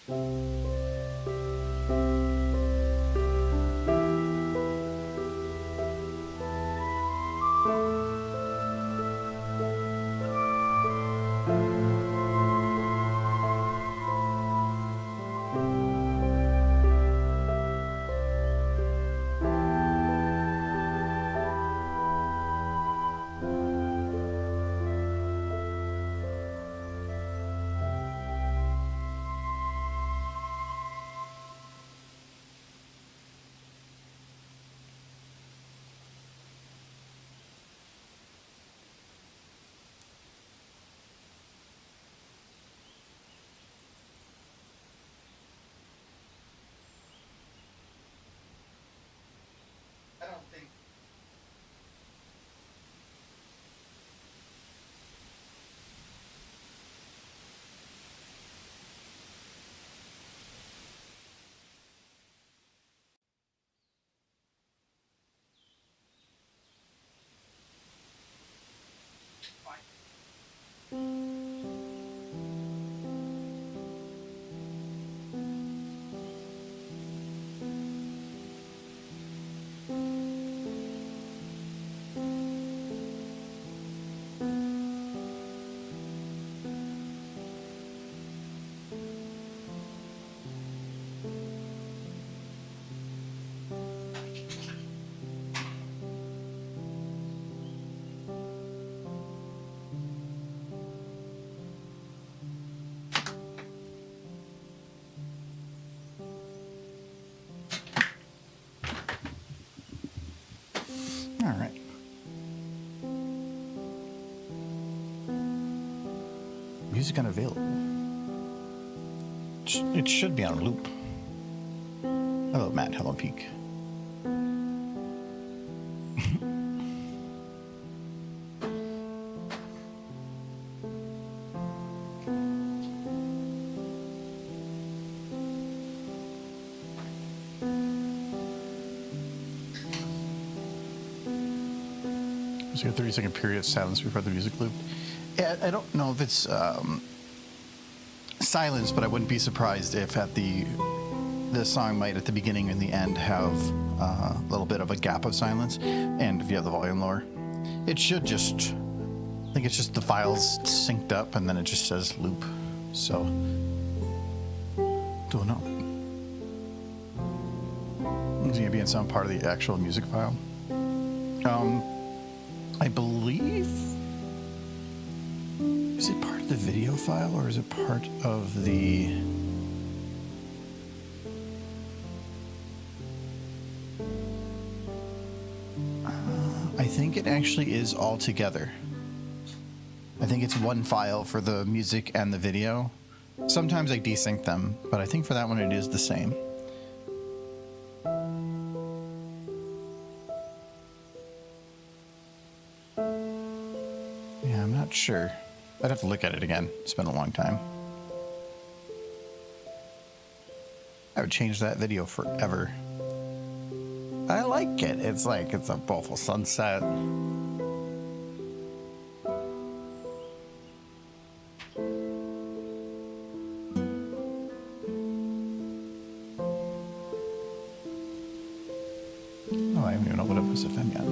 All right. Music unavailable. It should be on loop. Hello, Matt. Hello, Peak. There's a 30-second period of silence before the music looped. Yeah, I don't know if it's silence, but I wouldn't be surprised if at the song might at the beginning and the end have a little bit of a gap of silence, and if you have the volume lower, it should just. I think it's just the files synced up, and then it just says loop. So, don't know. Is it gonna be in some part of the actual music file? I believe. Is it part of the video file or is it part of the? I think it actually is all together. I think it's one file for the music and the video. Sometimes I desync them, but I think for that one it is the same. Yeah, I'm not sure. I'd have to look at it again. It's been a long time. I would change that video forever. I like it. It's like, it's a beautiful sunset. Oh, I don't even know what it was FM yet.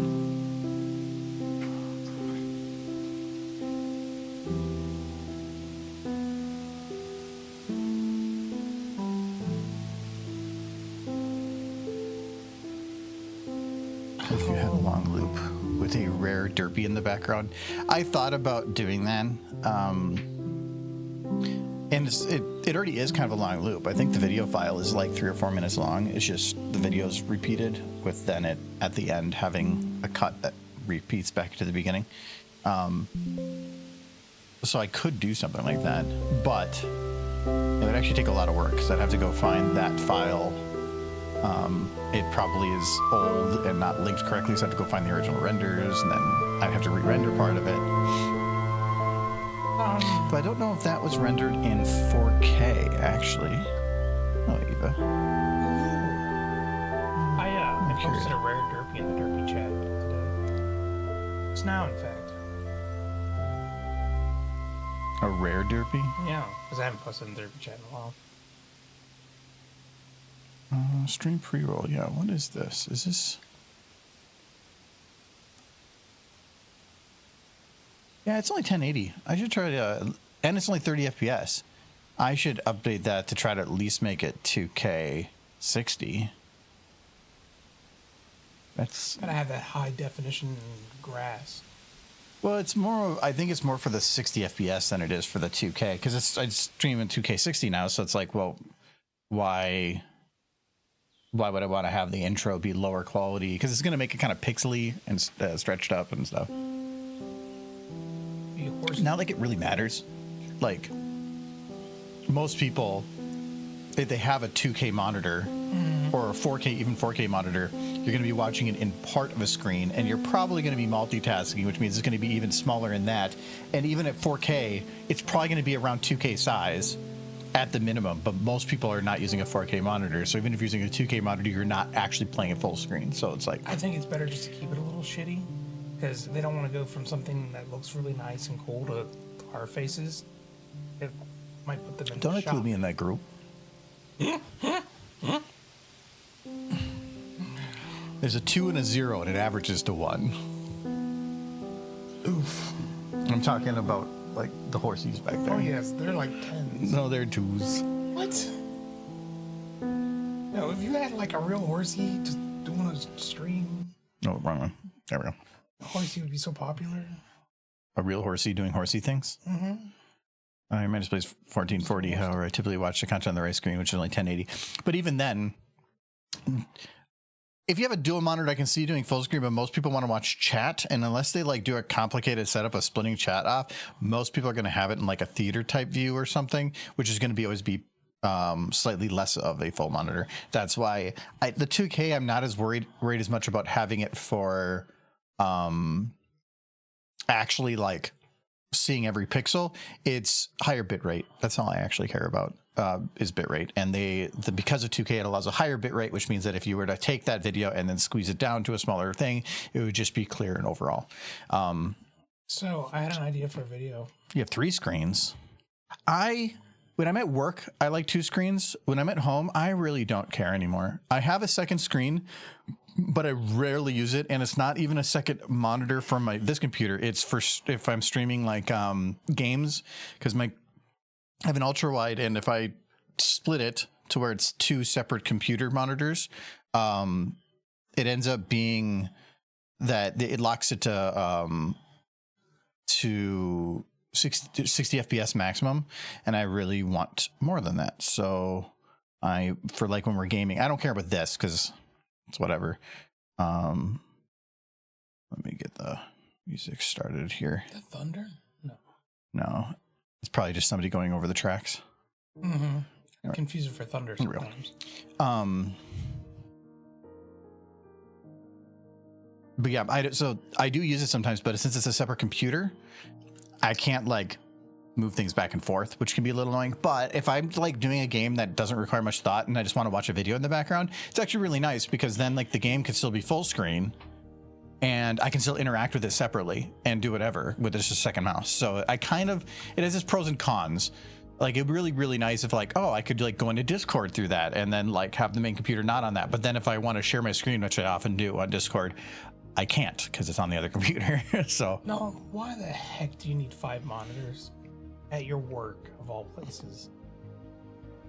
If you had a long loop with a rare derpy in the background, I thought about doing that, and it already is kind of a long loop. I think the video file is like 3 or 4 minutes long. It's just the video's repeated with then it at the end having a cut that repeats back to the beginning. So I could do something like that, but it would actually take a lot of work because I'd have to go find that file. It probably is old and not linked correctly, so I have to go find the original renders, and then I'd have to re-render part of it. But I don't know if that was rendered in 4K, actually. Oh, Eva. I posted a rare derpy in the derpy chat today. It's now, in fact. A rare derpy? Yeah, because I haven't posted in the derpy chat in a while. Stream pre-roll. Yeah, what is this? Is this? Yeah, it's only 1080. I should try to, and it's only 30 FPS. I should update that to try to at least make it 2K 60. That's gotta have that high definition grass. well, it's more. I think it's more for the 60 FPS than it is for the 2K because I stream in 2K 60 now. So it's like, well, why would I want to have the intro be lower quality? Because it's going to make it kind of pixely and stretched up and stuff. Not like it really matters. Like most people, if they have a 2K monitor or a 4K, even 4K monitor, you're going to be watching it in part of a screen, and you're probably going to be multitasking, which means it's going to be even smaller in that. And even at 4K, it's probably going to be around 2K size at the minimum, but most people are not using a 4K monitor. So even if you're using a 2K monitor, you're not actually playing it full screen. So it's like, I think it's better just to keep it a little shitty, because they don't want to go from something that looks really nice and cool to our faces. It might put them in don't shock. include me in that group. There's a 2 and a 0, and it averages to 1. Oof. I'm talking about like the horsies back there. Oh yes, they're like 10s. No, they're 2s. What? No, if you had like a real horsey just doing a stream, No, wrong one. There we go. a horsey would be so popular. A real horsey doing horsey things. Mm-hmm. I managed to play 1440. However, I typically watch the content on the right screen, which is only 1080. But even then, if you have a dual monitor, I can see you doing full screen, but most people want to watch chat. And unless they like do a complicated setup of splitting chat off, most people are going to have it in like a theater type view or something, which is going to always be slightly less of a full monitor. That's why the 2K, I'm not as worried as much about having it for actually like seeing every pixel. It's higher bit rate. That's all I actually care about. Is bitrate, and because of 2K, it allows a higher bitrate, which means that if you were to take that video and then squeeze it down to a smaller thing, it would just be clear and overall. So I had an idea for a video. You have 3 screens. When I'm at work, I like 2 screens. When I'm at home, I really don't care anymore. I have a second screen, but I rarely use it, and it's not even a second monitor from this computer. It's for if I'm streaming like games, because I have an ultra wide, and if I split it to where it's 2 separate computer monitors, it ends up being that it locks it to 60 FPS maximum, and I really want more than that. So for like when we're gaming, I don't care about this because it's whatever. Let me get the music started here. The thunder? No. It's probably just somebody going over the tracks. Mm-hmm. Right. Confuse it for thunder sometimes. But yeah, I do use it sometimes, but since it's a separate computer, I can't like move things back and forth, which can be a little annoying. But if I'm like doing a game that doesn't require much thought and I just want to watch a video in the background, it's actually really nice because then like the game can still be full screen and I can still interact with it separately and do whatever with just a second mouse. So it has its pros and cons. Like it'd be really, really nice if like, oh, I could like go into Discord through that and then like have the main computer not on that. But then if I want to share my screen, which I often do on Discord, I can't because it's on the other computer. So no, why the heck do you need 5 monitors at your work of all places?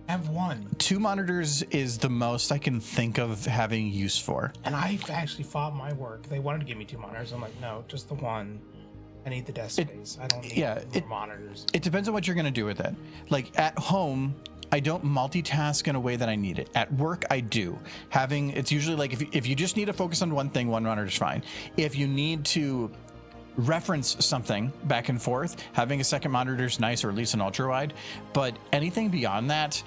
Have 1. 2 monitors is the most I can think of having use for. And I've actually fought my work. They wanted to give me 2 monitors. I'm like, no, just the 1. I need the desk space. I don't need more monitors. It depends on what you're going to do with it. Like at home, I don't multitask in a way that I need it. At work, I do. It's usually like if you just need to focus on one thing, 1 monitor is fine. If you need to reference something back and forth, having a second monitor is nice, or at least an ultra wide. But anything beyond that,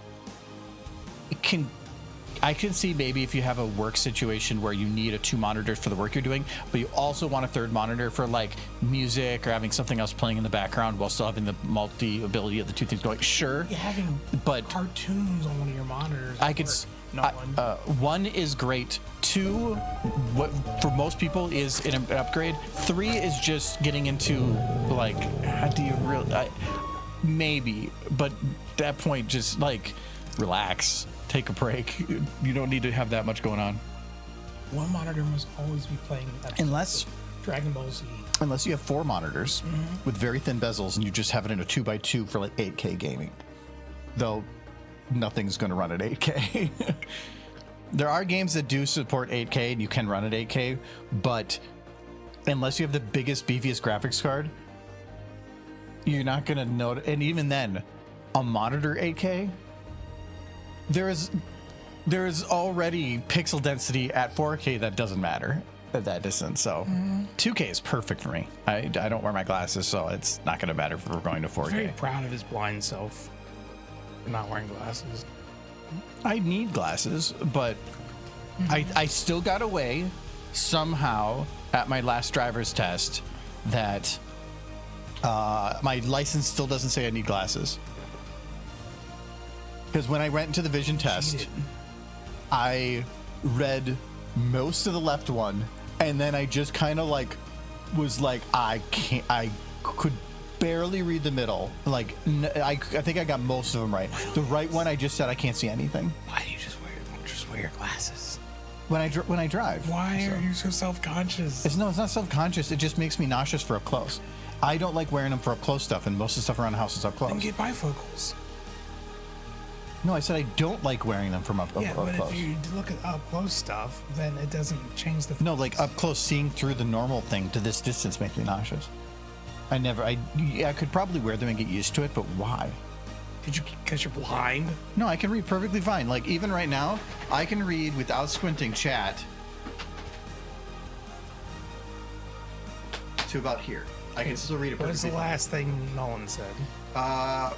I can see maybe if you have a work situation where you need a 2 monitors for the work you're doing, but you also want a 3rd monitor for like music or having something else playing in the background while still having the multi-ability of the 2 things going. Sure, having cartoons on one of your monitors. I could. One. 1 is great. 2, what for most people is an upgrade. 3 is just getting into like, how do you really? Maybe, but at that point, just like relax. take a break. You don't need to have that much going on. One monitor must always be playing Unless Dragon Ball Z. Unless you have 4 monitors with very thin bezels and you just have it in a 2x2 for like 8K gaming. Though nothing's going to run at 8K. There are games that do support 8K and you can run at 8K, but unless you have the biggest, beefiest graphics card, you're not going to know. And even then, a monitor 8K, there is already pixel density at 4K that doesn't matter at that distance. So 2K is perfect for me. I don't wear my glasses, so it's not going to matter if we're going to 4K. I'm very proud of his blind self for not wearing glasses. I need glasses, but I still got away somehow at my last driver's test that my license still doesn't say I need glasses. Because when I went into the vision test, I read most of the left one, and then I just kind of like was like, I could barely read the middle. Like I think I got most of them right. The right one, I just said I can't see anything. Why do you just wear your glasses? When I drive. Why are you so self-conscious? It's not self-conscious. It just makes me nauseous for up close. I don't like wearing them for up close stuff, and most of the stuff around the house is up close. Then get bifocals. No, I said I don't like wearing them from up close. But if you look at up close stuff, then it doesn't change the. No, like up close, seeing through the normal thing to this distance makes me nauseous. I could probably wear them and get used to it, but why? Because you're blind? No, I can read perfectly fine. Like even right now, I can read without squinting chat to about here. I can still read it perfectly. What was the last thing Nolan said?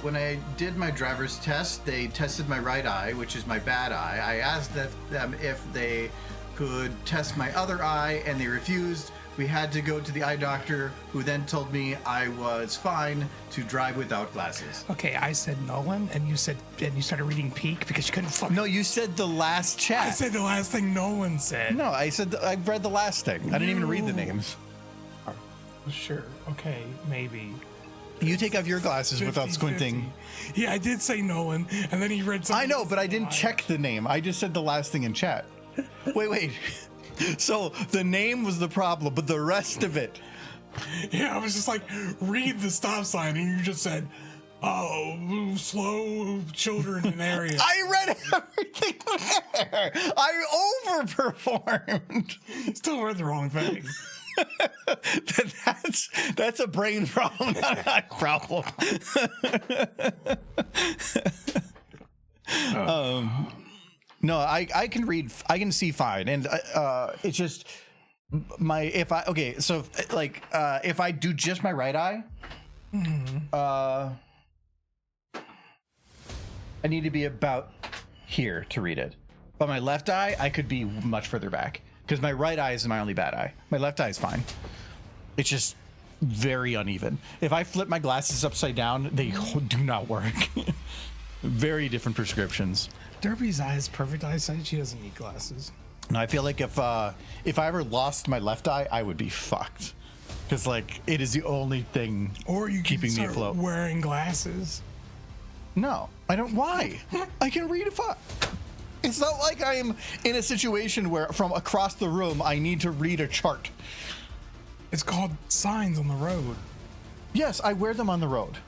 When I did my driver's test, they tested my right eye, which is my bad eye. I asked them if they could test my other eye, and they refused. We had to go to the eye doctor, who then told me I was fine to drive without glasses. Okay, I said Nolan, and you started reading Peak because you couldn't fucking. No, you said the last chat. I said the last thing Nolan said. No, I said I read the last thing. I didn't even read the names. Sure. Okay, maybe. You take off your glasses 50, without squinting. 50. Yeah, I did say Nolan, and then he read something. I know, but I didn't check the name. I just said the last thing in chat. Wait. So the name was the problem, but the rest of it. Yeah, I was just like, read the stop sign, and you just said, oh, slow children in area. I read everything there. I overperformed. Still read the wrong thing. That's a brain problem, not an eye problem. No, I can read. I can see fine, and it's just if I do just my right eye, I need to be about here to read it. But my left eye, I could be much further back. Because my right eye is my only bad eye. My left eye is fine. It's just very uneven. If I flip my glasses upside down, they do not work. Very different prescriptions. Derby's eye is perfect eyesight. She doesn't need glasses. No, I feel like if I ever lost my left eye, I would be fucked. Because like it is the only thing keeping me afloat. Wearing glasses. No, I don't. Why? I can read if I. It's not like I am in a situation where from across the room I need to read a chart. It's called signs on the road. Yes, I wear them on the road.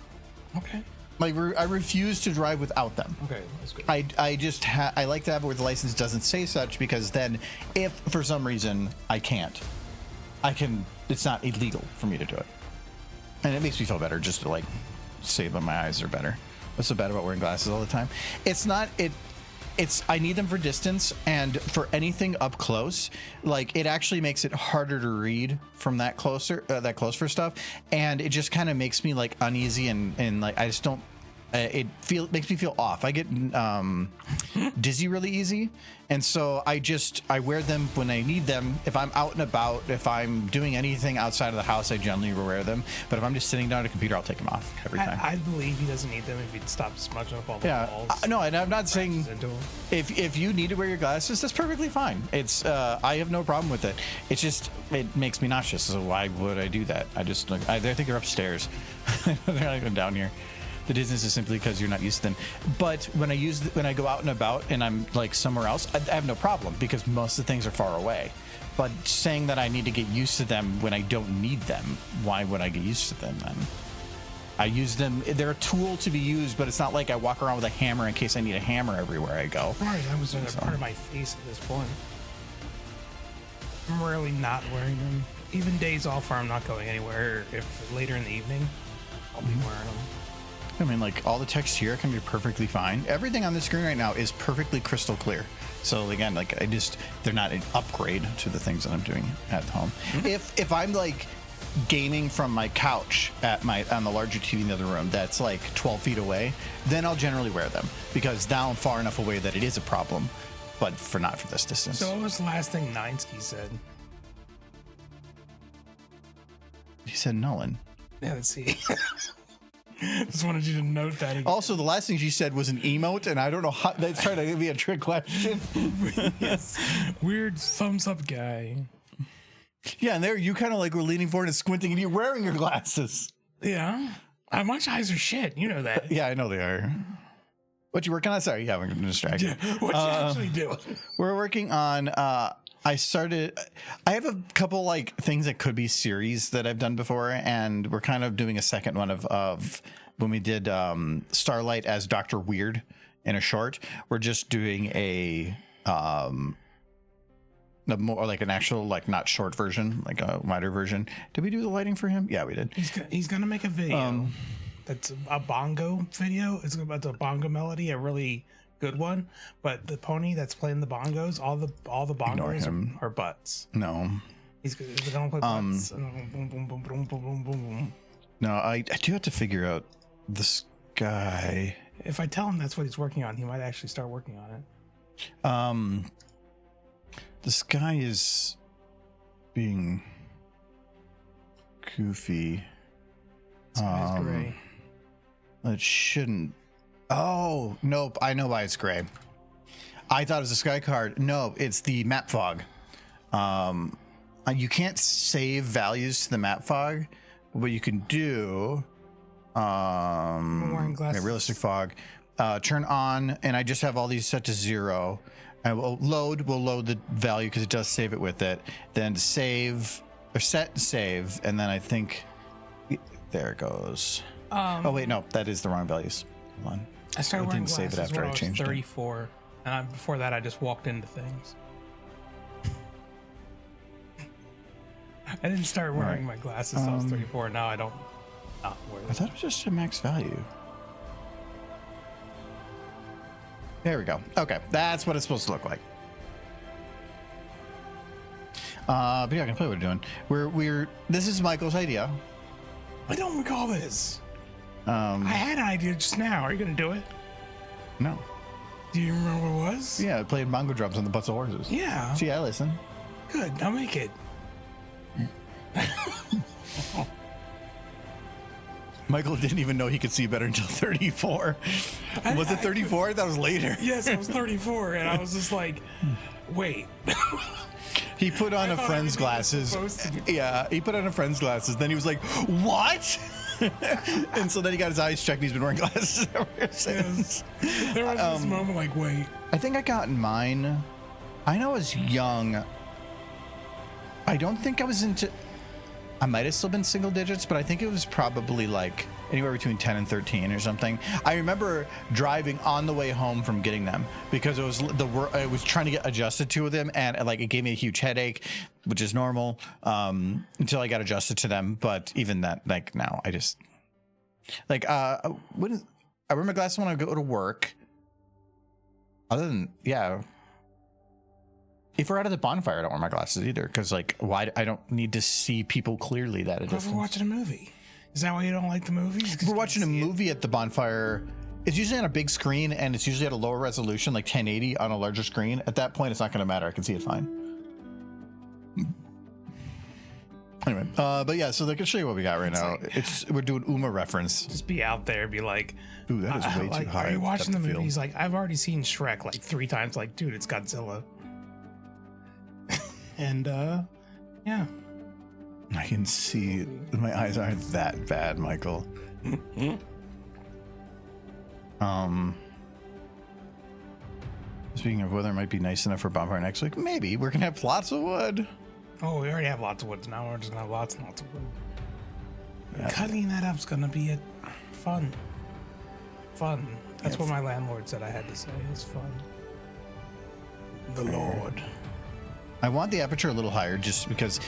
Okay. Like I refuse to drive without them. Okay, that's good. I like to have it where the license doesn't say such, because then if for some reason I can't, it's not illegal for me to do it. And it makes me feel better just to like say that my eyes are better. What's so bad about wearing glasses all the time? I need them for distance, and for anything up close, like it actually makes it harder to read from that close for stuff, and it just kind of makes me like uneasy and like I just don't. Makes me feel off. I get dizzy really easy, and so I wear them when I need them. If I'm out and about, if I'm doing anything outside of the house, I generally wear them. But if I'm just sitting down at a computer, I'll take them off every time. I believe he doesn't need them if he'd stop smudging up all the walls. No, and I'm not saying if you need to wear your glasses, that's perfectly fine. It's I have no problem with it. It's just it makes me nauseous. So why would I do that? I think they're upstairs. They're not even down here. the distance is simply because you're not used to them. But when I go out and about and I'm like somewhere else, I have no problem because most of the things are far away. But saying that I need to get used to them when I don't need them, why would I get used to them then? I use them. They're a tool to be used, but it's not like I walk around with a hammer in case I need a hammer everywhere I go. Right, that was a part of my face at this point. I'm rarely not wearing them. Even days off where I'm not going anywhere, if later in the evening, I'll be wearing them. I mean, like, all the text here can be perfectly fine. Everything on the screen right now is perfectly crystal clear. So again, like, they're not an upgrade to the things that I'm doing at home. If I'm like gaming from my couch on the larger TV in the other room that's like 12 feet away, then I'll generally wear them because now I'm far enough away that it is a problem, but not for this distance. So what was the last thing Ninesky said? He said Nolan. Yeah, let's see. Just wanted you to note that again. Also, the last thing she said was an emote, and I don't know how that's trying to be a trick question. Yes. Weird thumbs up guy. Yeah, and there you kind of like were leaning forward and squinting, and you're wearing your glasses. Yeah. My eyes are shit. You know that. Yeah, I know they are. What you working on? Sorry, yeah, I'm distracted. Yeah. What you actually doing? We're working on. I have a couple like things that could be series that I've done before, and we're kind of doing a second one of when we did Starlight as Dr. Weird in a short. We're just doing a more like an actual like not short version, like a wider version. Did we do the lighting for him? Yeah, we did. He's gonna make a video that's a bongo video. It's about the bongo melody, a really good one. But the pony that's playing the bongos, all the bongos are butts. No, he's gonna play butts. Boom, boom, boom, boom, boom, boom, boom. No, I do have to figure out this guy. If I tell him that's what he's working on, he might actually start working on it. This guy is being goofy. This guy's gray. It shouldn't. Oh, nope. I know why it's gray. I thought it was a sky card. No, it's the map fog. You can't save values to the map fog. What you can do, I'm wearing glasses. realistic fog, turn on, and I just have all these set to 0. And we'll load the value because it does save it with it. Then save or set and save, and then I think there it goes. Oh wait, no, that is the wrong values. Hold on. I started wearing glasses save it after when I I was changed 34, and before that I just walked into things. I didn't start wearing my glasses until I was 34. Now I don't not wear them. I thought it was just a max value. There we go. Okay, that's what it's supposed to look like. But yeah, I can play what we're doing. This is Michael's idea. I don't recall this. I had an idea just now. Are you gonna do it? No. Do you remember what it was? Yeah, I played bongo drums on the butts of horses. Yeah. See, I listen. Good. I'll make it. Michael didn't even know he could see better until 34. Was it 34? That was later. Yes, I was 34, and I was just like, wait. He put on a friend's glasses. Yeah, he put on a friend's glasses. Then he was like, what? And so then he got his eyes checked. And he's been wearing glasses ever since. Yes. There was this moment like, wait. I think I got mine. I know I was young. I don't think I was into... I might have still been single digits, but I think it was probably like anywhere between 10 and 13 or something. I remember driving on the way home from getting them because it was I was trying to get adjusted to them, and like it gave me a huge headache, which is normal, until I got adjusted to them. But even that, like now, I just like I wear my glasses when I go to work. Other than if we're out of the bonfire, I don't wear my glasses either because, like, why? I don't need to see people clearly that a distance. We're watching a movie. Is that why you don't like the movies? If we're watching a movie at the bonfire. It's usually on a big screen, and it's usually at a lower resolution, like 1080 on a larger screen. At that point, it's not going to matter. I can see it fine. Anyway, but yeah, so I can show you what we got right now. We're doing Uma reference. Just be out there, be like, ooh, that is way too high. Are you watching the movie? He's like, I've already seen Shrek like 3 times. Like, dude, it's Godzilla. And yeah, I can see my eyes aren't that bad, Michael. Speaking of weather, might be nice enough for bonfire next week. Maybe we're gonna have lots of wood. Oh, we already have lots of wood. Now we're just gonna have lots and lots of wood. Yeah. Cutting that up's gonna be fun. Fun. That's what my landlord said I had to say. It's fun. The Lord. I want the aperture a little higher just because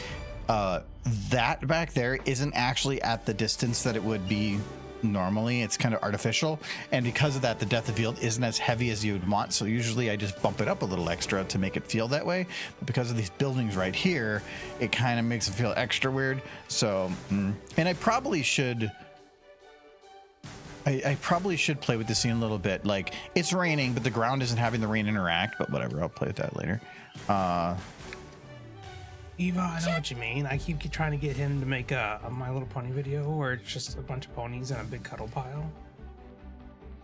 that back there isn't actually at the distance that it would be normally. It's kind of artificial, and because of that, the depth of field isn't as heavy as you would want. So usually I just bump it up a little extra to make it feel that way, but because of these buildings right here, it kind of makes it feel extra weird. So and I probably should play with the scene a little bit. Like, it's raining, but the ground isn't having the rain interact, but whatever, I'll play with that later. Eva, I know what you mean. I keep trying to get him to make a My Little Pony video where it's just a bunch of ponies in a big cuddle pile.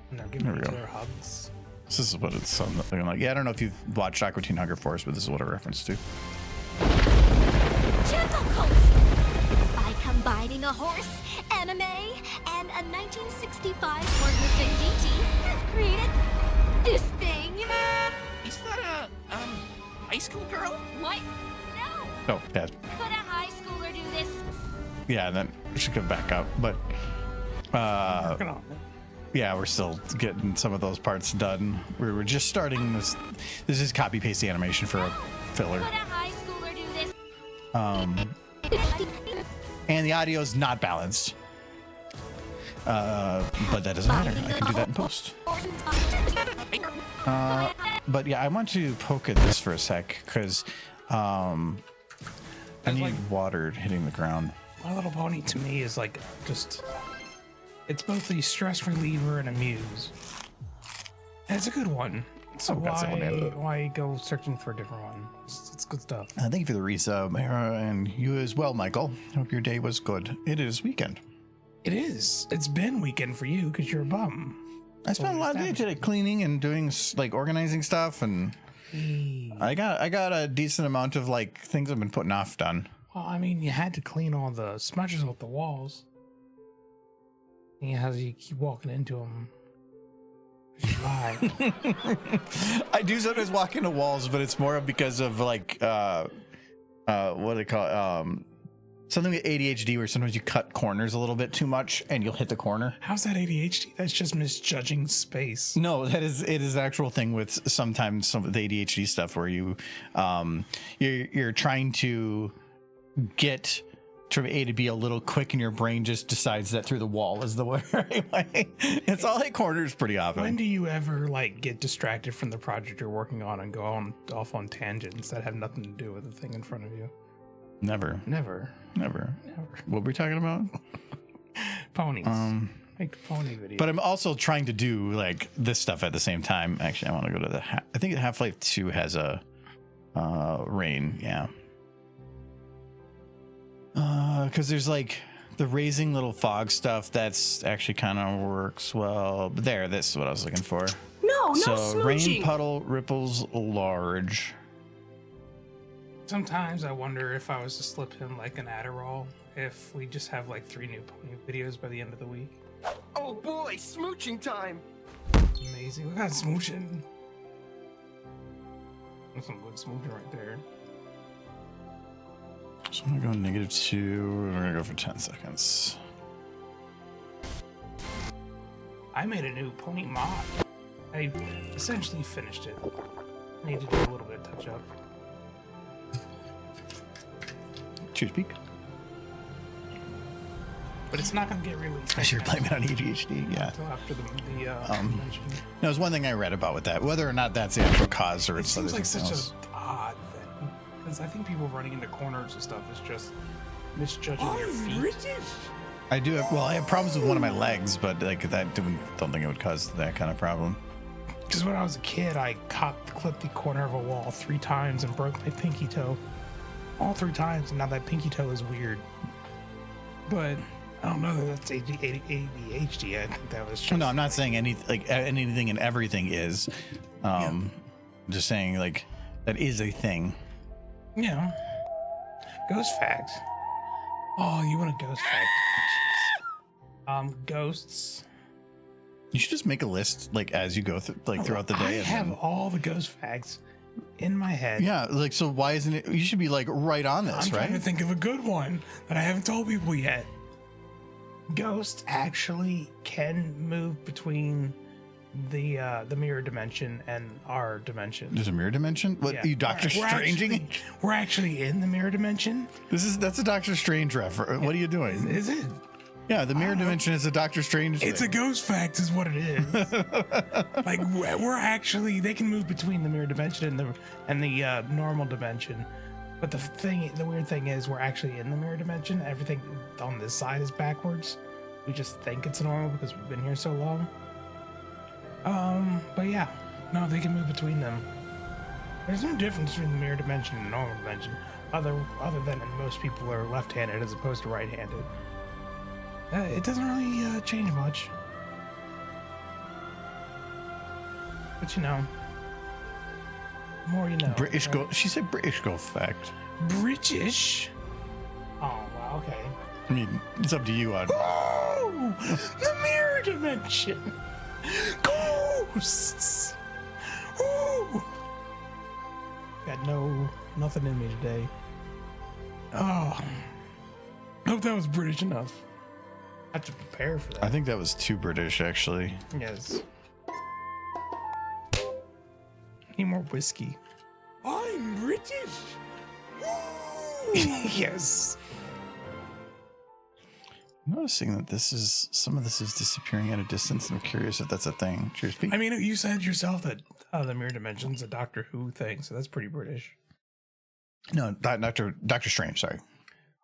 And they're giving each other hugs. This is what it's something like. Yeah, I don't know if you've watched Aqua Teen Hunger Force, but this is what I reference to. Gentle Coast! By combining a horse, anime, and a 1965 Ford Mustang GT, I've created this thing. Is that a, high school girl? What? No! Oh, yeah. Could a high schooler do this? Yeah, and then we should come back up. But, Working on it. yeah, we're still getting some of those parts done. We were just starting this. This is copy paste the animation for a filler. Could a high schooler do this? And the audio is not balanced. But that doesn't matter. I can do that in post. But yeah, I want to poke at this for a sec because I need water hitting the ground. My Little Pony to me is like just, it's both a stress reliever and a muse. And it's a good one. So why go searching for a different one? It's good stuff. Thank you for the resub, Mara, and you as well, Michael. Hope your day was good. It is weekend. It is. It's been weekend for you because you're a bum. I spent a lot of day today cleaning and doing like organizing stuff, and I got a decent amount of like things I've been putting off done. Well, I mean, you had to clean all the smudges off the walls. And as you keep walking into them, lie. I do sometimes walk into walls, but it's more because of like what do they call it? Something with ADHD where sometimes you cut corners a little bit too much and you'll hit the corner. How's that ADHD? That's just misjudging space. No, it is an actual thing with sometimes some of the ADHD stuff where you're trying to get from A to B a little quick and your brain just decides that through the wall is the right way. It's all hit corners pretty often. When do you ever like get distracted from the project you're working on and go off on tangents that have nothing to do with the thing in front of you? Never. What were we talking about? Ponies. Make pony videos. But I'm also trying to do like this stuff at the same time. Actually, I want to go to I think Half-Life 2 has a rain. Yeah. Because there's like the raising little fog stuff that's actually kind of works well. But this is what I was looking for. No So rain smooching. puddle ripples large. Sometimes I wonder if I was to slip him like an Adderall, if we just have like 3 new pony videos by the end of the week. Oh boy, smooching time! It's amazing. Look at that smooching. That's some good smooching right there. So I'm gonna go -2. We're gonna go for 10 seconds. I made a new pony mod. I essentially finished it. I need to do a little bit of touch up. Choose peak. But it's not going to get released. I should blame it on ADHD. Yeah. Until after the convention. No, there's one thing I read about with that, whether or not that's the actual cause or It it's seems like something such else. a odd thing. Because I think people running into corners and stuff is just misjudging your feet. I do have, well, I have problems with one of my legs, but like that don't think it would cause that kind of problem. Because when I was a kid, I clipped the corner of a wall 3 times and broke my pinky toe. All 3 times, and now that pinky toe is weird. But I don't know that that's ADHD. I think that was just... No, I'm not saying anything and everything is. I'm just saying like that is a thing. Yeah. Ghost fact. Oh, you want a ghost fact? Ghosts You should just make a list like as you go throughout the day. I and have then- all the ghost facts in my head. Yeah, like so. Why isn't it? You should be like right on this, I'm right? trying to think of a good one that I haven't told people yet. Ghosts actually can move between the mirror dimension and our dimension. There's a mirror dimension. What Yeah. you Doctor Stranging? We're actually in the mirror dimension. That's a Doctor Strange reference. What are you doing? Is it? Yeah, the mirror dimension is a Doctor Strange. It's a thing. ghost fact, is what it is. Like we're actually, they can move between the mirror dimension and the normal dimension. But the weird thing is, we're actually in the mirror dimension. Everything on this side is backwards. We just think it's normal because we've been here so long. But yeah, no, they can move between them. There's no difference between the mirror dimension and the normal dimension, other than most people are left-handed as opposed to right-handed. It doesn't really change much. But you know, the more you know. British right? ghost. She said British ghost fact. British? Oh, wow, okay. I mean, it's up to you. Oh, the mirror dimension. Ghosts. Ooh. Got nothing in me today. Oh, hope that was British enough. I have to prepare for that. I think that was too British, actually. Yes. Need more whiskey. I'm British. Yes. I'm noticing that some of this is disappearing at a distance, and I'm curious if that's a thing. Cheers, Pete. I mean, you said yourself that the mirror dimension's a Doctor Who thing, so that's pretty British. No, Doctor Strange. Sorry,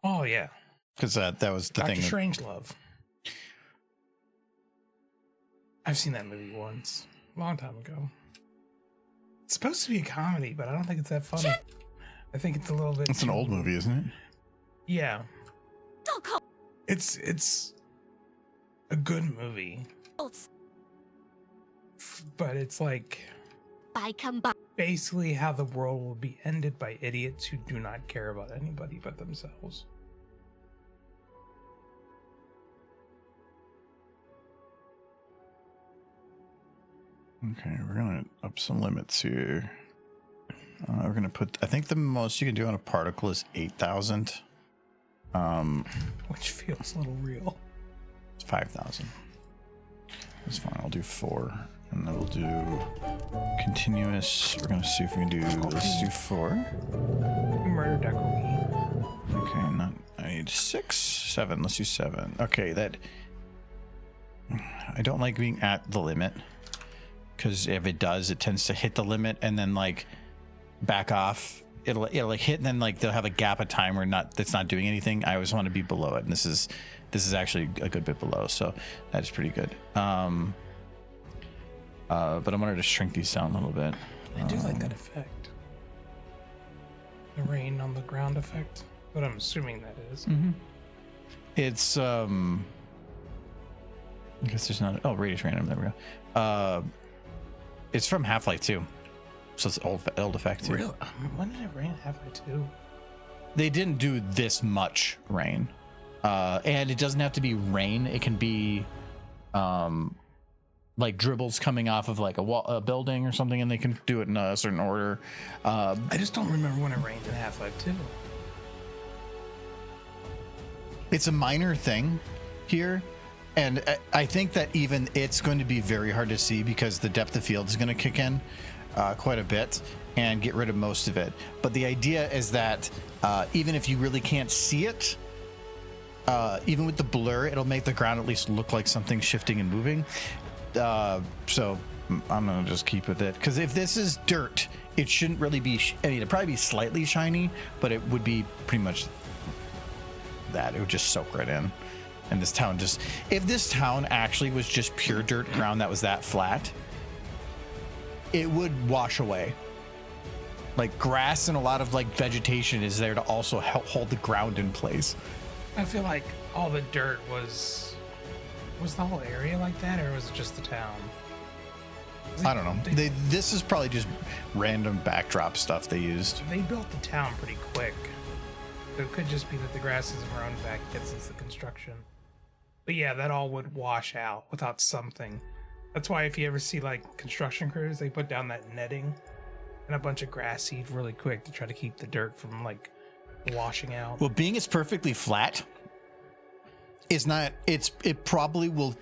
Oh yeah, because that was the Doctor thing. Strangelove. I've seen that movie once, a long time ago. It's supposed to be a comedy, but I don't think it's that funny. I think it's a little bit. It's an old movie, isn't it? Yeah, Don't call it's a good movie, adults but it's like by combine. basically how the world will be ended by idiots who do not care about anybody but themselves. Okay, we're gonna up some limits here. We're gonna put. I think the most you can do on a particle is 8,000. Which feels a little real. It's 5,000. That's fine. I'll do 4, and then we'll do continuous. We're gonna see if we can do. Let's do 4. Murder Decker Queen. Okay, not. I need 6, 7. Let's do 7. Okay, that. I don't like being at the limit, because if it does, it tends to hit the limit and then like back off. It'll like hit and then like they'll have a gap of time where it's not doing anything. I always want to be below it, and this is actually a good bit below, so that is pretty good. But I wanted to shrink these down a little bit. I do like that effect. The rain on the ground effect. But I'm assuming that is. It's I guess there's not. Oh, radius random. There we go. It's from Half-Life 2, so it's old effect too. Really? When did it rain at Half-Life 2? They didn't do this much rain, and it doesn't have to be rain. It can be like dribbles coming off of like a building or something, and they can do it in a certain order. I just don't remember when it rained in Half-Life 2. It's a minor thing here, and I think that even it's going to be very hard to see because the depth of field is going to kick in quite a bit and get rid of most of it. But the idea is that even if you really can't see it, even with the blur, it'll make the ground at least look like something shifting and moving. So I'm going to just keep with it, because if this is dirt, it shouldn't really be, I mean, it'd probably be slightly shiny, but it would be pretty much that. It would just soak right in. And this town just, if this town actually was just pure dirt ground that was that flat, it would wash away. Like grass and a lot of like vegetation is there to also help hold the ground in place. I feel like all the dirt was the whole area like that, or was it just the town? I don't know. This is probably just random backdrop stuff they used. They built the town pretty quick. So it could just be that the grass hasn't grown back yet since the construction. But yeah, that all would wash out without something That's why if you ever see like construction crews, they put down that netting and a bunch of grass seed really quick to try to keep the dirt from like washing out. Well, being it's perfectly flat is not. It probably will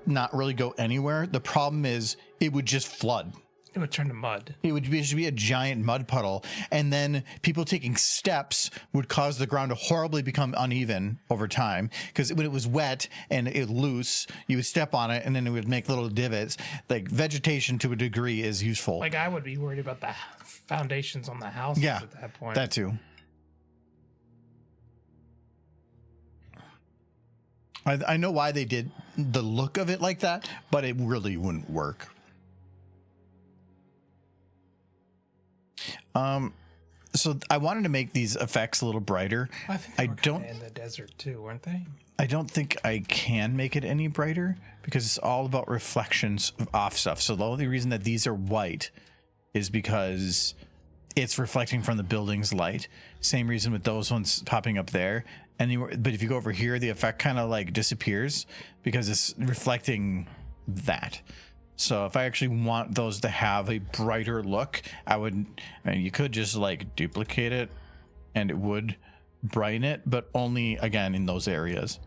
not really go anywhere. The problem is it would just flood. It would turn to mud. It would just be a giant mud puddle, and then people taking steps would cause the ground to horribly become uneven over time. Because when it was wet and it loose, you would step on it, and then it would make little divots. Like vegetation, to a degree, is useful. Like I would be worried about the foundations on the houses at that point. That too. I know why they did the look of it like that, but it really wouldn't work. So I wanted to make these effects a little brighter. I think they were kinda in the desert too, weren't they? I don't think I can make it any brighter because it's all about reflections off stuff. So the only reason that these are white is because it's reflecting from the building's light. Same reason with those ones popping up there. But if you go over here, the effect kind of like disappears because it's reflecting that. So if I actually want those to have a brighter look, you could just like duplicate it and it would brighten it, but only again in those areas.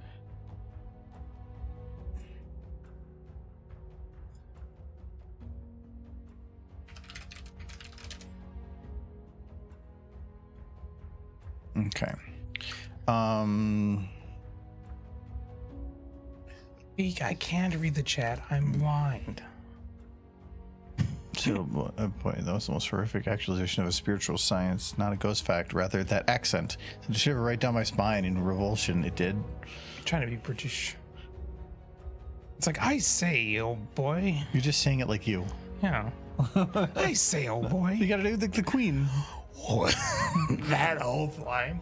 Okay. I can't read the chat. I'm blind. So, boy, that was the most horrific actualization of a spiritual science, not a ghost fact. Rather, that accent sent a shiver right down my spine in revulsion. It did. I'm trying to be British. It's like, I say, old boy. You're just saying it like you. Yeah. I say, old boy. You gotta do the queen. That old line.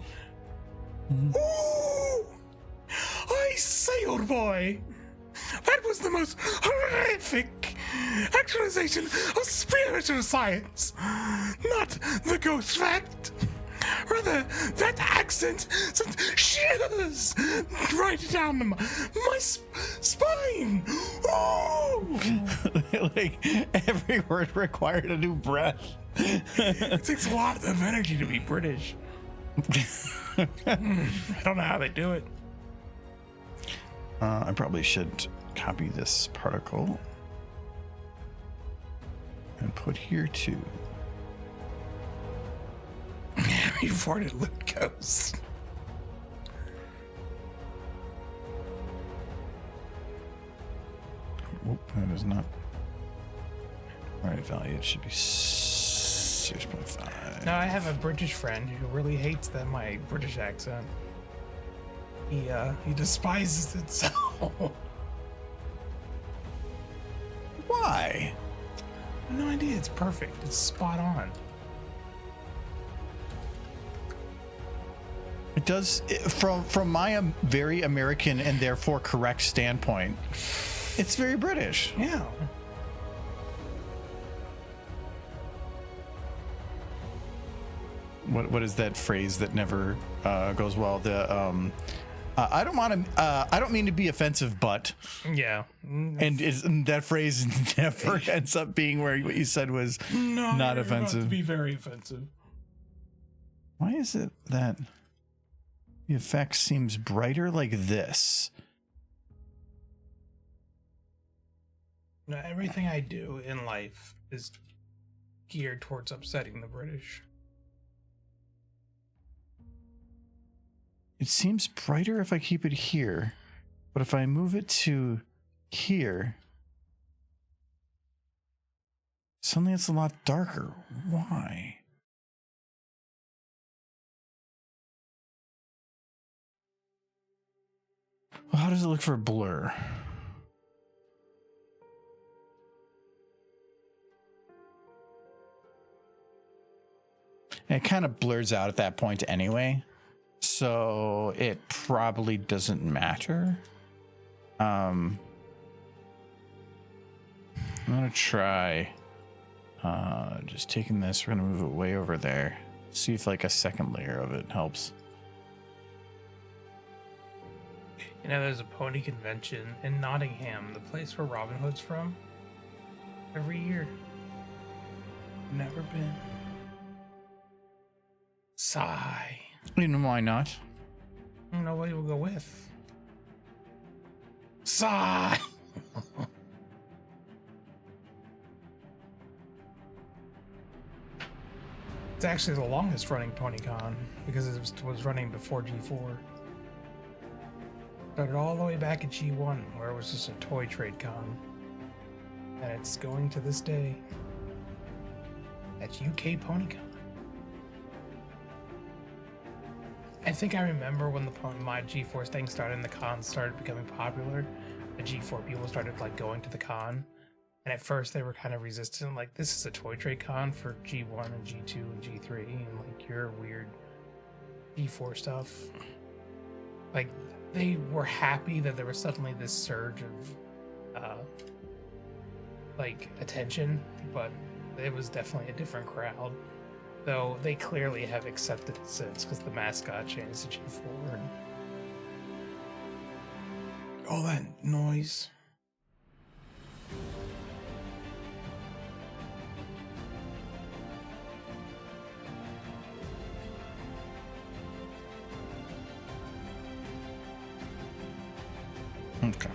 Ooh, I say, old boy. That was the most horrific actualization of spiritual science. Not the ghost fact. Rather, that accent sent shivers right down my spine. Ooh. Like, every word required a new breath. It takes a lot of energy to be British. I don't know how they do it. I probably should copy this particle and put here too. Reported lit ghost. Oop, that is not right value. It should be 6.5. Now I have a British friend who really hates my British accent. He despises it so. Why? I have no idea. It's perfect. It's spot on. It does, from my very American and therefore correct standpoint, it's very British. Yeah. What is that phrase that never goes well? I don't mean to be offensive, but Yeah. and that phrase never ends up being where what you said was not offensive. To be very offensive. Why is it that the effect seems brighter like this? No, everything I do in life is geared towards upsetting the British. It seems brighter if I keep it here, but if I move it to here, suddenly it's a lot darker. Why? Well, how does it look for blur? And it kind of blurs out at that point anyway. So it probably doesn't matter. I'm gonna try just taking this. We're gonna move it way over there. See if like a second layer of it helps. You know, there's a pony convention in Nottingham, the place where Robin Hood's from. every year. Never been. Sigh. You know why not? Nobody will go with. Sigh. It's actually the longest running TonyCon because it was running before G4. Started all the way back at G1 where it was just a toy trade con. And it's going to this day at UK PonyCon. I think I remember when my G4 thing started and the con started becoming popular, the G4 people started like going to the con. And at first they were kind of resistant, like this is a toy trade con for G1 and G2 and G3, and like your weird G4 stuff. Like they were happy that there was suddenly this surge of like attention, but it was definitely a different crowd. Though they clearly have accepted it since, because the mascot changed to G4 and all that noise. Okay.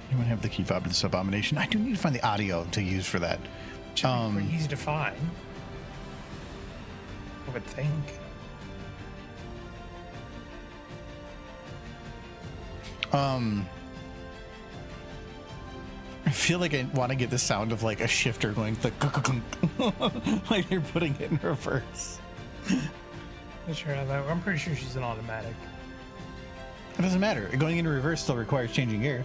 Anyone have the key fob to this abomination? I do need to find the audio to use for that. Should be pretty easy to find, I would think. I feel like I want to get the sound of like a shifter going like you're putting it in reverse. Not sure how that. I'm pretty sure she's an automatic. It doesn't matter. Going into reverse still requires changing gear.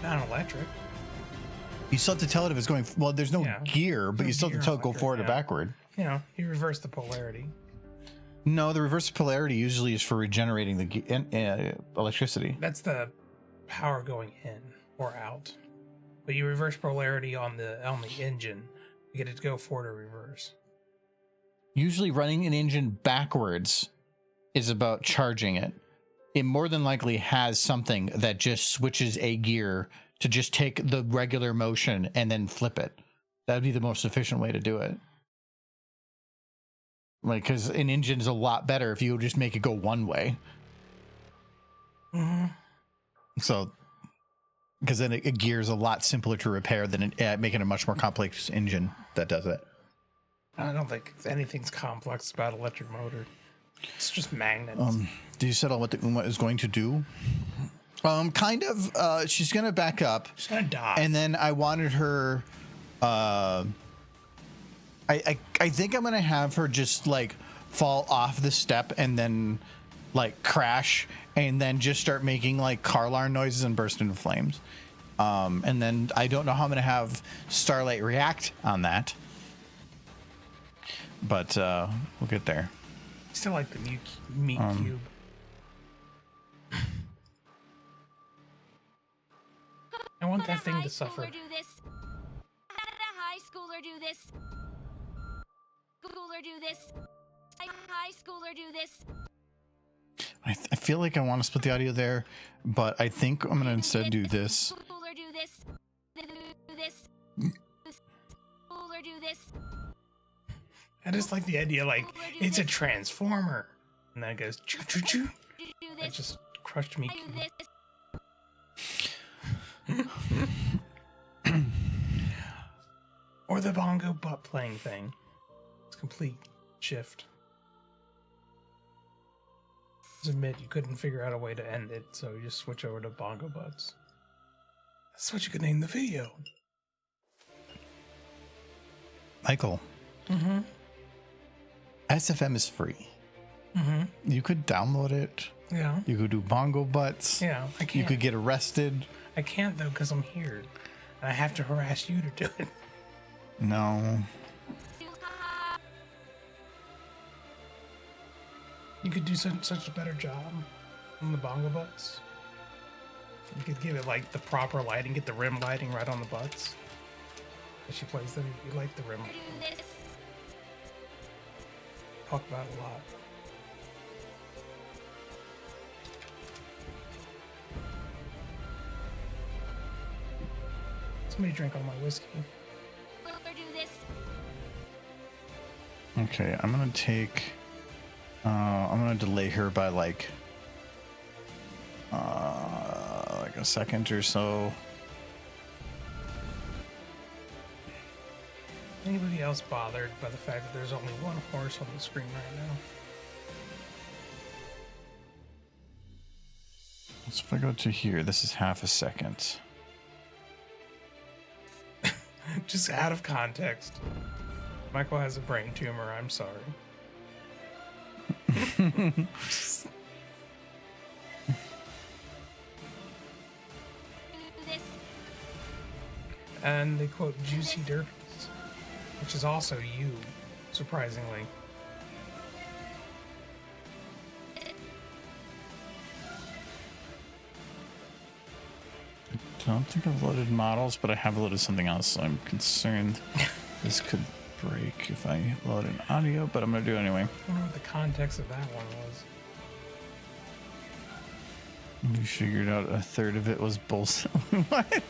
Not an electric. You still have to tell it if it's going. Well, there's no gear, but No you still have to tell it go electric, forward or backward. You know, you reverse the polarity. No, the reverse polarity usually is for regenerating the electricity. That's the power going in or out. But you reverse polarity on the engine. You get it to go forward or reverse. Usually running an engine backwards is about charging it. It more than likely has something that just switches a gear to just take the regular motion and then flip it. That would be the most efficient way to do it. Like, because an engine is a lot better if you just make it go one way. Mm-hmm. So, because then a gear is a lot simpler to repair than making a much more complex engine that does it. I don't think anything's complex about electric motor. It's just magnets. Do you settle what is going to do? Kind of. She's gonna back up. She's gonna die. And then I wanted her. I think I'm gonna have her just like fall off the step and then like crash and then just start making like car alarm noises and burst into flames. And then I don't know how I'm gonna have Starlight react on that. But we'll get there. Still like the meat cube. I want that thing to suffer. Do this. How did a high schooler do this? Schooler do this. High schooler do this. I feel like I want to split the audio there, but I think I'm gonna instead do this. Schooler do this. Do this. Schooler do this. I just like the idea, like, it's a transformer. And then it goes choo choo choo. That just crushed me. Or the bongo butt playing thing. It's complete shift. Just admit you couldn't figure out a way to end it, so you just switch over to bongo butts. That's what you could name the video. Michael. Mm-hmm. SFM is free. Mm-hmm. You could download it. Yeah. You could do bongo butts. Yeah, I can't. You could get arrested. I can't, though, because I'm here. And I have to harass you to do it. No. You could do such a better job on the bongo butts. You could give it, like, the proper lighting, get the rim lighting right on the butts. As she plays them, you like the rim lighting. Talk about it a lot. Somebody drank all my whiskey. We'll do this. Okay, I'm gonna take. I'm gonna delay her by like a second or so. Anybody else bothered by the fact that there's only one horse on the screen right now? So if I go to here, this is half a second. Just out of context. Michael has a brain tumor. I'm sorry. This. And they quote Juicy Derpies, which is also you, surprisingly. I don't think I've loaded models, but I have loaded something else, so I'm concerned this could break if I load an audio, but I'm gonna do it anyway. I wonder what the context of that one was. We figured out a third of it was bullshit. What?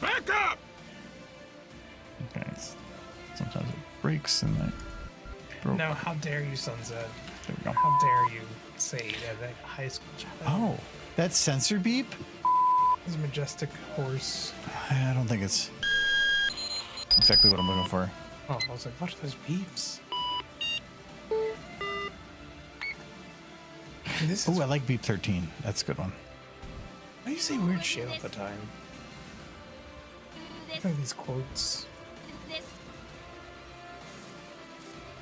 Back up! Okay, sometimes it breaks and that broke. No, how dare you, Sunset? There we go. How dare you say that a high school child? Oh, that's sensor beep? This majestic horse. I don't think it's exactly what I'm looking for. Oh, I was like, what are those beeps? This is Oh, I like beep 13. That's a good one. why do you say weird shit all the time? Do this. Look at these quotes. Do this.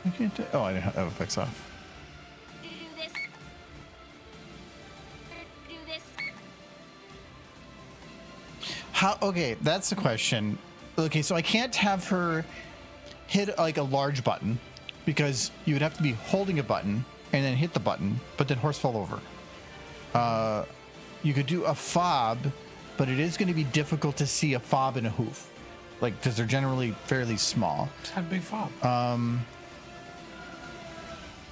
I can't do, oh, I didn't have effects off. Do this. Do this. How? Okay, that's the question. Okay, so I can't have her hit like a large button because you would have to be holding a button and then hit the button, but then horse fall over. You could do a fob, but it is going to be difficult to see a fob and a hoof, like because they're generally fairly small. Just have a big fob.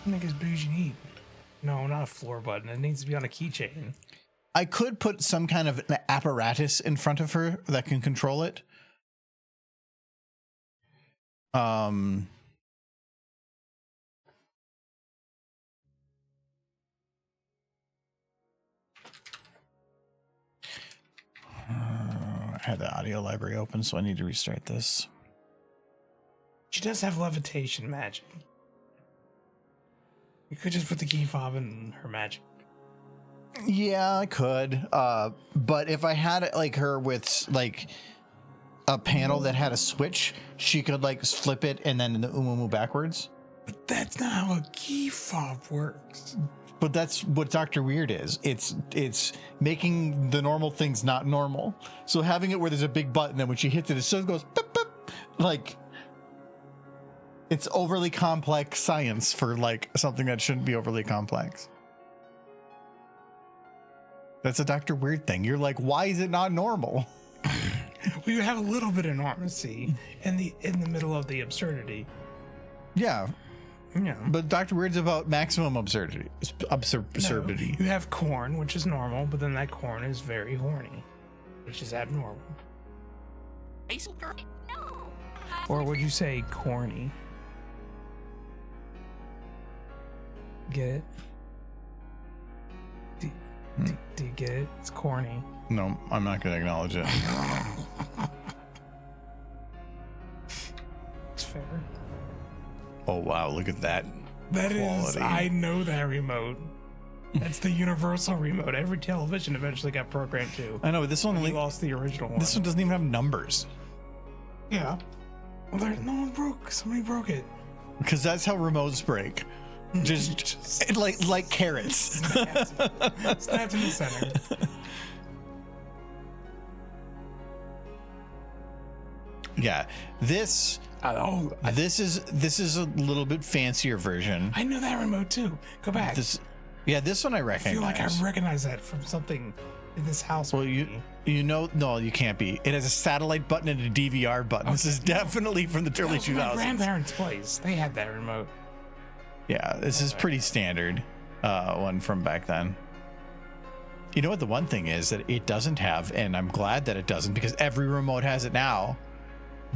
Make as big as you need. No, not a floor button. It needs to be on a keychain. I could put some kind of an apparatus in front of her that can control it. I had the audio library open, so I need to restart this. She does have levitation magic. You could just put the key fob in her magic. Yeah, I could. But if I had it like her with like a panel that had a switch, she could like flip it and then the umumu backwards. But that's not how a key fob works. But that's what Dr. Weird is. It's making the normal things not normal. So having it where there's a big button and when she hits it, it still goes beep, beep. Like it's overly complex science for like something that shouldn't be overly complex. That's a Dr. Weird thing. You're like, why is it not normal? We have a little bit of normalcy in the middle of the absurdity. Yeah. Yeah. But Dr. Weird's about maximum absurdity. Absurdity. No, you have corn, which is normal, but then that corn is very horny, which is abnormal. High school girl? No. Or would you say corny? Get it? Do you get it? It's corny. No, I'm not going to acknowledge it. It's fair. Oh, wow. Look at that. That is, Quality. I know that remote. That's the universal remote. Every television eventually got programmed to. I know, but this one We only lost the original one. This one doesn't even have numbers. Yeah. Well, no one broke. Somebody broke it. Because that's how remotes break. Just like carrots. Snapped in the center. Yeah. This is a little bit fancier version. I know that remote too. Go back. This one I I recognize. feel like I recognize that from something in this house. Well, you know, no, you can't be. It has a satellite button and a DVR button. This is definitely from the early 2000s. My grandparents' place. They had that remote. Yeah, this is pretty standard one from back then. You know what the one thing is that it doesn't have, and I'm glad that it doesn't, because every remote has it now.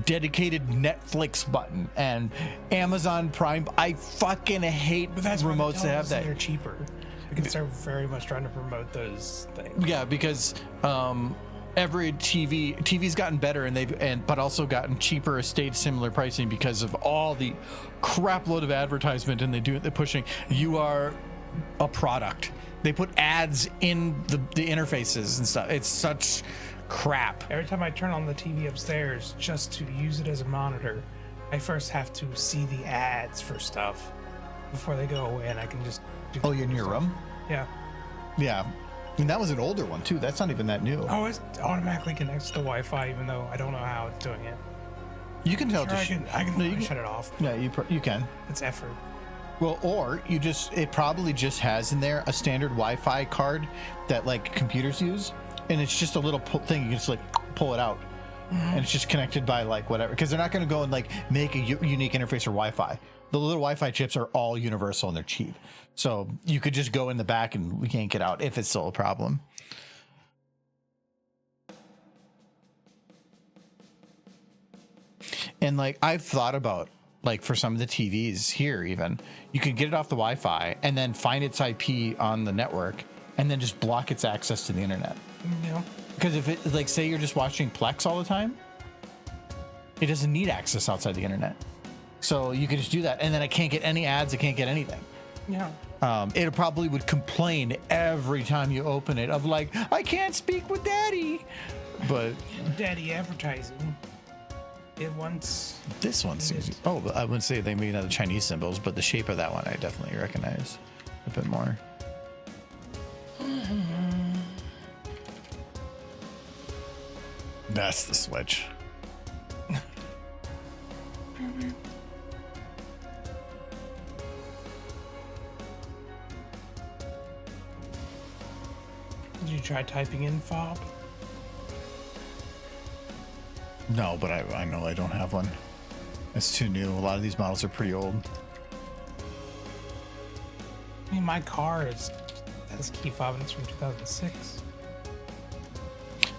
Dedicated Netflix button and Amazon Prime. I fucking hate But that's remotes that have that. They're cheaper because they're very much trying to promote those things. Yeah, because every TV's gotten better, and but also gotten cheaper, stayed similar pricing because of all the crap load of advertisement, and they're pushing. You are a product. They put ads in the interfaces and stuff. It's such crap. Every time I turn on the TV upstairs just to use it as a monitor, I first have to see the ads for stuff before they go away, and I can just do Oh, you're in your room? Yeah. Yeah. And that was an older one too. That's not even that new. Oh, it automatically connects to Wi-Fi, even though I don't know how it's doing it. You can tell. Sure, I can no, you can shut it off. Yeah, you can. It's effort. Well, or it probably just has in there a standard Wi-Fi card that like computers use, and it's just a little thing. You can just like pull it out, and it's just connected by like whatever. Because they're not going to go and like make a unique interface for Wi-Fi. The little Wi-Fi chips are all universal and they're cheap, so you could just go in the back and yank it out if it's still a problem. And like I've thought about, like for some of the TVs here, even you can get it off the Wi-Fi and then find its IP on the network and then just block its access to the internet. Yeah. Because if it, like, say you're just watching Plex all the time, it doesn't need access outside the internet. So you could just do that, and then it can't get any ads. It can't get anything. Yeah. It probably would complain every time you open it of like, I can't speak with Daddy. But Daddy advertising. It wants. this one seems. Oh, I wouldn't say they maybe not the Chinese symbols, but the shape of that one I definitely recognize a bit more. That's the Switch. Did you try typing in fob? No, but I know I don't have one. It's too new. A lot of these models are pretty old. I mean, my car has key fob and it's from 2006.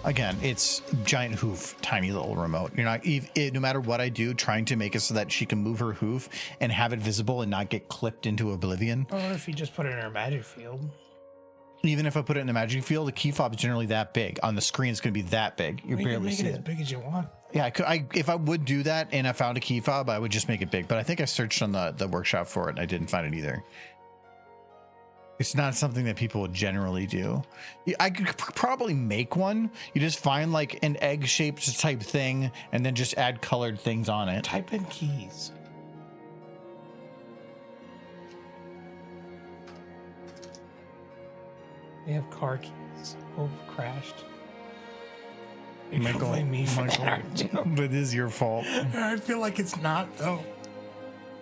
Again, it's giant hoof, tiny little remote. You're not no matter what I do, trying to make it so that she can move her hoof and have it visible and not get clipped into oblivion. Or if you just put it in her magic field. Even if I put it in the magic field, the key fob is generally that big. On the screen, it's going to be that big. You You barely can make see it as it. big as you want. Yeah, if I would do that and I found a key fob, I would just make it big. But I think I searched on the workshop for it and I didn't find it either. It's not something that people would generally do. I could probably make one. You just find like an egg-shaped type thing and then just add colored things on it. Type in keys. They have car keys. Oh, crashed. You can't blame me for that. It is your fault. I feel like it's not, though.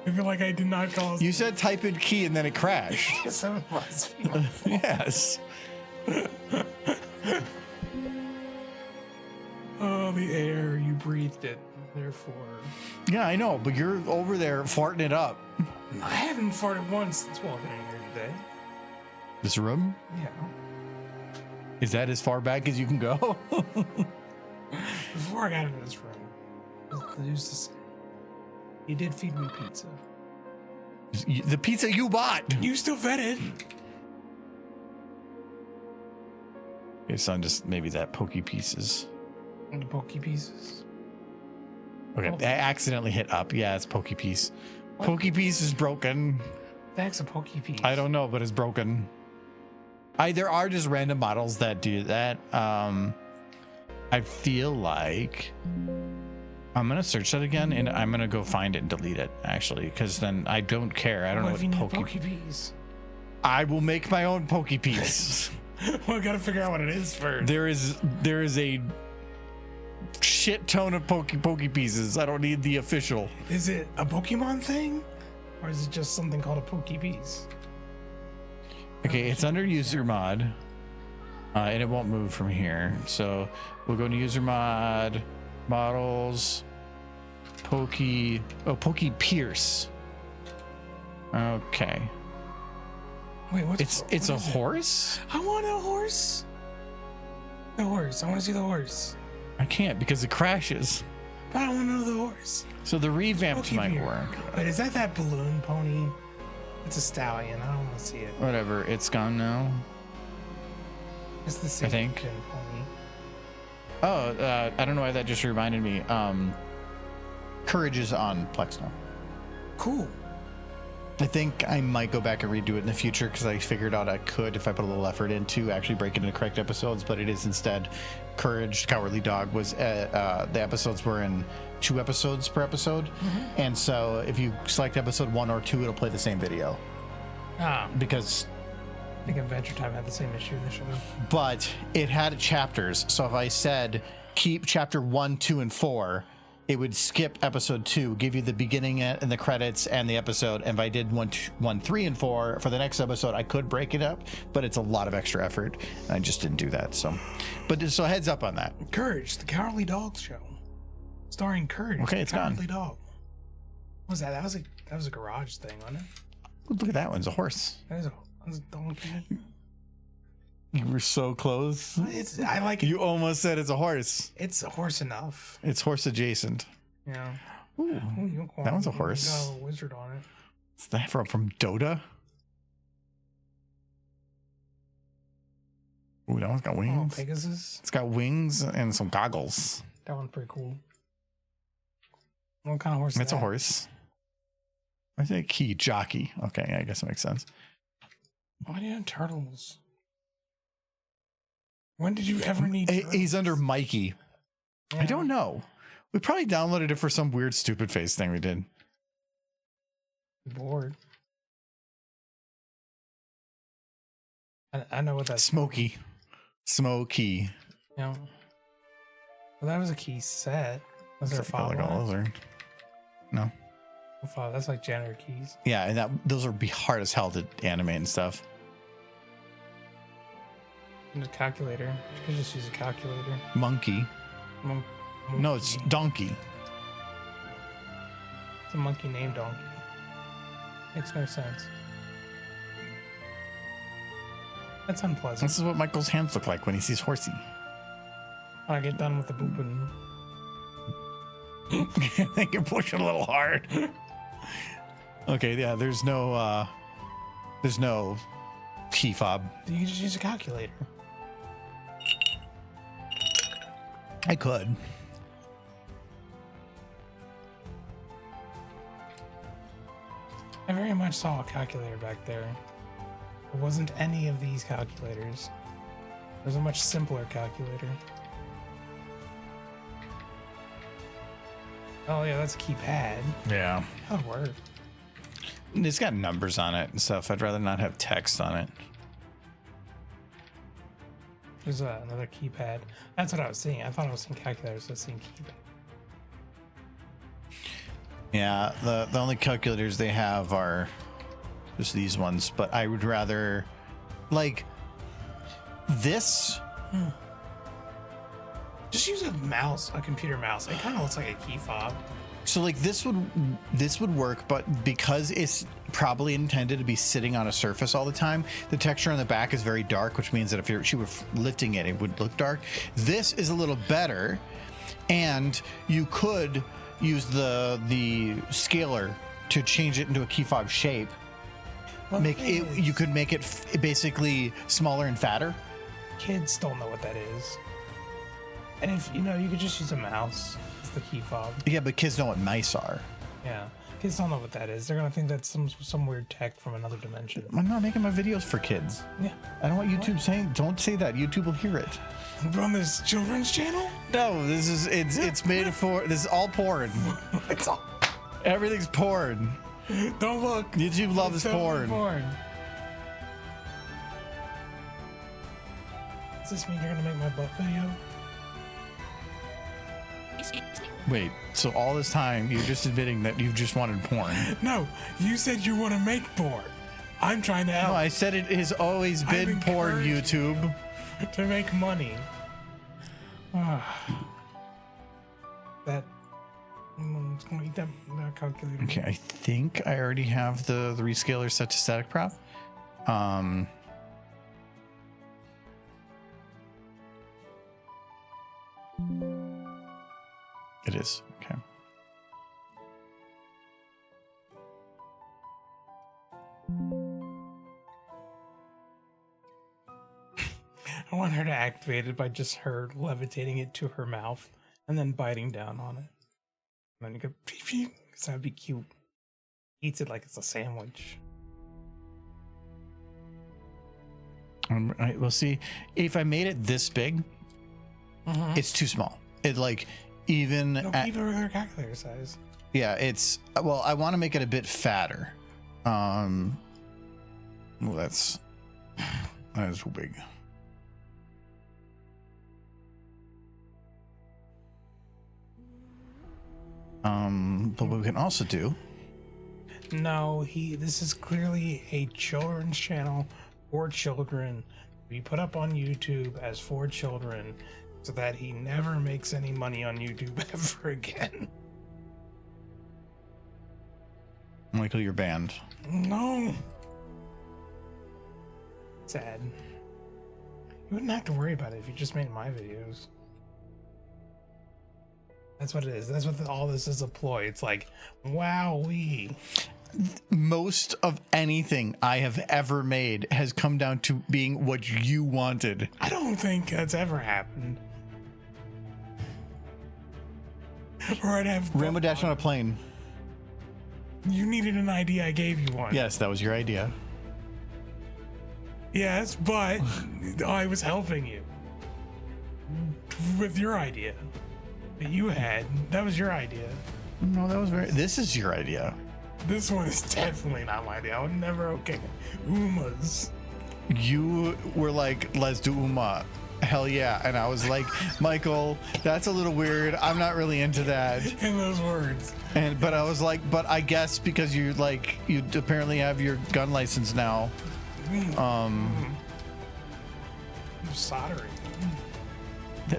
I feel like I did not cause. You said type in key and then it crashed. So it must be my fault. Yes. Oh, the air, you breathed it. Therefore, Yeah, I know, but you're over there farting it up. I haven't farted once since walking in here today. This room? Yeah. Is that as far back as you can go? Before I got into this room, who's to say? You did feed me pizza. The pizza you bought. You still fed it. It's on just maybe that pokey pieces. And the pokey pieces. Okay, Oh. I accidentally hit up. Yeah, it's pokey piece. Pokey piece is broken. That's a pokey piece. I don't know, but it's broken. There are just random models that do that. I feel like I'm gonna search that again, and I'm gonna go find it and delete it actually, because then I don't care. I don't know What if you need what pokey piece? I will make my own pokey piece. Well, I gotta figure out what it is first. There is a shit ton of pokey pieces. I don't need the official. Is it a Pokemon thing? Or is it just something called a pokey piece? Okay, it's under user mod, and it won't move from here. So we'll go to user mod, models, Pokey Pierce. Okay. Wait, what's It's a what is it? horse? I want a horse. The horse. I want to see the horse. I can't because it crashes. But I want to know the horse. So the revamped Okay, might here. work. Wait, is that balloon pony? It's a stallion. I don't want to see it. Whatever, it's gone now. It's the same think. pony. Oh, I don't know why that just reminded me. Courage is on Plex now. Cool. I think I might go back and redo it in the future because I figured out I could, if I put a little effort into actually break it into correct episodes, but it is instead Courage, Cowardly Dog was, the episodes were in 2 episodes per episode. And so if you select episode 1 or 2, it'll play the same video Ah, because, I think Adventure Time had the same issue initially. but it had chapters. So if I said keep chapter 1, 2, and 4, it would skip episode 2, give you the beginning and the credits and the episode. And if I did 1, 3, and 4 for the next episode, I could break it up, but it's a lot of extra effort. And I just didn't do that. So, but so heads up on that. Courage, the Cowardly Dog show, starring Courage. Okay, the it's gone. Cowardly Dog. What was that? That was a garage thing, wasn't it? Look at that one. It's a horse. That was a donkey. You were so close. I like it. You almost said it's a horse. It's a horse enough. It's horse adjacent. Yeah. Ooh, Ooh, you that one's a you horse. got a wizard on it. Is that from Dota? Ooh, that one's got Oh, wings. Pegasus. It's got wings and some goggles. That one's pretty cool. What kind of horse? It's is a that? horse. I think key jockey. Okay, I guess it makes sense. Why do you have turtles? When did you ever need? He's under Mikey. Yeah. I don't know. We probably downloaded it for some weird stupid face thing we did. Bored. I know what that's. Smokey. You know. Well, that was a key set. Was there a file? Like all those are. No. File? That's like janitor keys. Yeah, and those would be hard as hell to animate and stuff. And a calculator. You could just use a calculator. Monkey. No, it's Monkey. donkey. It's a monkey named Donkey. Makes no sense. That's unpleasant. This is what Michael's hands look like when he sees Horsey. When I get done with the booping. I think you're pushing a little hard. Okay, yeah, there's no key fob. You can just use a calculator. I could. I very much saw a calculator back there. It wasn't any of these calculators. It was a much simpler calculator. Oh yeah, that's a keypad. Yeah. That'd work. It's got numbers on it and stuff. I'd rather not have text on it. There's another keypad. That's what I was seeing. I thought I was seeing calculators. I was seeing keypad. Yeah, the only calculators they have are just these ones, but I would rather like this. Just use a mouse, a computer mouse. It kind of looks like a key fob. So like this would work, but because it's probably intended to be sitting on a surface all the time, the texture on the back is very dark, which means that if she were lifting it, it would look dark. This is a little better, and you could use the scaler to change it into a key fob shape. Well, You could make it basically smaller and fatter. Kids don't know what that is. And if you know, you could just use a mouse as the key fob. Yeah, but kids know what mice are. Yeah, kids don't know what that is. They're gonna think that's some weird tech from another dimension. I'm not making my videos for kids. Yeah. I don't want YouTube saying. Don't say that. YouTube will hear it. On this children's channel? No, it's made for. This is all porn. It's all. Everything's porn. Don't look. YouTube loves It's totally porn. Does this mean you're gonna make my butt video? Wait, so all this time you're just admitting that you just wanted porn? No, you said you want to make porn. I'm trying to No, help I said it has always been porn, encouraged you. YouTube. to make money. That. It's gonna eat that calculator. Okay, I think I already have the rescaler set to static prop. It is. Okay. I want her to activate it by just her levitating it to her mouth and then biting down on it. And then you go, pew, pew, 'cause that'd be cute. Eats it like it's a sandwich. We'll see. If I made it this big, it's too small. It like even No, keep it regular calculator size. yeah, it's well, I want to make it a bit fatter. Well, that is big. But what we can also do. No, this is clearly a children's channel for children. We put up on YouTube as for children so that he never makes any money on YouTube ever again. Michael, you're banned. No. Sad. You wouldn't have to worry about it if you just made my videos. That's what it is. That's what all this is a ploy. It's like, wowee. Most of anything I have ever made has come down to being what you wanted. I don't think that's ever happened. Or I'd have Rainbow Dash on a plane. You needed an idea, I gave you one. Yes, that was your idea. Yes, but I was helping you with your idea that you had. That was your idea. No, that was this is your idea. This one is definitely not my idea. I would never okay Umas. You were like, let's do Uma. Hell yeah. And I was like, Michael, that's a little weird. I'm not really into that. In those words. But I was like, but I guess because you apparently have your gun license now. Soldering.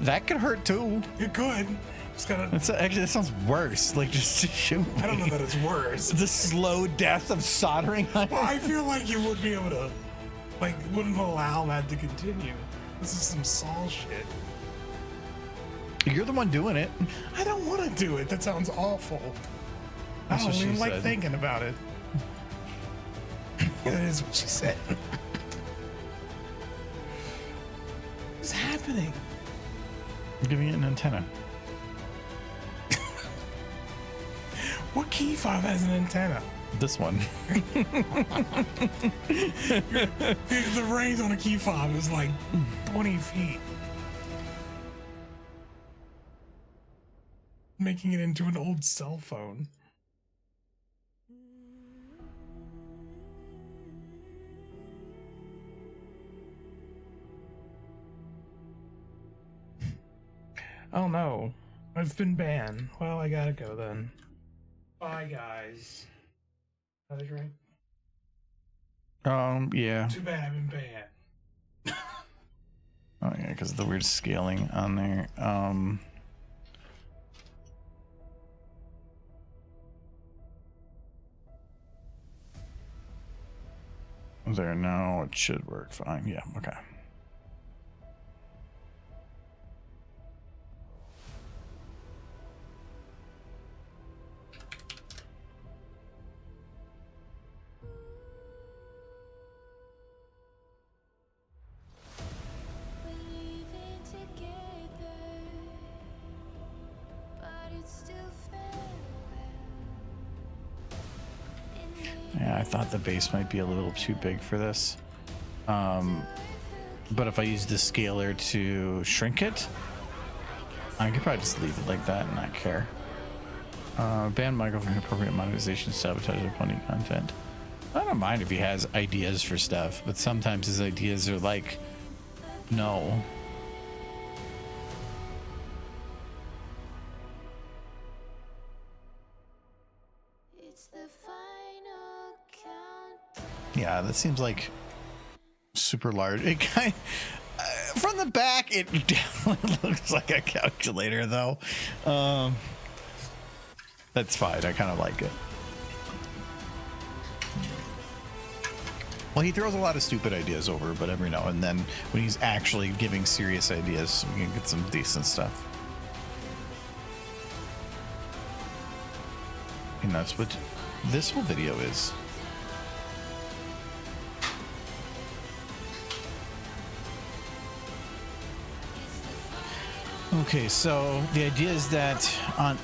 That could hurt too. It could. Just gotta. Actually, that sounds worse. Like just to shoot. I don't know that it's worse. The slow death of soldering iron. Well, I feel like you would be able to, like, wouldn't allow that to continue. This is some Saul shit. You're the one doing it. I don't want to do it. That sounds awful. That's I what don't she even like said. thinking about it. That is what she said. What's happening? I'm giving it an antenna. What key fob has an antenna? This one. The range on a key fob is like 20 feet. Making it into an old cell phone. Oh no, I've been banned. Well, I gotta go then. Bye, guys. Another drink? Yeah. Too bad I've been banned. Oh yeah, because of the weird scaling on there. There, no, it should work fine. Yeah, okay. Yeah, I thought the base might be a little too big for this. But if I use the scaler to shrink it, I could probably just leave it like that and not care. Ban Michael from inappropriate monetization, sabotage of funny content. I don't mind if he has ideas for stuff, but sometimes his ideas are like, no. Yeah, that seems like super large. It kind from the back, it definitely looks like a calculator, though. That's fine. I kind of like it. Well, he throws a lot of stupid ideas over, but every now and then, when he's actually giving serious ideas, we can get some decent stuff. And that's what this whole video is. Okay, so the idea is that on...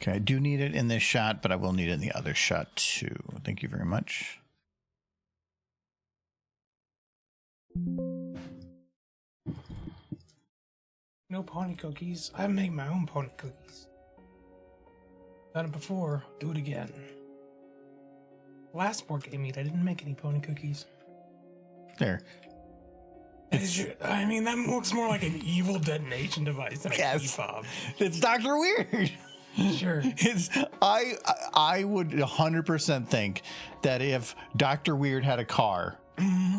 Okay, I do need it in this shot, but I will need it in the other shot too. Thank you very much. No pony cookies. I make my own pony cookies. Done it before. Do it again. Last board game meet, I didn't make any pony cookies. There. I mean, that looks more like an evil detonation device than a key fob. It's Dr. Weird. Sure. I would 100% think that if Dr. Weird had a car,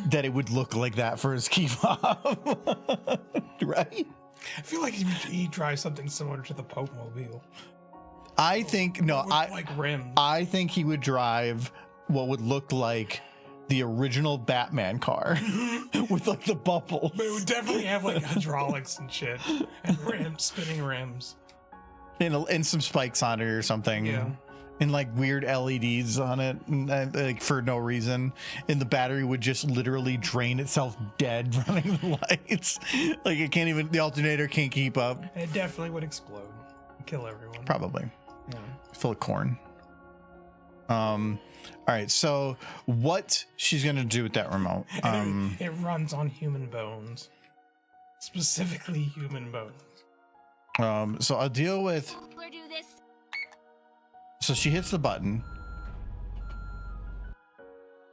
that it would look like that for his key fob. Right? I feel like he'd drive something similar to the Pope Mobile. I think, no, like rims. I think he would drive what would look like the original Batman car with like the bubbles. But it would definitely have like hydraulics and shit and rims, spinning rims. And some spikes on it or something. Yeah. And like weird LEDs on it, and, like for no reason. And the battery would just literally drain itself dead running the lights. Like it can't even, the alternator can't keep up. It definitely would explode. Kill everyone. Probably. Yeah. Full of corn. All right, so what she's gonna do with that remote? It runs on human bones. Specifically human bones. So I'll deal with. So she hits the button,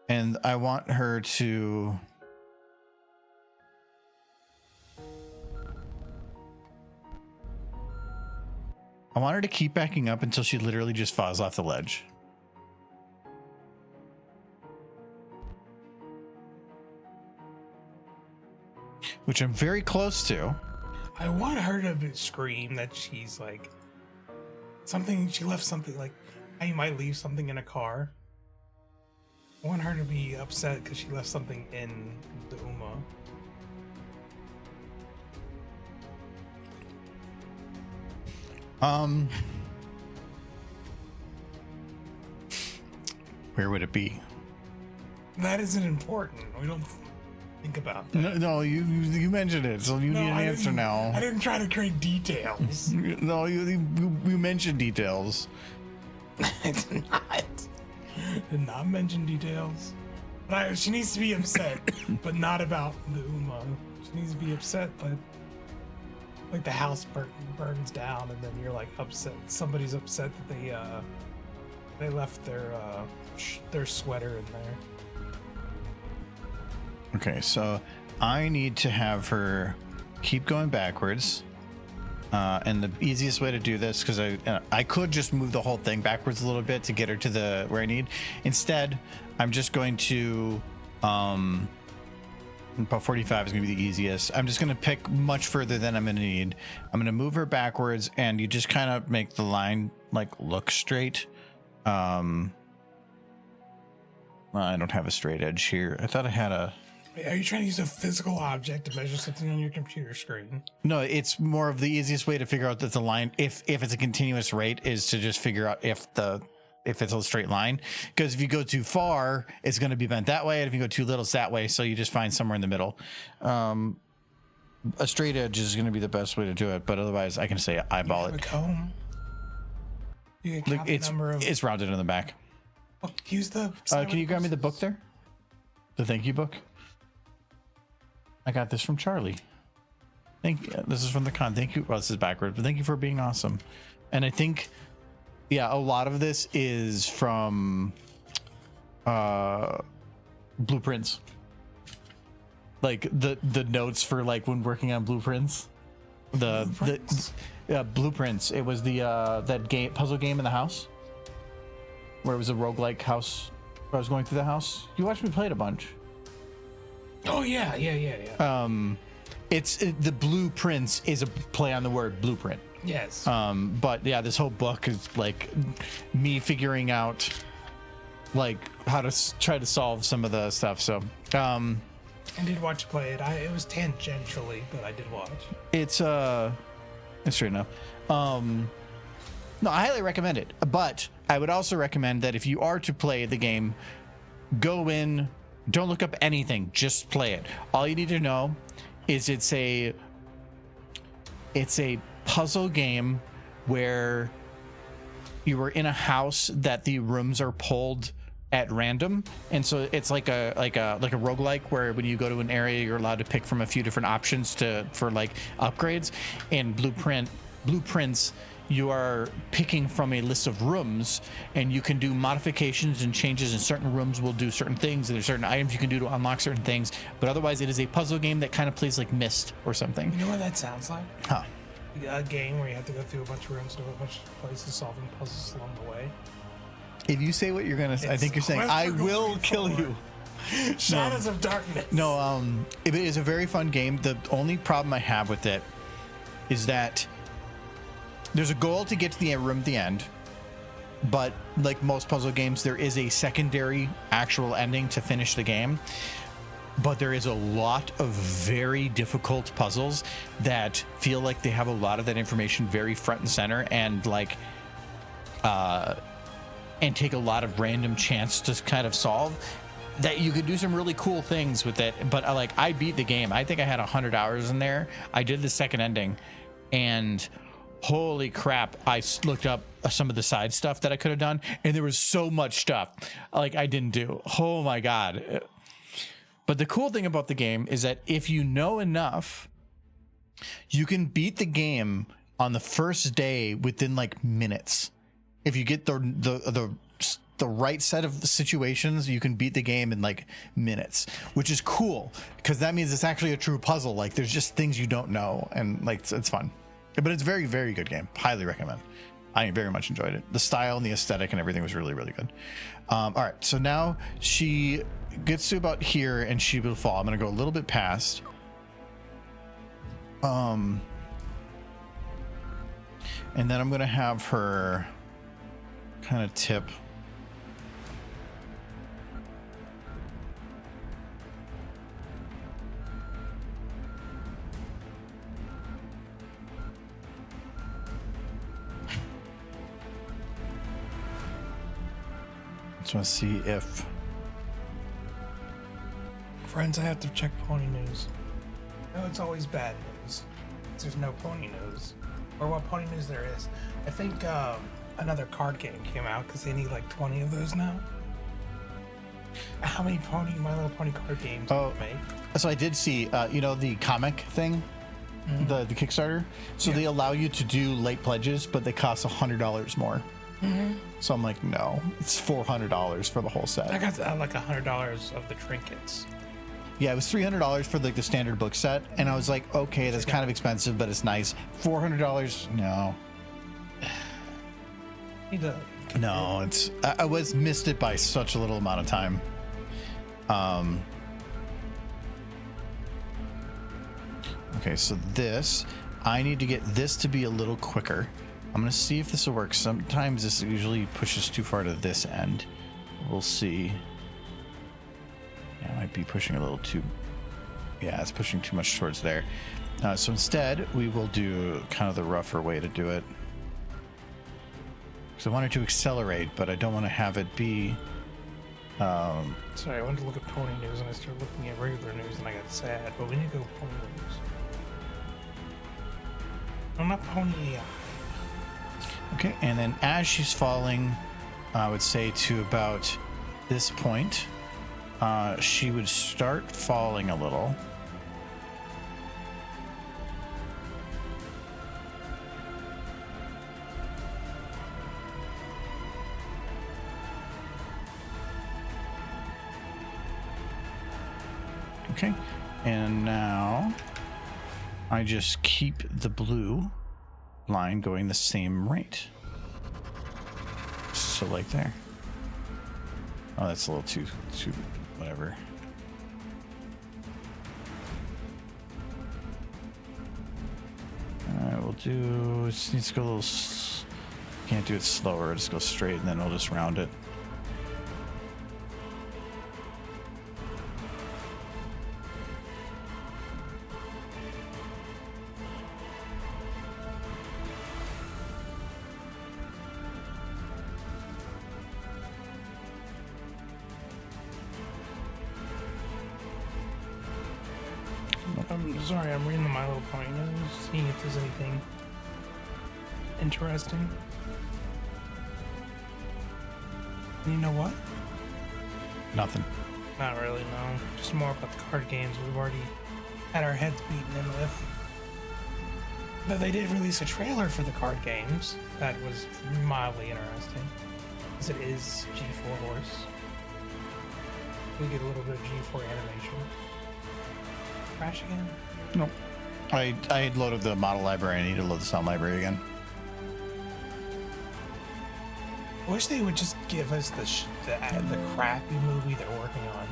and I want her to. I want her to keep backing up until she literally just falls off the ledge. Which I'm very close to. I want her to scream that she's like something. She left something, like how you might leave something in a car. I want her to be upset because she left something in the Uma. Where would it be? That isn't important. We don't think about that. No, you mentioned it, so you need an answer now. I didn't try to create details. No, you mentioned details. I did not. Did not mention details. But she needs to be upset, but not about the Uma. She needs to be upset, but like the house burns down, and then you're like upset. Somebody's upset that they left their sweater in there. Okay, so I need to have her keep going backwards. And the easiest way to do this, because I could just move the whole thing backwards a little bit to get her to where I need. Instead, I'm just going to about 45 is going to be the easiest. I'm just going to pick much further than I'm going to need. I'm going to move her backwards, and you just kind of make the line like look straight. Well, I don't have a straight edge here. I thought I had a. Are you trying to use a physical object to measure something on your computer screen? No, it's more of the easiest way to figure out that the line, if it's a continuous rate, is to just figure out if it's a straight line. Because if you go too far, it's going to be bent that way, and if you go too little, it's that way. So you just find somewhere in the middle. A straight edge is going to be the best way to do it, but otherwise, I can say eyeball it. A comb. You can count the number of. It's rounded in the back. Oh, use the. Can you grab me the book there? The thank you book. I got this from Charlie. Thank you. This is from the con. Thank you. Well, this is backwards, but thank you for being awesome. And I think, yeah, a lot of this is from blueprints. Like the notes for like when working on blueprints. Blueprints. Blueprints. It was the that game puzzle game in the house where it was a roguelike house where I was going through the house. You watched me play it a bunch. Oh yeah. It's the blueprints is a play on the word blueprint. Yes. But yeah, this whole book is like me figuring out like how to try to solve some of the stuff. So I did watch you play it. It was tangentially, but I did watch. It's straight enough. No, I highly recommend it. But I would also recommend that if you are to play the game, go in, don't look up anything, just play it. All you need to know is it's a puzzle game where you were in a house that the rooms are pulled at random, and so it's like a roguelike where when you go to an area you're allowed to pick from a few different options for like upgrades. And blueprints you are picking from a list of rooms, and you can do modifications and changes, and certain rooms will do certain things, and there's certain items you can do to unlock certain things. But otherwise it is a puzzle game that kind of plays like Myst or something. You know what that sounds like? Huh. A game where you have to go through a bunch of rooms, to a bunch of places, solving puzzles along the way. If you say what you're gonna say, I think you're saying I will kill you. Shadows of Darkness. No, it is a very fun game. The only problem I have with it is that there's a goal to get to the room at the end, but like most puzzle games, there is a secondary actual ending to finish the game. But there is a lot of very difficult puzzles that feel like they have a lot of that information very front and center, and like and take a lot of random chance to kind of solve, that you could do some really cool things with it. But I beat the game. I think I had 100 hours in there. I did the second ending, and holy crap, I looked up some of the side stuff that I could have done, and there was so much stuff like I didn't do. Oh my god. But the cool thing about the game is that if you know enough, you can beat the game on the first day within like minutes. If you get the right set of situations, you can beat the game in like minutes, which is cool because that means it's actually a true puzzle. Like there's just things you don't know, and like it's fun. But it's a very, very good game. Highly recommend. I very much enjoyed it. The style and the aesthetic and everything was really, really good. All right, so now she gets to about here and she will fall. I'm gonna go a little bit past. And then I'm gonna have her kind of tip. Just want to see if Friends, I have to check pony news. No, it's always bad news. There's no pony news. Or what pony news there is. I think another card game came out because they need like 20 of those now. How many My Little Pony card games did they make? So I did see, the comic thing, the Kickstarter. So they allow you to do late pledges, but they cost $100 more. So I'm like, no, it's $400 for the whole set. I got like $100 of the trinkets. Yeah, it was $300 for like the standard book set, and I was like, okay, that's kind of expensive, but it's nice. $400, no. No, it's I missed it by such a little amount of time. Okay, so this, I need to get this to be a little quicker. I'm gonna see if this will work. Sometimes this usually pushes too far to this end. We'll see. Yeah, it might be pushing a little too. Yeah, it's pushing too much towards there. So instead, we will do kind of the rougher way to do it. Because I wanted to accelerate, but I don't want to have it be. Sorry, I wanted to look at pony news and I started looking at regular news and I got sad. But we need to go pony news. I'm not pony. Okay, and then as she's falling, I would say to about this point, she would start falling a little. Okay, and now I just keep the blue line going the same rate. So like there. Oh, that's a little too whatever. All right, we'll do. It just needs to go a little. Can't do it slower. Just go straight, and then we'll just round it. I'm sorry, I'm reading the My Little Pony news, seeing if there's anything interesting. You know what? Nothing. Not really, no. Just more about the card games we've already had our heads beaten in with. But they did release a trailer for the card games that was mildly interesting, because it is G4 Horse. We get a little bit of G4 animation. Crash again? Nope. I had loaded the model library. I need to load the sound library again. I wish they would just give us the crappy movie they're working on.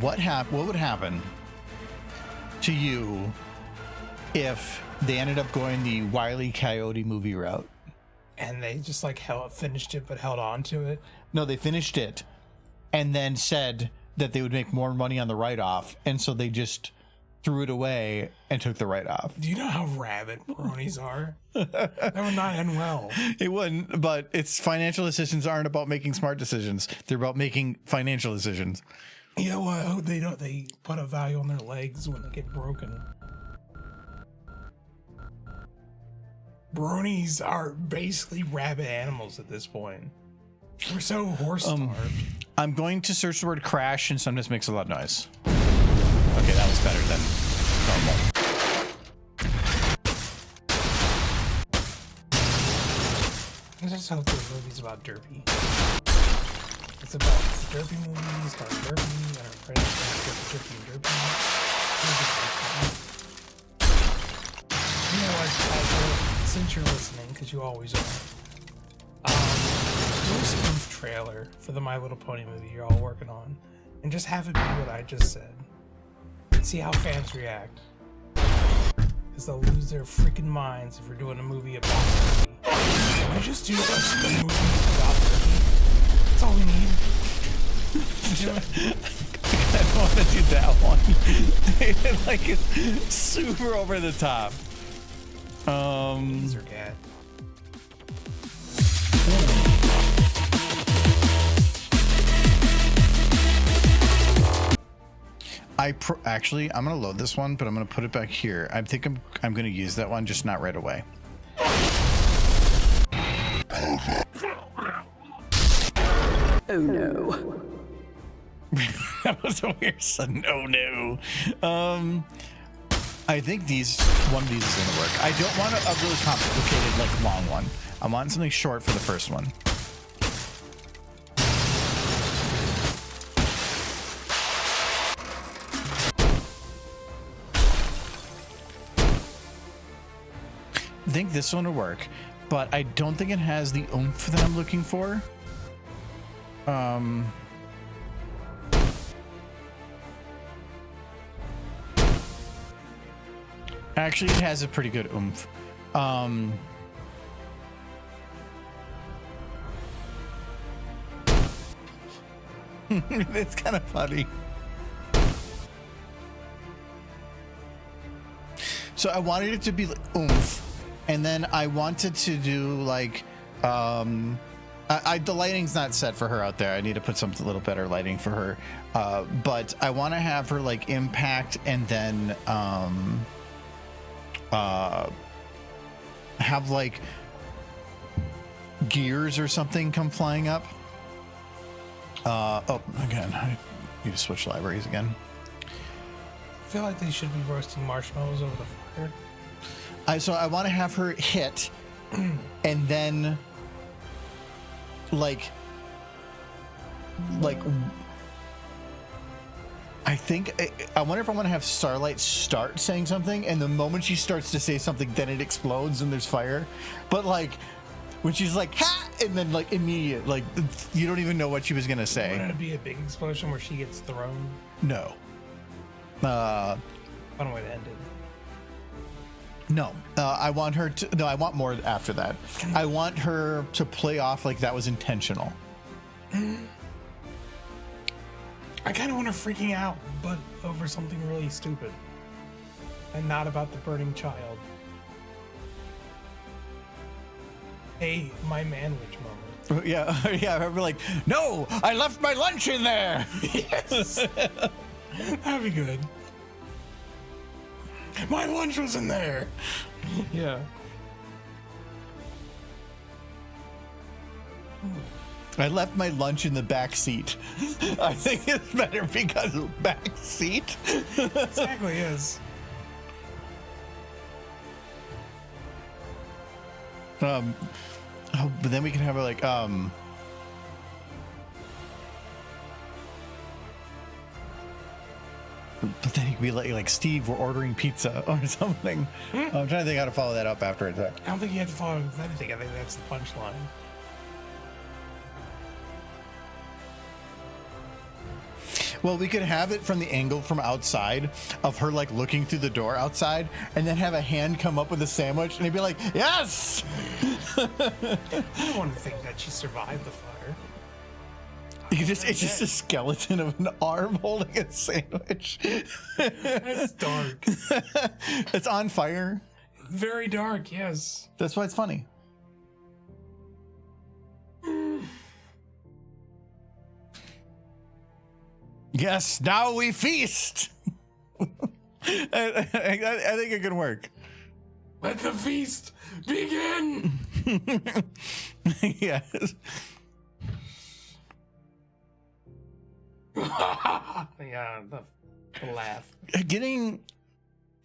What would happen to you if they ended up going the Wile E. Coyote movie route? And they just like finished it but held on to it. No, they finished it and then said that they would make more money on the write-off, and so they just threw it away and took the write-off. Do you know how rabid bronies are? That would not end well. It wouldn't, but its financial decisions aren't about making smart decisions. They're about making financial decisions. Yeah, well, I hope they put a value on their legs when they get broken. Bronies are basically rabid animals at this point. We're so horse-starved. I'm going to search the word crash, and sometimes makes a lot of noise. Okay, that was better than normal. I just hope the movie's about Derpy. It's about Derpy movies, about Derpy, and our friends Derpy and Derpy. You know what, since you're listening, because you always are, do a spoof trailer for the My Little Pony movie you're all working on, and just have it be what I just said. And see how fans react. Because they'll lose their freaking minds if we're doing a movie about Derpy. Can we just do a movie about Derpy? That's all we need. I don't want to do that one. Like, it's super over the top. These are cat. Actually, I'm gonna load this one, but I'm gonna put it back here. I think I'm gonna use that one, just not right away. Oh no. That was a weird sudden oh no. I think one of these is gonna work. I don't want a really complicated, like, long one. I want something short for the first one. I think this one will work, but I don't think it has the oomph that I'm looking for. Actually, it has a pretty good oomph. It's kind of funny. So I wanted it to be like oomph, and then I wanted to do like the lighting's not set for her out there. I need to put something a little better lighting for her, but I want to have her like impact and then have like gears or something come flying up. Oh, again, I need to switch libraries again. I feel like they should be roasting marshmallows over the fire. So I want to have her hit, and then I think I wonder if I want to have Starlight start saying something, and the moment she starts to say something, then it explodes and there's fire. But like when she's like ha, and then like immediate, like you don't even know what she was gonna say. Wouldn't it be a big explosion where she gets thrown? No. Fun way to end it. No. I want her to. No, I want more after that. I want her to play off like that was intentional. I kind of want her freaking out, but over something really stupid. And not about the burning child. My manwich moment. Yeah, yeah. I remember like, no, I left my lunch in there. Yes. That'd be good. My lunch was in there. Yeah. I left my lunch in the back seat. I think it's better because of back seat. Exactly, yes. But then we can have her like, but then he could be like Steve, we're ordering pizza or something. I'm trying to think how to follow that up after it's I don't think you have to follow anything. I think that's the punchline. Well, we could have it from the angle from outside of her like looking through the door outside, and then have a hand come up with a sandwich, and he'd be like, "Yes." I don't want to think that she survived the fire. It's just a skeleton of an arm holding a sandwich. That's dark. It's on fire. Very dark, yes. That's why it's funny. Yes, now we feast. I think it can work. Let the feast begin. Yes. Yeah, the laugh. Getting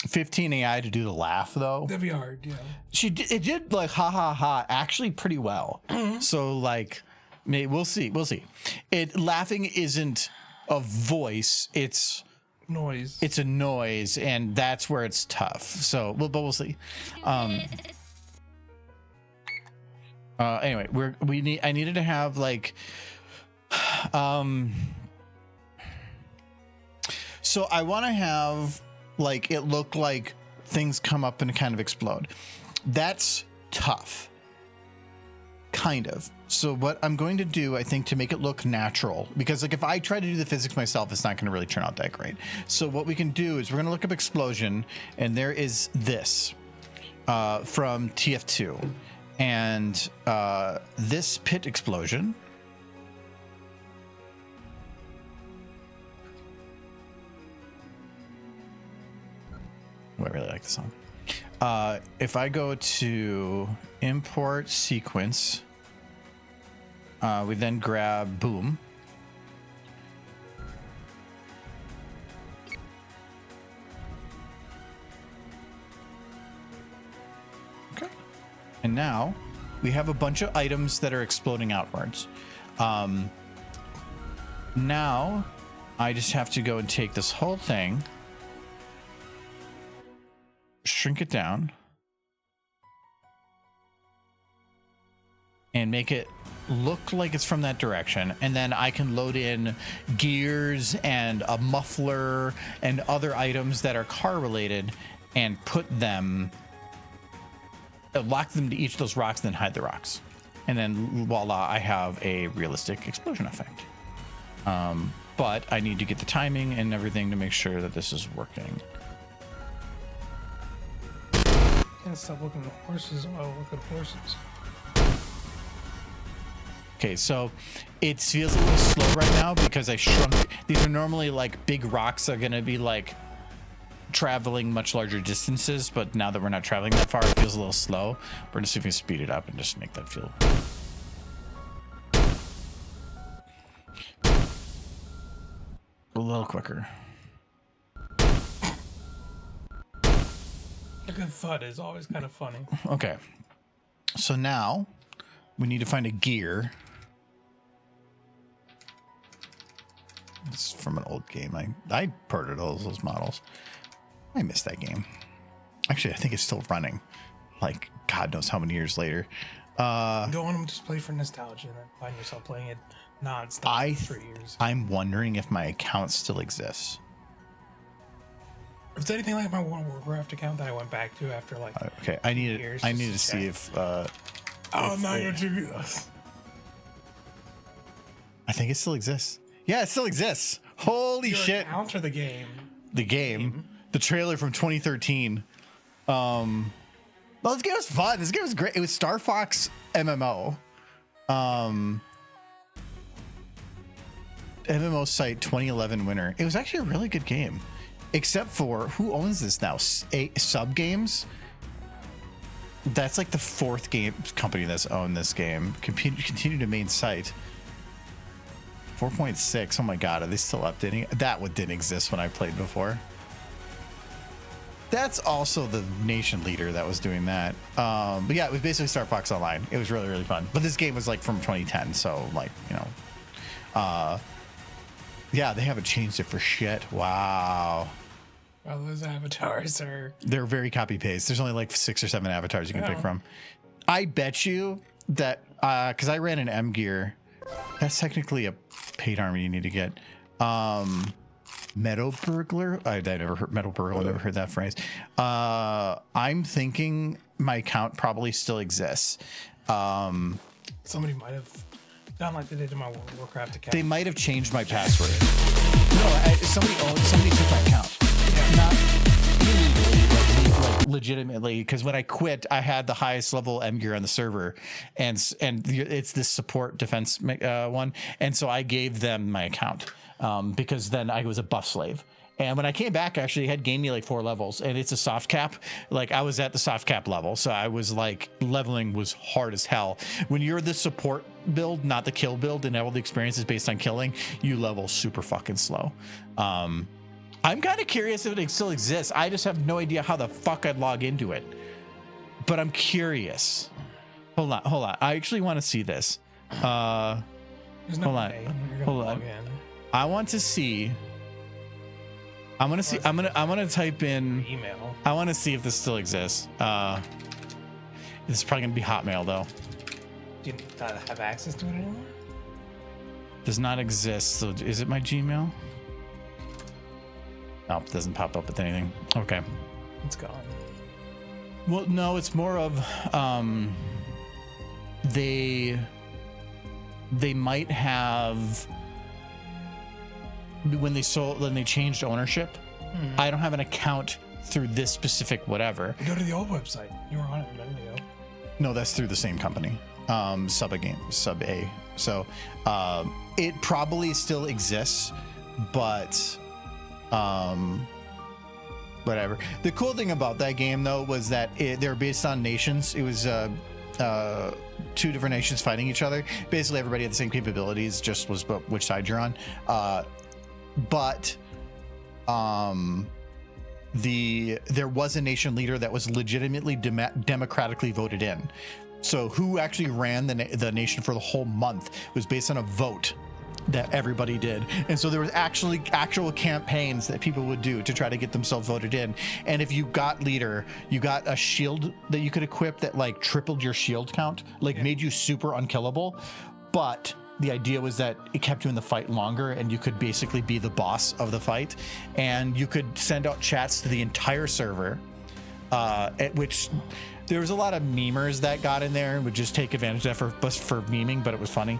15 AI to do the laugh though. That'd be hard, yeah. It did like ha ha ha actually pretty well. So like, maybe we'll see. It laughing isn't a voice, it's Noise. it's a noise, and that's where it's tough. So but we'll see. Anyway, I needed to have like so I want to have like it look like things come up and kind of explode. That's tough. Kind of. So what I'm going to do, I think, to make it look natural, because like if I try to do the physics myself, it's not going to really turn out that great. So what we can do is we're going to look up explosion, and there is this from TF2, and this pit explosion. Oh, I really like the song. If I go to import sequence, we then grab boom. Okay. And now we have a bunch of items that are exploding outwards. Now I just have to go and take this whole thing, shrink it down, and make it look like it's from that direction, and then I can load in gears and a muffler and other items that are car related and put them, lock them to each of those rocks, then hide the rocks, and then voila, I have a realistic explosion effect. But I need to get the timing and everything to make sure that this is working. Can't stop looking at horses while I look at horses. Okay, so it feels a little slow right now because I shrunk. These are normally like big rocks that are going to be like traveling much larger distances, but now that we're not traveling that far, it feels a little slow. We're going to see if we can speed it up and just make that feel a little quicker. A good thud is always kind of funny. Okay, so now we need to find a gear. It's from an old game. I ported all those models. I missed that game. Actually, I think it's still running. Like, God knows how many years later. You don't want to just play for nostalgia and then find yourself playing it non-stop for 3 years. I'm wondering if my account still exists. If it's anything like my World of Warcraft account that I went back to after like Okay, I need years to just to see check. if now you're doing this. I think it still exists. Yeah, it still exists. Holy Your shit. account or the game? The game. The trailer from 2013. Well, this game was fun. This game was great. It was Star Fox MMO. MMO site 2011 winner. It was actually a really good game. Except for, who owns this now? Sub Games? That's like the fourth game company that's owned this game. Continue to main site. 4.6. Oh my god, are they still updating it? That one didn't exist when I played before. That's also the nation leader that was doing that. But yeah, it was basically Star Fox Online. It was really, really fun. But this game was like from 2010, so like, you know. Yeah, they haven't changed it for shit. Wow. Well, those avatars are... They're very copy-paste. There's only like 6 or 7 avatars you can pick from. I bet you that, because I ran an M gear, that's technically a paid armor you need to get. Meadow Burglar? I never heard Meadow Burglar. I never heard that phrase. I'm thinking my account probably still exists. Somebody might have done like they did in my World of Warcraft account. They might have changed my password. No, somebody took my account. Not illegally, like legitimately, because when I quit, I had the highest level M gear on the server, and it's this support defense one, and so I gave them my account because then I was a buff slave. And when I came back, actually, it had gained me like 4 levels, and it's a soft cap. Like I was at the soft cap level, so I was like leveling was hard as hell. When you're the support build, not the kill build, and all the experience is based on killing, you level super fucking slow. I'm kind of curious if it still exists. I just have no idea how the fuck I'd log into it, but I'm curious. Hold on. I actually want to see this. There's no way you're gonna log in. I want to see. I'm gonna type in Email. I want to see if this still exists. This is probably gonna be Hotmail though. Do you not have access to it anymore? Does not exist. So is it my Gmail? Nope, it doesn't pop up with anything. Okay. It's gone. Well, no, it's more of they might have when they changed ownership. I don't have an account through this specific whatever. Go to the old website. You were on it a minute ago. No, that's through the same company. Sub A. So it probably still exists, but whatever. The cool thing about that game though was that they're based on nations. It was 2 different nations fighting each other. Basically everybody had the same capabilities, just was which side you're on. But there was a nation leader that was legitimately democratically voted in. So who actually ran the nation for the whole month was based on a vote that everybody did. And so there was actual campaigns that people would do to try to get themselves voted in. And if you got leader, you got a shield that you could equip that like tripled your shield count, like made you super unkillable. But the idea was that it kept you in the fight longer, and you could basically be the boss of the fight, and you could send out chats to the entire server, at which there was a lot of memers that got in there and would just take advantage of that for memeing, but it was funny.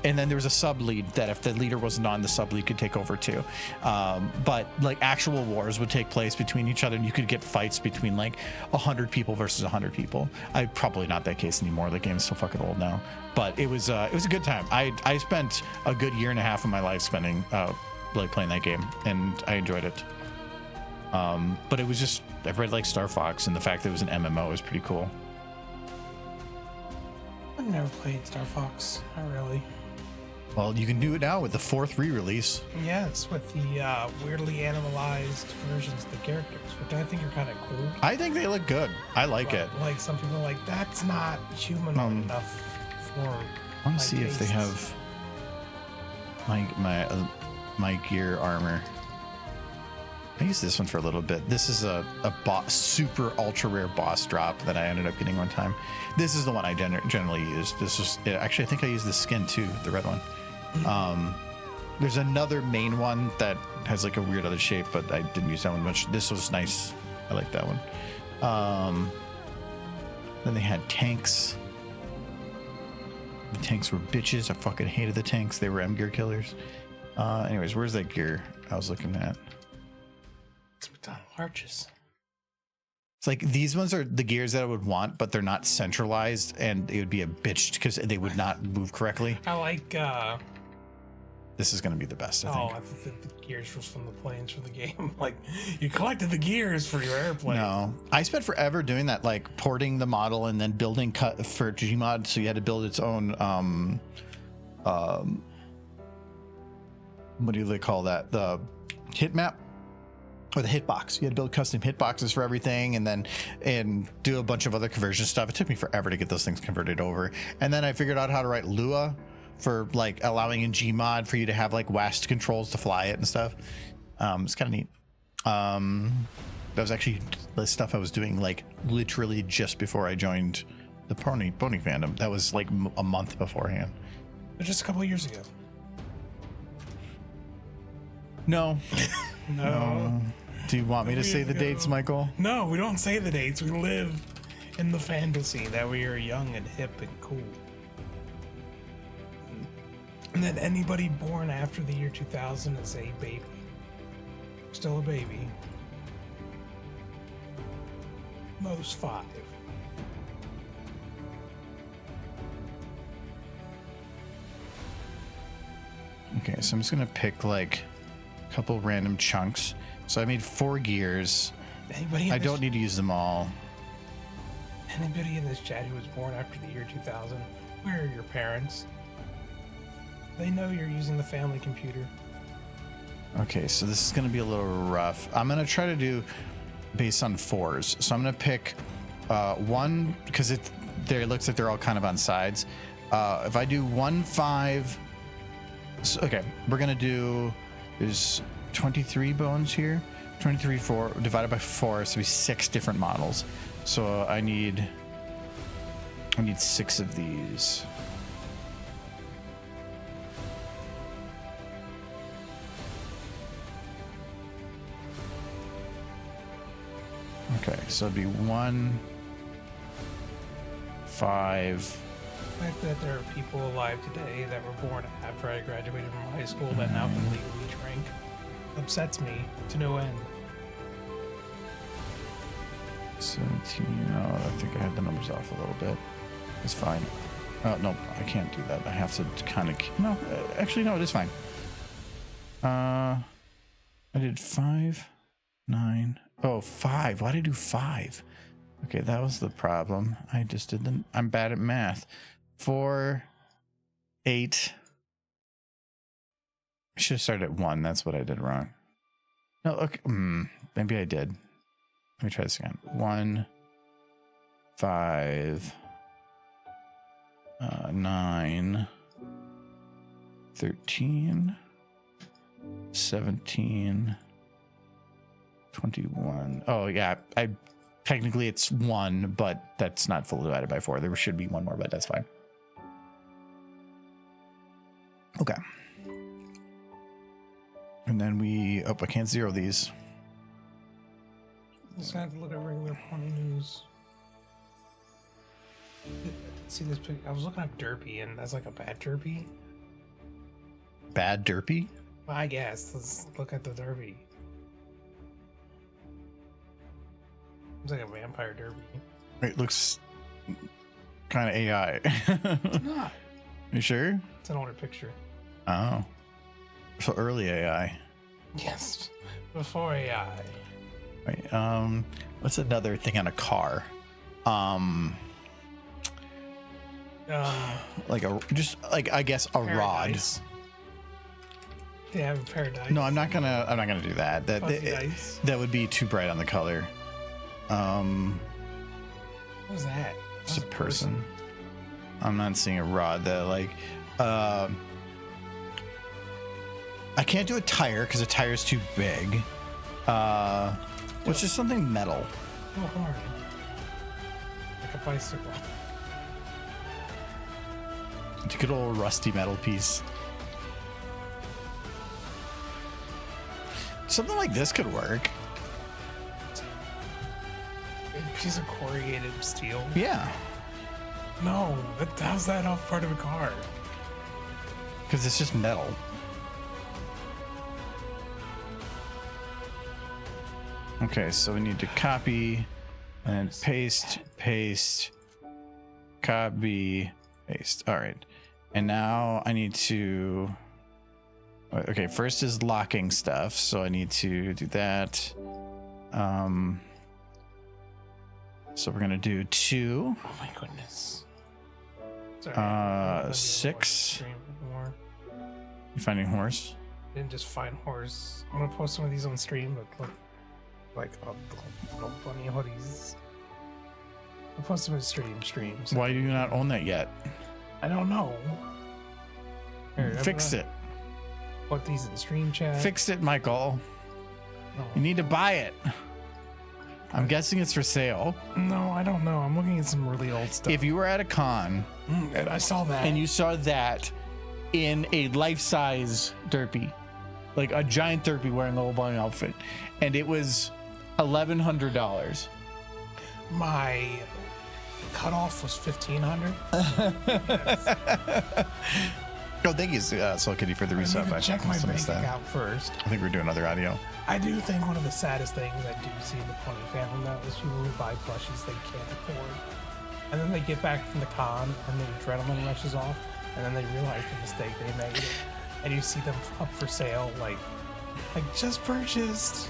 And then there was a sub lead that if the leader wasn't on, the sub lead could take over too. But like actual wars would take place between each other, and you could get fights between like 100 people versus 100 people. Probably not that case anymore. The game is so fucking old now. But it was a good time. I spent a good 1.5 years of my life spending like playing that game, and I enjoyed it. But it was just, I read like Star Fox, and the fact that it was an MMO was pretty cool. I've never played Star Fox. Not really. Well, you can do it now with the 4th re-release. Yeah, it's with the weirdly animalized versions of the characters, which I think are kind of cool. I think they look good. I like it. Like some people are like, that's not humanoid enough for. I want to see if they have. my gear armor. I used this one for a little bit. This is a boss, super ultra rare boss drop that I ended up getting one time. This is the one I generally use. This was actually, I think I used the skin too, the red one. There's another main one that has like a weird other shape, but I didn't use that one much. This was nice. I like that one. Then they had tanks. The tanks were bitches. I fucking hated the tanks. They were gear killers. Anyways, where's that gear I was looking at? It's McDonald arches. It's like these ones are the gears that I would want, but they're not centralized, and it would be a bitch because they would not move correctly. I like. This is going to be the best, I think. I thought the gears was from the planes from the game. Like, you collected the gears for your airplane. No, I spent forever doing that, like porting the model and then building cut for Gmod, so you had to build its own. What do they call that? The hit map. Or the hitbox. You had to build custom hitboxes for everything and do a bunch of other conversion stuff. It took me forever to get those things converted over. And then I figured out how to write Lua for like allowing in Gmod for you to have like WASD controls to fly it and stuff. It's kind of neat. That was actually the stuff I was doing like literally just before I joined the pony fandom. That was like a month beforehand. But just a couple of years ago. No. No. Do you want me to say the dates, Michael? No, we don't say the dates. We live in the fantasy that we are young and hip and cool. And that anybody born after the year 2000 is a baby. Still a baby. Most 5. Okay, so I'm just gonna pick like a couple random chunks. So I made 4 gears. I don't need to use them all. Anybody in this chat who was born after the year 2000, where are your parents? They know you're using the family computer. Okay, so this is gonna be a little rough. I'm gonna try to do based on 4s. So I'm gonna pick 1 because it looks like they're all kind of on sides. If I do 1, 5. So, okay, we're gonna do, there's 23 bones here, 23, 4 divided by 4, so it'll be 6 different models. So I need 6 of these. Okay, so it'd be 1, 5. The fact that there are people alive today that were born after I graduated from high school that now can legally drink upsets me to no end. 17. Oh, I think I had the numbers off a little bit. It's fine. Oh, no, I can't do that. I have to kind of... No, actually, no, it is fine. I did 5, 9... Oh, 5. Why did I do 5? Okay, that was the problem. I just didn't... I'm bad at math. 4, 8. I should have started at 1. That's what I did wrong. No, okay. Maybe I did. Let me try this again. 1, 5, 9, 13, 17, 21. Oh, yeah. Technically it's 1, but that's not fully divided by 4. There should be 1 more, but that's fine. Okay. And then I can't zero these. Just had to look at regular pony news. See this picture? I was looking up Derpy, and that's like a bad Derpy. Bad Derpy? Well, I guess. Let's look at the Derpy. It's like a vampire Derpy. It looks kind of AI. It's not. You sure? It's an older picture. Oh. So early AI. Yes. Before AI. Wait, what's another thing on a car? Like I guess a Paradise. rod. They have Paradise. No, I'm not gonna do that. That would be too bright on the color. What was that? It's a person. I'm not seeing a rod that I can't do a tire because a tire's too big. Which is something metal. Oh, horn. Like a bicycle. A good old rusty metal piece. Something like this could work. A piece of corrugated steel. Yeah. No, how's that off part of a car? Because it's just metal. Okay, so we need to copy and paste, copy, paste. All right. And now I need to, okay, first is locking stuff. So I need to do that. So we're going to do 2. Oh my goodness. Sorry, 6. You finding horse? Didn't just find horse. I'm gonna post some of these on stream, but look, like little bunny hoodies. I'll post them in streams. Why do you not own that yet? I don't know. Here, Fix it. Put these in stream chat. Fix it, Michael. No. You need to buy it. I'm guessing it's for sale. No, I don't know. I'm looking at some really old stuff. If you were at a con and I saw that, and you saw that in a life-size derpy, like a giant derpy wearing a little bunny outfit, and it was $1,100. My cutoff was $1,500. Oh, thank you, Soul Kitty, for the resub. Check my bank account first. I think we're doing another audio. I do think one of the saddest things I do see in the pony fandom now is people who buy plushies they can't afford, and then they get back from the con and the adrenaline rushes off, and then they realize the mistake they made, and you see them up for sale, like just purchased.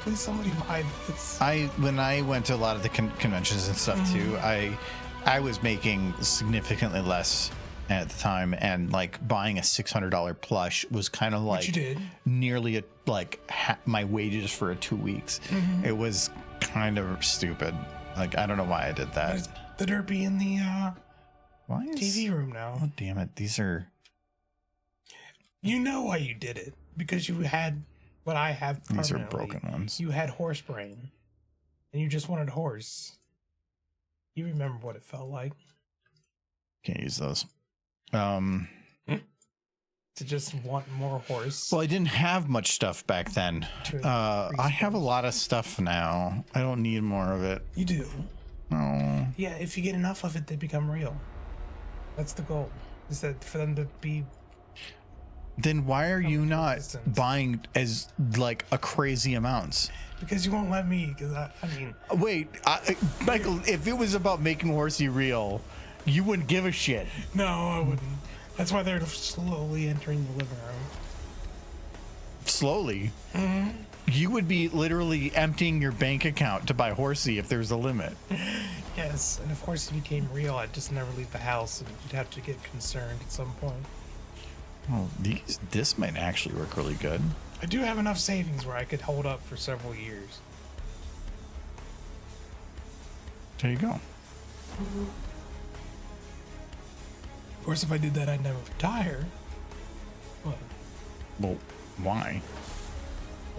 Please somebody buy this. When I went to a lot of the conventions and stuff too, I was making significantly less at the time, and like buying a $600 plush was kind of like nearly my wages for 2 weeks. It was kind of stupid. Like, I don't know why I did that. There's the derpy in the TV room now. Oh, damn it. These are... You know why you did it. Because you had what I have permanently. These are broken ones. You had horse brain. And you just wanted horse. You remember what it felt like. Can't use those. To just want more horse. Well, I didn't have much stuff back then. I have a lot of stuff now. I don't need more of it. You do. No. Yeah, if you get enough of it, they become real. That's the goal. Is that for them to be... Then why are you not buying as like a crazy amounts? Because you won't let me. Because I mean... Wait, Michael, if it was about making Horsey real, you wouldn't give a shit. No, I wouldn't. That's why they're slowly entering the living room. Slowly? You would be literally emptying your bank account to buy Horsey if there's a limit. Yes, and if Horsey became real, I'd just never leave the house, and you'd have to get concerned at some point. Oh, this might actually work really good. I do have enough savings where I could hold up for several years. There you go. Of course, if I did that, I'd never retire. But Well, why?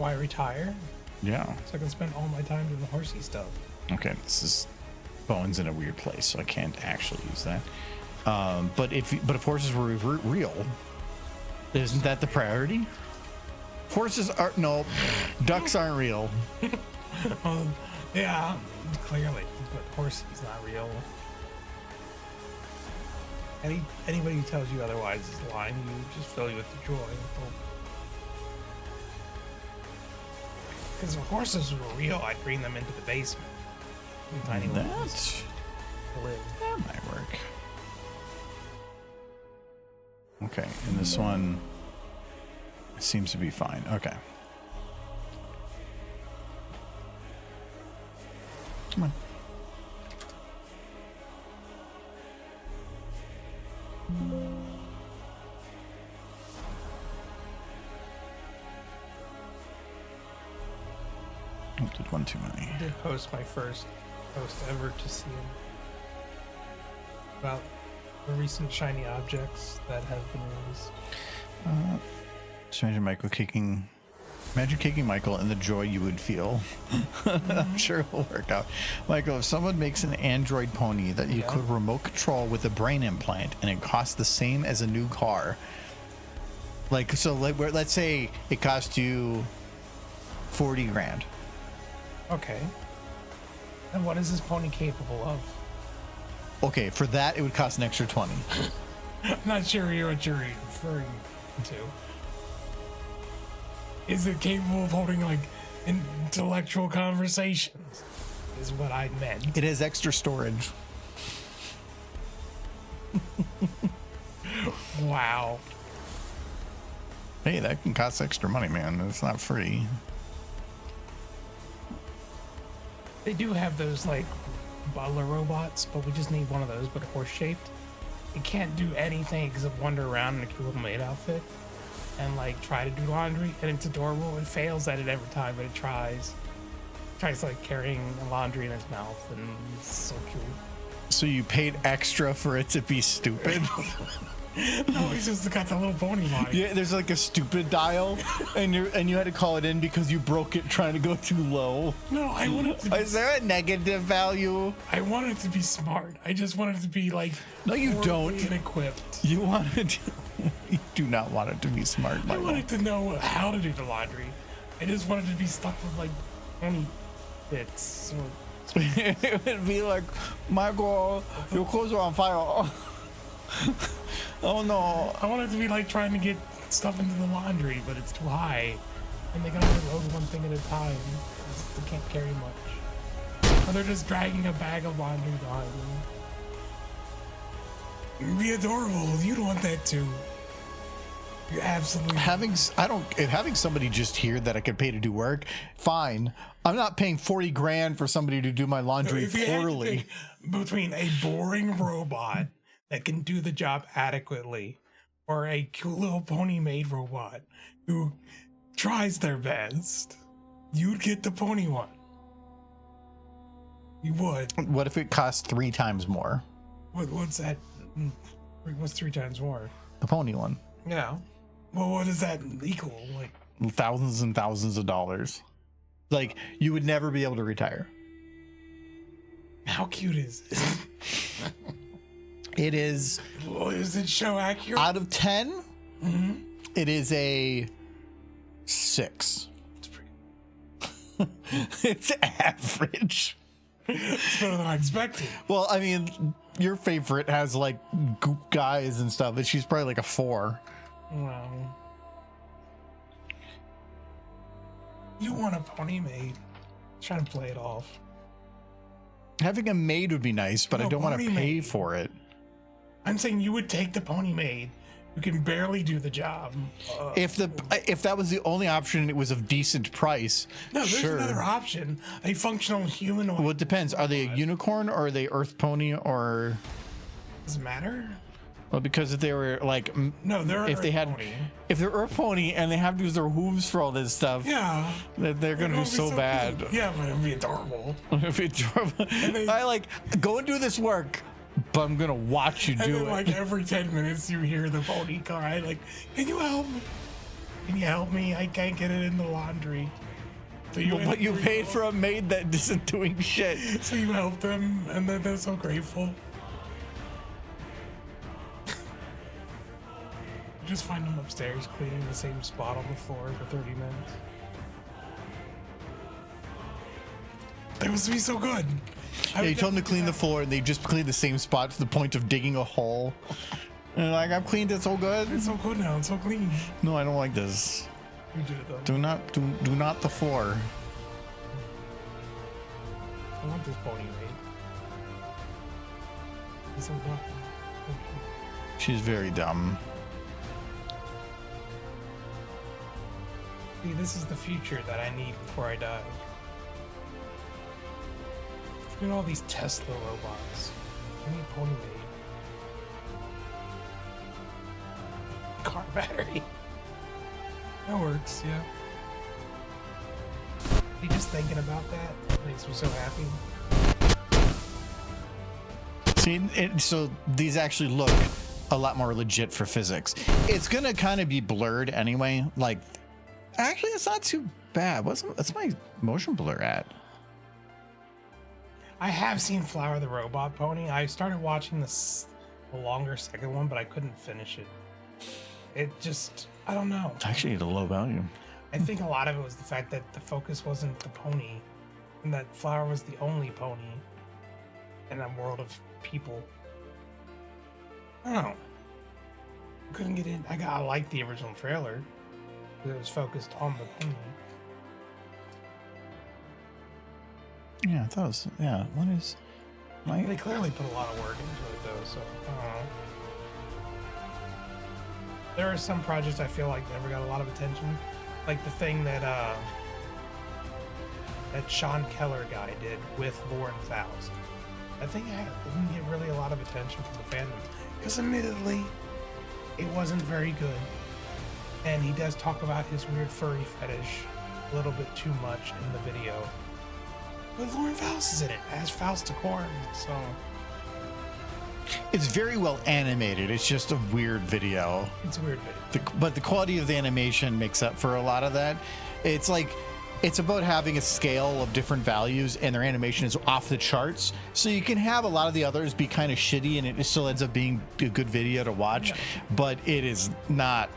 why retire? Yeah. So I can spend all my time doing the horsey stuff. Okay, this is bones in a weird place, so I can't actually use that. But if horses were real, isn't that the priority? Horses are no, ducks aren't real. Yeah, clearly, but horsey's not real. Anybody who tells you otherwise is lying. You just fill you with the joy and hope. Because if horses were real, I'd bring them into the basement. Tiny ones to live. That might work. Okay, and this one seems to be fine. Okay. Come on. Oh, did one too many. I did post my first post ever to see him about the recent shiny objects that have been released. Just imagine kicking Michael and the joy you would feel. I'm sure it'll work out. Michael, if someone makes an android pony that you could remote control with a brain implant and it costs the same as a new car, like, so let's say it cost you 40 grand. Okay. And what is this pony capable of? Okay, for that it would cost an extra 20. I'm not sure what you're referring to. Is it capable of holding like intellectual conversations? Is what I meant. It has extra storage. Wow. Hey, that can cost extra money, man. It's not free. They do have those like butler robots, but we just need one of those, but horse shaped. It can't do anything except wander around in a cute little maid outfit and like try to do laundry, and it's adorable. It fails at it every time, but it tries like carrying laundry in its mouth, and it's so cute. So you paid extra for it to be stupid? No, he's just got the little pony body. Yeah, there's like a stupid dial, and you had to call it in because you broke it trying to go too low. No, I want it to be, Is there a negative value? I want it to be smart. I just want it to be like No, you don't. And equipped. You want it. You do not want it to be smart, I Michael. want it to know how to do the laundry. I just want it to be stuck with like pony bits. Or It would be like, Michael, your clothes are on fire. Oh no. I want it to be like trying to get stuff into the laundry, but it's too high, and they can only load one thing at a time. They can't carry much. Or they're just dragging a bag of laundry behind them. It'd be adorable. You'd want that too. You absolutely. Having somebody just here that I could pay to do work, fine. I'm not paying 40 grand for somebody to do my laundry If you had to poorly. pick between a boring robot that can do the job adequately, or a cute little pony maid robot who tries their best, you'd get the pony one. You would. What if it costs 3 times more? What's that? What's 3 times more? The pony one. Yeah. Well, what does that equal? Like, Thousands and thousands of dollars. Like, you would never be able to retire. how cute is it? It is, Well, is it show accurate? out of 10, it is a 6. It's pretty. It's average. It's better than I expected. Well, I mean, your favorite has like goop guys and stuff, but she's probably like a 4. Well, you want a pony maid? Trying to play it off. Having a maid would be nice, but I No, don't want to pony pay maid. for it. I'm saying you would take the pony maid who can barely do the job. If that was the only option, and it was of decent price. No, there's sure. another option. A functional humanoid. Well, it depends. Are they a unicorn or are they Earth pony or? Does it matter? Well, because if they were like, No, they're if they Earth had, pony. if they're Earth pony and they have to use their hooves for all this stuff, Yeah. they're gonna do It'd be so bad. cute. Yeah, but it'd be adorable. If it's, I like go and do this work, but I'm gonna watch you And do then, it. like, every 10 minutes you hear the pony cry, like, can you help me? Can you help me? I can't get it in the laundry. So But you paid for a maid that isn't doing shit. So you help them, and then they're so grateful. You just find them upstairs cleaning the same spot on the floor for 30 minutes. That must be so good. Yeah, you told them to clean the floor, and they just clean the same spot to the point of digging a hole. And they're like, I've cleaned it so good. It's so good now. It's so clean. No, I don't like this. You did it though. Do not the floor. I want this pony maid. It's so good. She's very dumb. See, this is the future that I need before I die. Look at all these Tesla robots. I need a pony maid. Car battery. That works, yeah. Me just thinking about that makes me so happy. See, so these actually look a lot more legit for physics. It's gonna kind of be blurred anyway. Like, actually, it's not too bad. What's my motion blur at? I have seen Flower the Robot Pony. I started watching the longer second one, but I couldn't finish it. It just, I don't know. It's actually at a low value. I think a lot of it was the fact that the focus wasn't the pony, and that Flower was the only pony in a world of people. I don't know. Couldn't get in. I liked the original trailer because it was focused on the pony. Yeah, I thought it was. Yeah, what is? They clearly put a lot of work into it, though. So I don't know. There are some projects I feel like never got a lot of attention, like the thing that Sean Keller guy did with Lauren Faust. I think it didn't get really a lot of attention from the fandom because, admittedly, it wasn't very good. And he does talk about his weird furry fetish a little bit too much in the video. But Lauren Faust is in it as Faust Decor, so It's very well animated. It's just a weird video. it's a weird video. But the quality of the animation makes up for a lot of that. It's like, it's about having a scale of different values, and their animation is off the charts. So you can have a lot of the others be kind of shitty, and it still ends up being a good video to watch. Yeah. But it is not.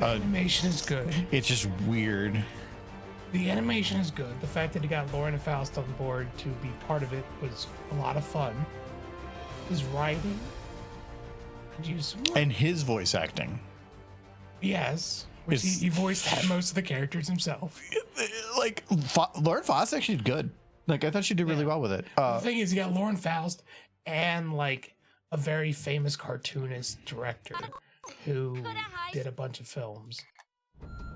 Animation is good. It's just weird. The animation is good. The fact that he got Lauren and Faust on board to be part of it was a lot of fun. His writing could use some more. And his voice acting. Yes, which he voiced most of the characters himself. Like, Lauren Faust actually did good. Like, I thought she did really well with it. The thing is, you got Lauren Faust and like a very famous cartoonist director who did a bunch of films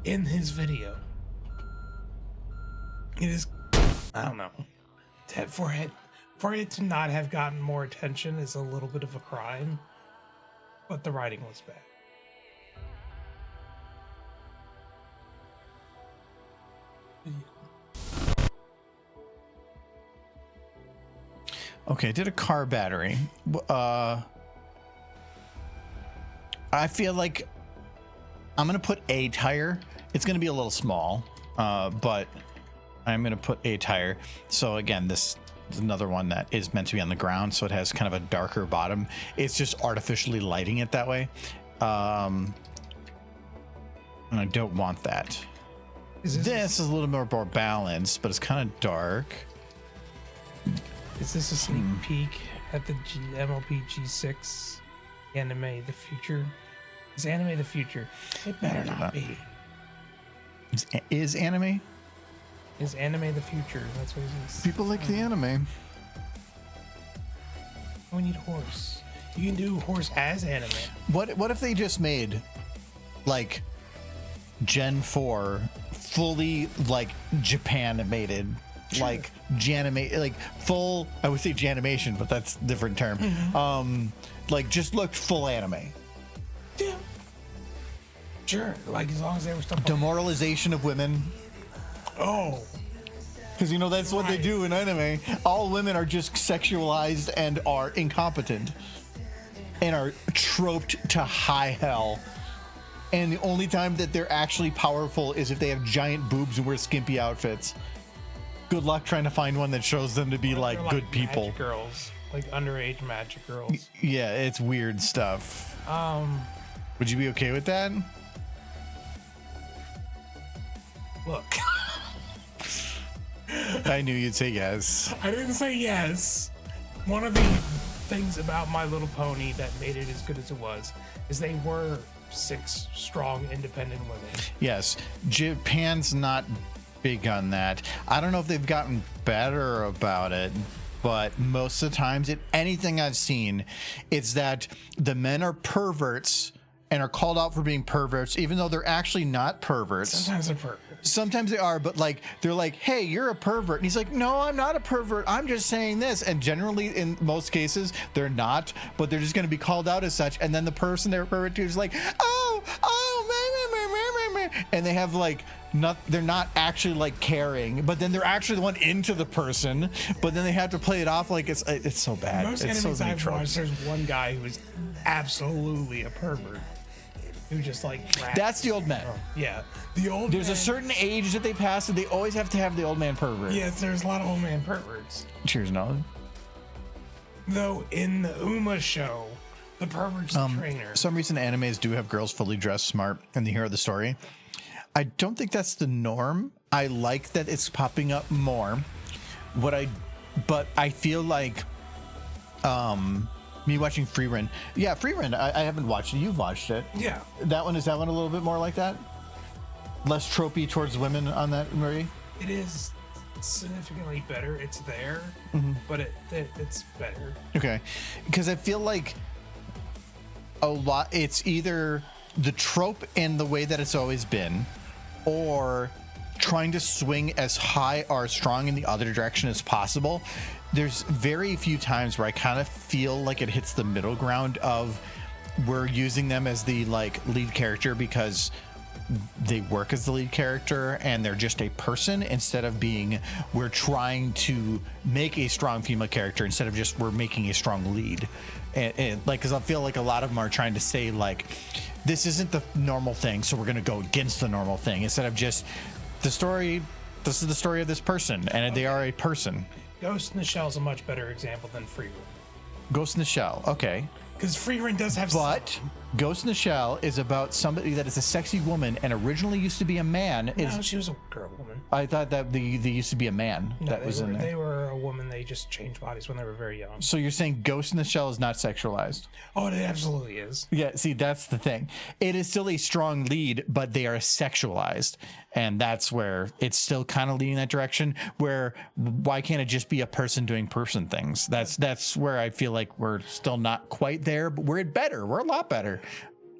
in his video. It is, I don't know, for it to not have gotten more attention is a little bit of a crime, but the writing was bad. Okay, I did a car battery. I feel like I'm gonna put a tire. It's gonna be a little small, but I'm gonna put a tire. So again, this is another one that is meant to be on the ground, so it has kind of a darker bottom. It's just artificially lighting it that way. And I don't want that. This is a little more balanced, but it's kind of dark. Is this a sneak peek at the MLP G6 Anime the Future? Is Anime the Future? It better not be. Is anime? Is Anime the Future? That's what it is. People like the anime. We need horse. You can do horse as anime. What if they just made like Gen 4 fully like Japan animated? Sure. Like Janimate, like full, I would say Janimation, but that's a different term. Like just looked full anime. Yeah. Sure. Like as long as they were stuff. Demoralization of women. Oh. Because you know that's what they do in anime. All women are just sexualized and are incompetent. And are troped to high hell. And the only time that they're actually powerful is if they have giant boobs and wear skimpy outfits. Good luck trying to find one that shows them to be like good people. Magic girls, like underage magic girls. Yeah, it's weird stuff. Would you be okay with that? Look. I knew you'd say yes. I didn't say yes. One of the things about My Little Pony that made it as good as it was is they were 6 strong, independent women. Yes, Japan's not big on that. I don't know if they've gotten better about it, but most of the times, anything I've seen, it's that the men are perverts and are called out for being perverts, even though they're actually not perverts. Sometimes they're perverts. Sometimes they are, but like they're like, "Hey, you're a pervert," and he's like, "No, I'm not a pervert. I'm just saying this." And generally, in most cases, they're not, but they're just going to be called out as such. And then the person they're a pervert to is like, "Oh, meh, meh, meh, meh, meh, meh," and they have like they're not actually like caring, but then they're actually the one into the person, but then they have to play it off like it's so bad. Most It's so animes many I've tropes. watched, there's one guy who is absolutely a pervert. Who just like That's the old man. yeah. The old There's man, a certain age that they pass, and they always have to have the old man pervert. yes, there's a lot of old man perverts. Cheers, Nolan. Though in the Uma show, the pervert's the trainer. Some recent animes do have girls fully dressed, smart, and the hero of the story. I don't think that's the norm. I like that it's popping up more. But I feel like me watching Freerun. Yeah, Freerun. I haven't watched it. You've watched it. Yeah. Is that one a little bit more like that? Less tropey towards women on that, Marie? It is significantly better. It's there, but it's better. Okay. Because I feel like it's either the trope and the way that it's always been, or trying to swing as high or strong in the other direction as possible. There's very few times where I kind of feel like it hits the middle ground of we're using them as the like lead character because they work as the lead character and they're just a person, instead of being we're trying to make a strong female character instead of just we're making a strong lead. And like, because I feel like a lot of them are trying to say like this isn't the normal thing, so we're going to go against the normal thing instead of just the story. This is the story of this person, and they are a person. Ghost in the Shell is a much better example than Freerun. Ghost in the Shell, okay. Because Freerun does have But Ghost in the Shell is about somebody that is a sexy woman and originally used to be a man. No, she was a girl woman. I thought that they used to be a man that was in there. They were a woman. They just changed bodies when they were very young. So you're saying Ghost in the Shell is not sexualized? Oh, it absolutely is. Yeah, see, that's the thing. It is still a strong lead, but they are sexualized. And that's where it's still kind of leading that direction, where why can't it just be a person doing person things? That's where I feel like we're still not quite there, but we're better. We're a lot better,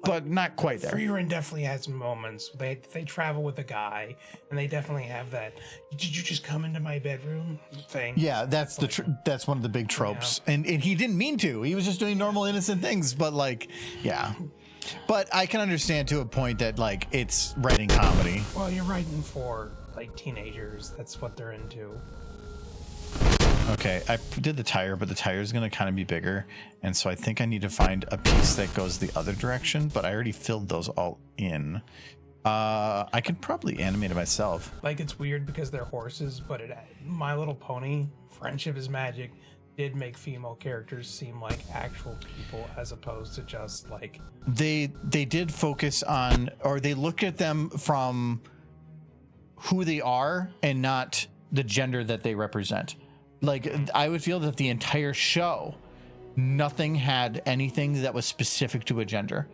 but not quite there. Freerun definitely has moments. They travel with a guy, and they definitely have that. Did you just come into my bedroom thing? Yeah, that's that's one of the big tropes, and he didn't mean to. He was just doing normal, innocent things. But like, yeah. But I can understand to a point that like it's writing comedy. Well, you're writing for like teenagers. That's what they're into. Okay, I did the tire, but the tire is going to kind of be bigger, and so I think I need to find a piece that goes the other direction, but I already filled those all in. I could probably animate it myself. Like, it's weird because they're horses, but My Little Pony, Friendship is Magic, did make female characters seem like actual people as opposed to just like... They did focus on, or they looked at them from who they are and not the gender that they represent. Like, I would feel that the entire show, nothing had anything that was specific to a gender.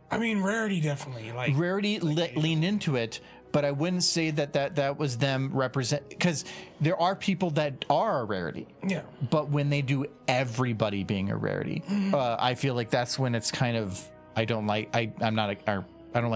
I mean, Rarity definitely. Like Rarity leaned into it, but I wouldn't say that was them represent, because there are people that are a Rarity. Yeah. But when they do everybody being a Rarity, I feel like that's when it's kind of, I don't like it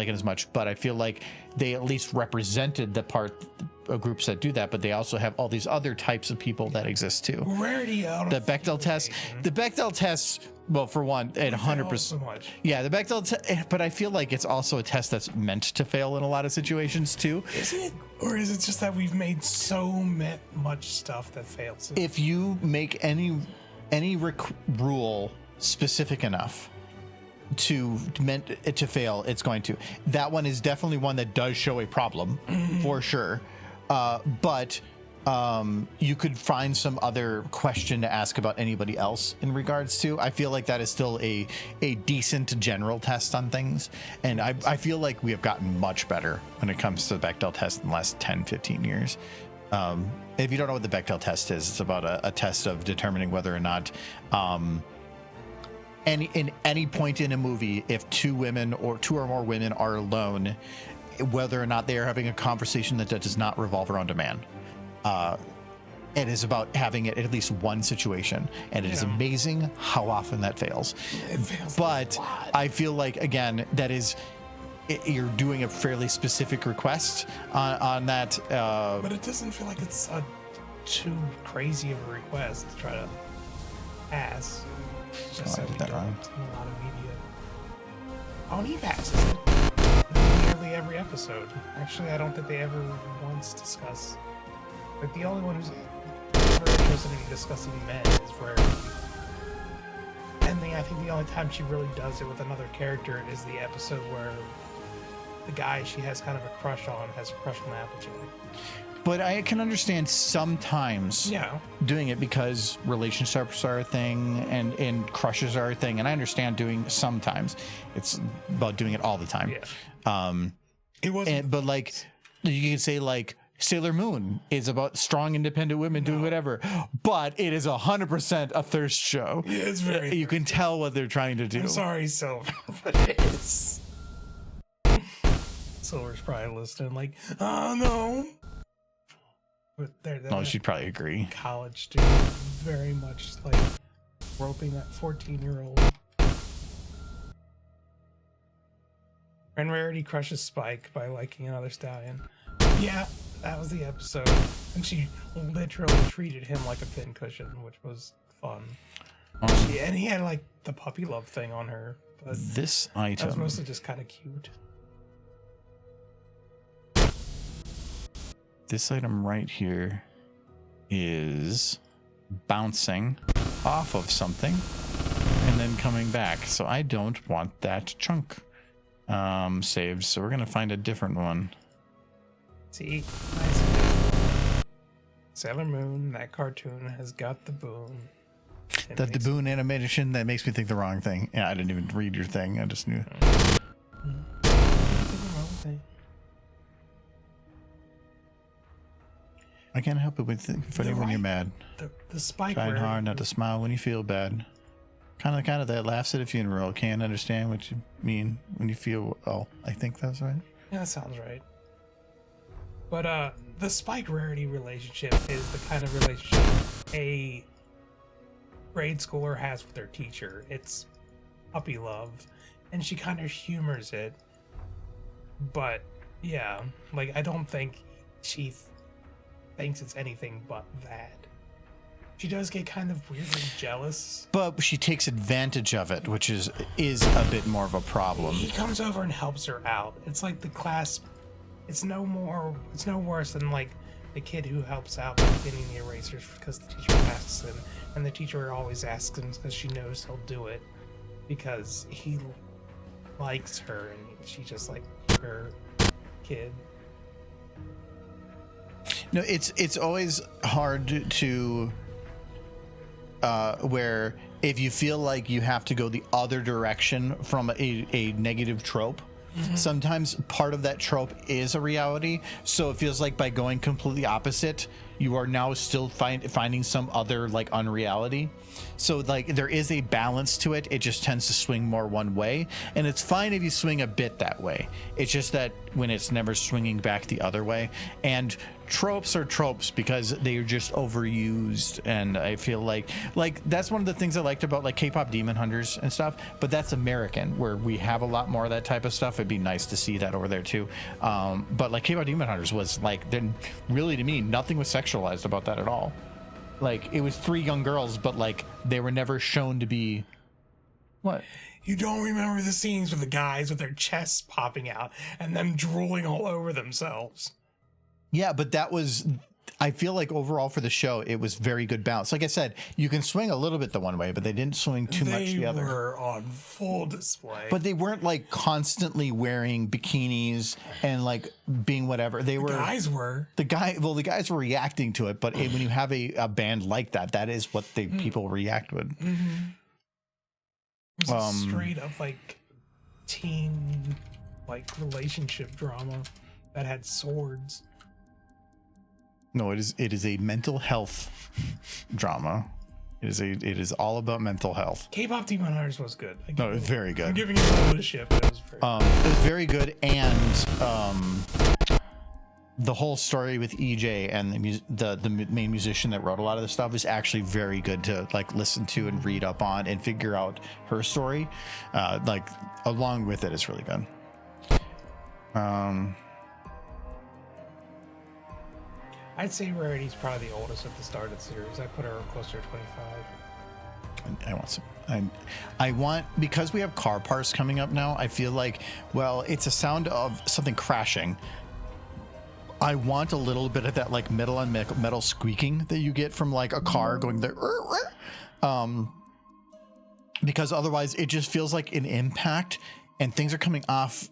as much, but I feel like they at least represented the part of groups that do that, but they also have all these other types of people that exist too. Rarity The Bechdel test. The Bechdel test, well, for one, at 100%. So much. Yeah, the Bechdel test, but I feel like it's also a test that's meant to fail in a lot of situations too. Is it? Or is it just that we've made so much stuff that fails? If you make any rule specific enough to fail, it's going to. That one is definitely one that does show a problem for sure. But you could find some other question to ask about anybody else in regards to. I feel like that is still a decent general test on things. And I feel like we have gotten much better when it comes to the Bechdel test in the last 10, 15 years. If you don't know what the Bechdel test is, it's about a test of determining whether or not in any point in a movie, if two or more women are alone, whether or not they are having a conversation that does not revolve around a man. It is about having it at least one situation, and it is amazing how often that fails. It fails But a lot. I feel like, again, that is, you're doing a fairly specific request on that. But it doesn't feel like it's too crazy of a request to try to ask. Just so I did we that don't wrong. see a lot of media. Oh, and he passes it. Nearly every episode. Actually, I don't think they ever once discuss. Like, the only one who's ever interested in discussing men is Rarity. And I think the only time she really does it with another character is the episode where the guy she has kind of a crush on has a crush on Applejack. But I can understand sometimes doing it because relationships are a thing and crushes are a thing. And I understand doing sometimes. It's about doing it all the time. Yeah. It wasn't. But like, you can say like Sailor Moon is about strong, independent women doing whatever. But it is 100% a thirst show. Yeah, it's very. You can tell what they're trying to do. I'm sorry, Silver, but it is. Silver's probably listening like, oh no. But she'd probably agree. College student, very much like roping that 14-year-old. And Rarity crushes Spike by liking another stallion. Yeah, that was the episode. And she literally treated him like a pincushion, which was fun. And he had like the puppy love thing on her. But this item. That was mostly just kind of cute. This item right here is bouncing off of something and then coming back. So I don't want that chunk saved. So we're going to find a different one. See, nice. Sailor Moon, that cartoon has got the boon. The boon animation, that makes me think the wrong thing. Yeah, I didn't even read your thing. I just knew. I can't help it with funny when you're mad. The Spike Trying hard not to smile when you feel bad. Kind of that laughs at a funeral. Can't understand what you mean when you feel. Oh, I think that's right. Yeah, that sounds right. But the Spike Rarity relationship is the kind of relationship a grade schooler has with their teacher. It's puppy love, and she kind of humors it. But yeah, like I don't think she thinks it's anything but that. She does get kind of weirdly jealous, but she takes advantage of it, which is a bit more of a problem. He comes over and helps her out. It's like the class. It's no worse than like the kid who helps out by cleaning the erasers because the teacher asks him, and the teacher always asks him because she knows he'll do it because he likes her and she just like her kid. No, it's always hard to where if you feel like you have to go the other direction from a negative trope, sometimes part of that trope is a reality. So it feels like by going completely opposite, you are now still finding some other like unreality. So like there is a balance to it. It just tends to swing more one way, and it's fine if you swing a bit that way. It's just that when it's never swinging back the other way. And tropes are tropes because they are just overused, and I feel like that's one of the things I liked about like K-pop Demon Hunters and stuff, but that's American where we have a lot more of that type of stuff. It'd be nice to see that over there too. But like K-pop Demon Hunters was like, then really to me nothing was sexualized about that at all. Like it was 3 young girls, but like they were never shown to be what. You don't remember the scenes with the guys with their chests popping out and them drooling all over themselves. Yeah, but that was, I feel like overall for the show, it was very good balance. Like I said, you can swing a little bit the one way, but they didn't swing too much the other. They were on full display. But they weren't like constantly wearing bikinis and like being whatever. The guys were. The guys were reacting to it, but when you have a band like that, that is what people react with. It was straight up like teen like relationship drama that had swords. No, it is a mental health drama. It is all about mental health. K-pop Demon Hunters was good. No, it was very good. I'm giving it a little shit, but it was very good. It was very good, and the whole story with EJ and the main musician that wrote a lot of the stuff is actually very good to like listen to and read up on and figure out her story. Like along with it is really good. I'd say Rarity's probably the oldest at the start of the series. I put her closer to 25. I want some. I want, because we have car parts coming up now, I feel like, well, it's a sound of something crashing. I want a little bit of that like metal on metal squeaking that you get from like a car going there. Because otherwise it just feels like an impact and things are coming off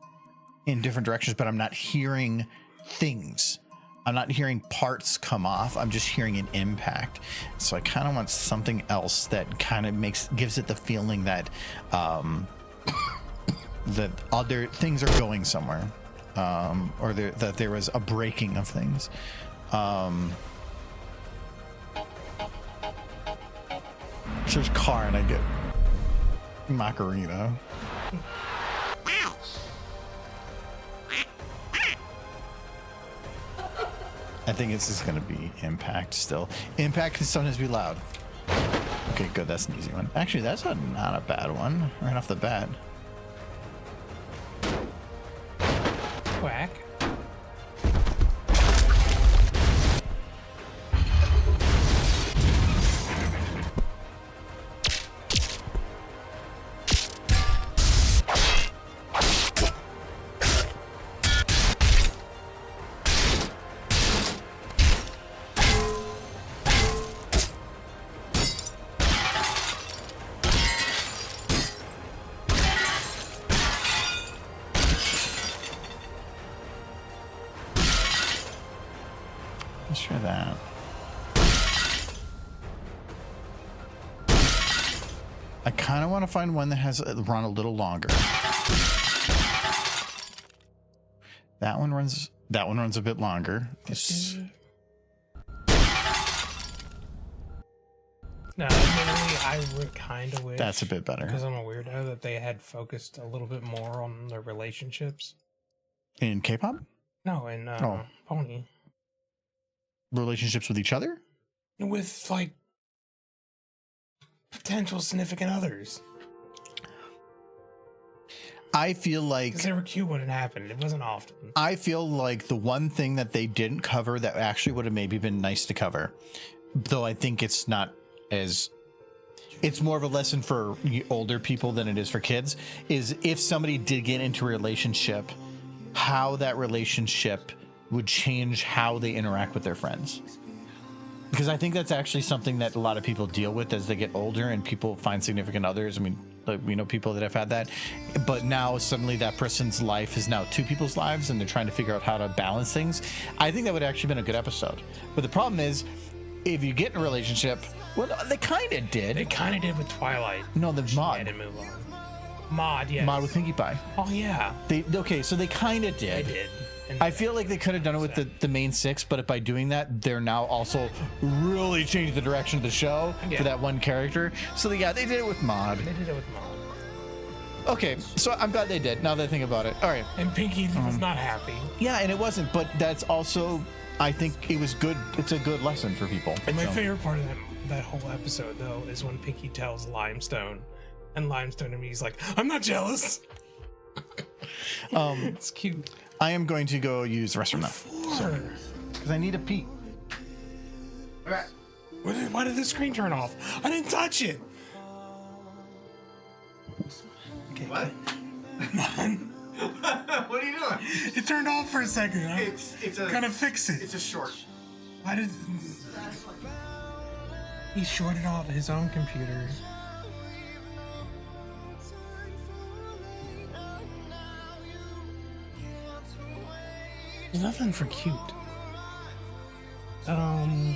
in different directions, but I'm not hearing things. I'm not hearing parts come off. I'm just hearing an impact. So I kind of want something else that kind of gives it the feeling that that other things are going somewhere, or that there was a breaking of things. Search car and I get Macarena. I think it's just going to be impact still. Impact can sometimes be loud. Okay, good. That's an easy one. Actually, that's not a bad one right off the bat. Quack. Let's try that. I kind of want to find one that has run a little longer. That one runs a bit longer. No, admittedly, I would kind of wish. That's a bit better. Because I'm a weirdo that they had focused a little bit more on their relationships. In K-pop? No, in Pony. Relationships with each other? With, like, potential significant others. I feel like... Because they were cute when it happened. It wasn't often. I feel like the one thing that they didn't cover that actually would have maybe been nice to cover, though I think it's not as... It's more of a lesson for older people than it is for kids, is if somebody did get into a relationship, how that relationship would change how they interact with their friends. Because I think that's actually something that a lot of people deal with as they get older and people find significant others. I mean, like, we know people that have had that, but now suddenly that person's life is now two people's lives and they're trying to figure out how to balance things. I think that would actually been a good episode. But the problem is, if you get in a relationship, well, they kind of did. They kind of did with Twilight. No, the She mod. had to move on. Mod, yes. Mod with Pinkie Pie. Oh, yeah. Okay, so they kind of did. They did. And I feel like they could have done it with the main six, but by doing that, they're now also really changed the direction of the show for that one character. So they did it with Mod. They did it with Mod. Okay, so I'm glad they did, now that I think about it. All right. And Pinkie was not happy. Yeah, and it wasn't, but that's also, I think it was good. It's a good lesson for people. And my favorite part of that whole episode, though, is when Pinkie tells Limestone, and Limestone to me, he's like, I'm not jealous. It's cute. I am going to go use the restroom now. Because I need a pee. Okay. Why did the screen turn off? I didn't touch it. Okay. What? What are you doing? It turned off for a second. It's a Gotta fix it. It's a short. Why did he shorted off his own computer? There's nothing for cute. Oh no.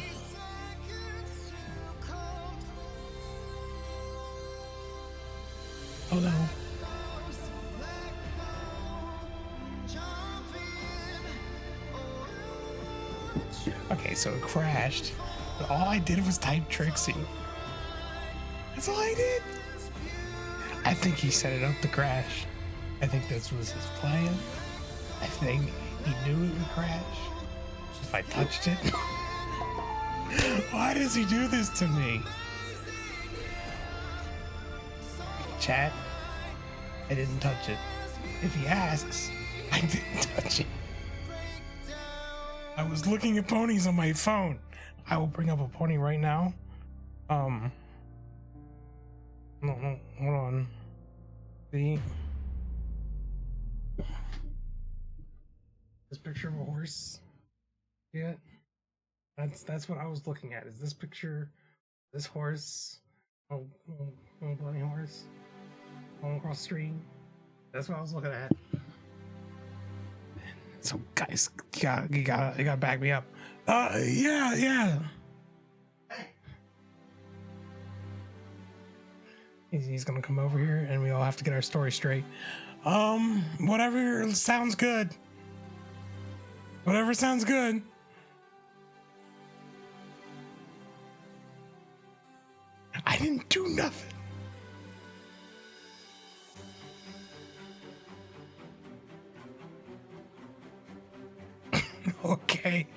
Okay, so it crashed, but all I did was type Trixie. That's all I did. I think he set it up to crash. I think this was his plan. I think he knew it would crash if I touched it. Why does he do this to me? Chat, I didn't touch it. If he asks, I didn't touch it. I was looking at ponies on my phone. I will bring up a pony right now. No, hold on. See? This picture of a horse? Yeah. That's what I was looking at. Is this picture, this horse, little bunny horse, going across the stream? That's what I was looking at. So guys, you gotta back me up. Yeah. He's gonna come over here and we all have to get our story straight. Whatever sounds good. Whatever sounds good. I didn't do nothing. Okay.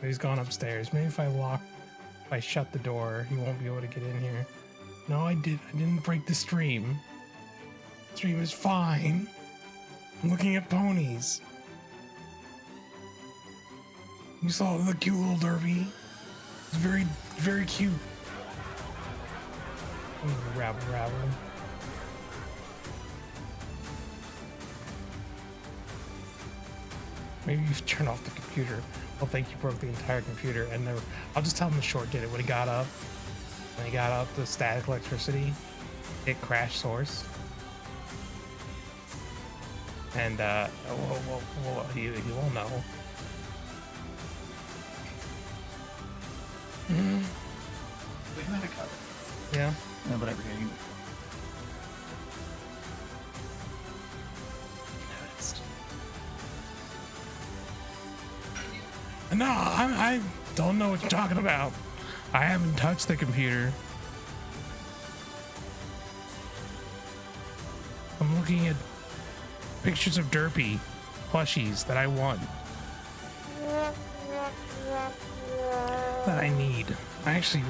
He's gone upstairs. Maybe if I shut the door, he won't be able to get in here. No, I didn't break the stream. The stream is fine. I'm looking at ponies. You saw the cute little derby. It's very, very cute. Rabble. Maybe you've turned off the computer. Well, think you broke the entire computer, and never. I'll just tell him the short did it. When he got up, the static electricity, it crashed source, and he won't know. We had a cover. Yeah. No, whatever. You... No, I don't know what you're talking about. I haven't touched the computer. I'm looking at pictures of Derpy plushies that I want. That I need. I actually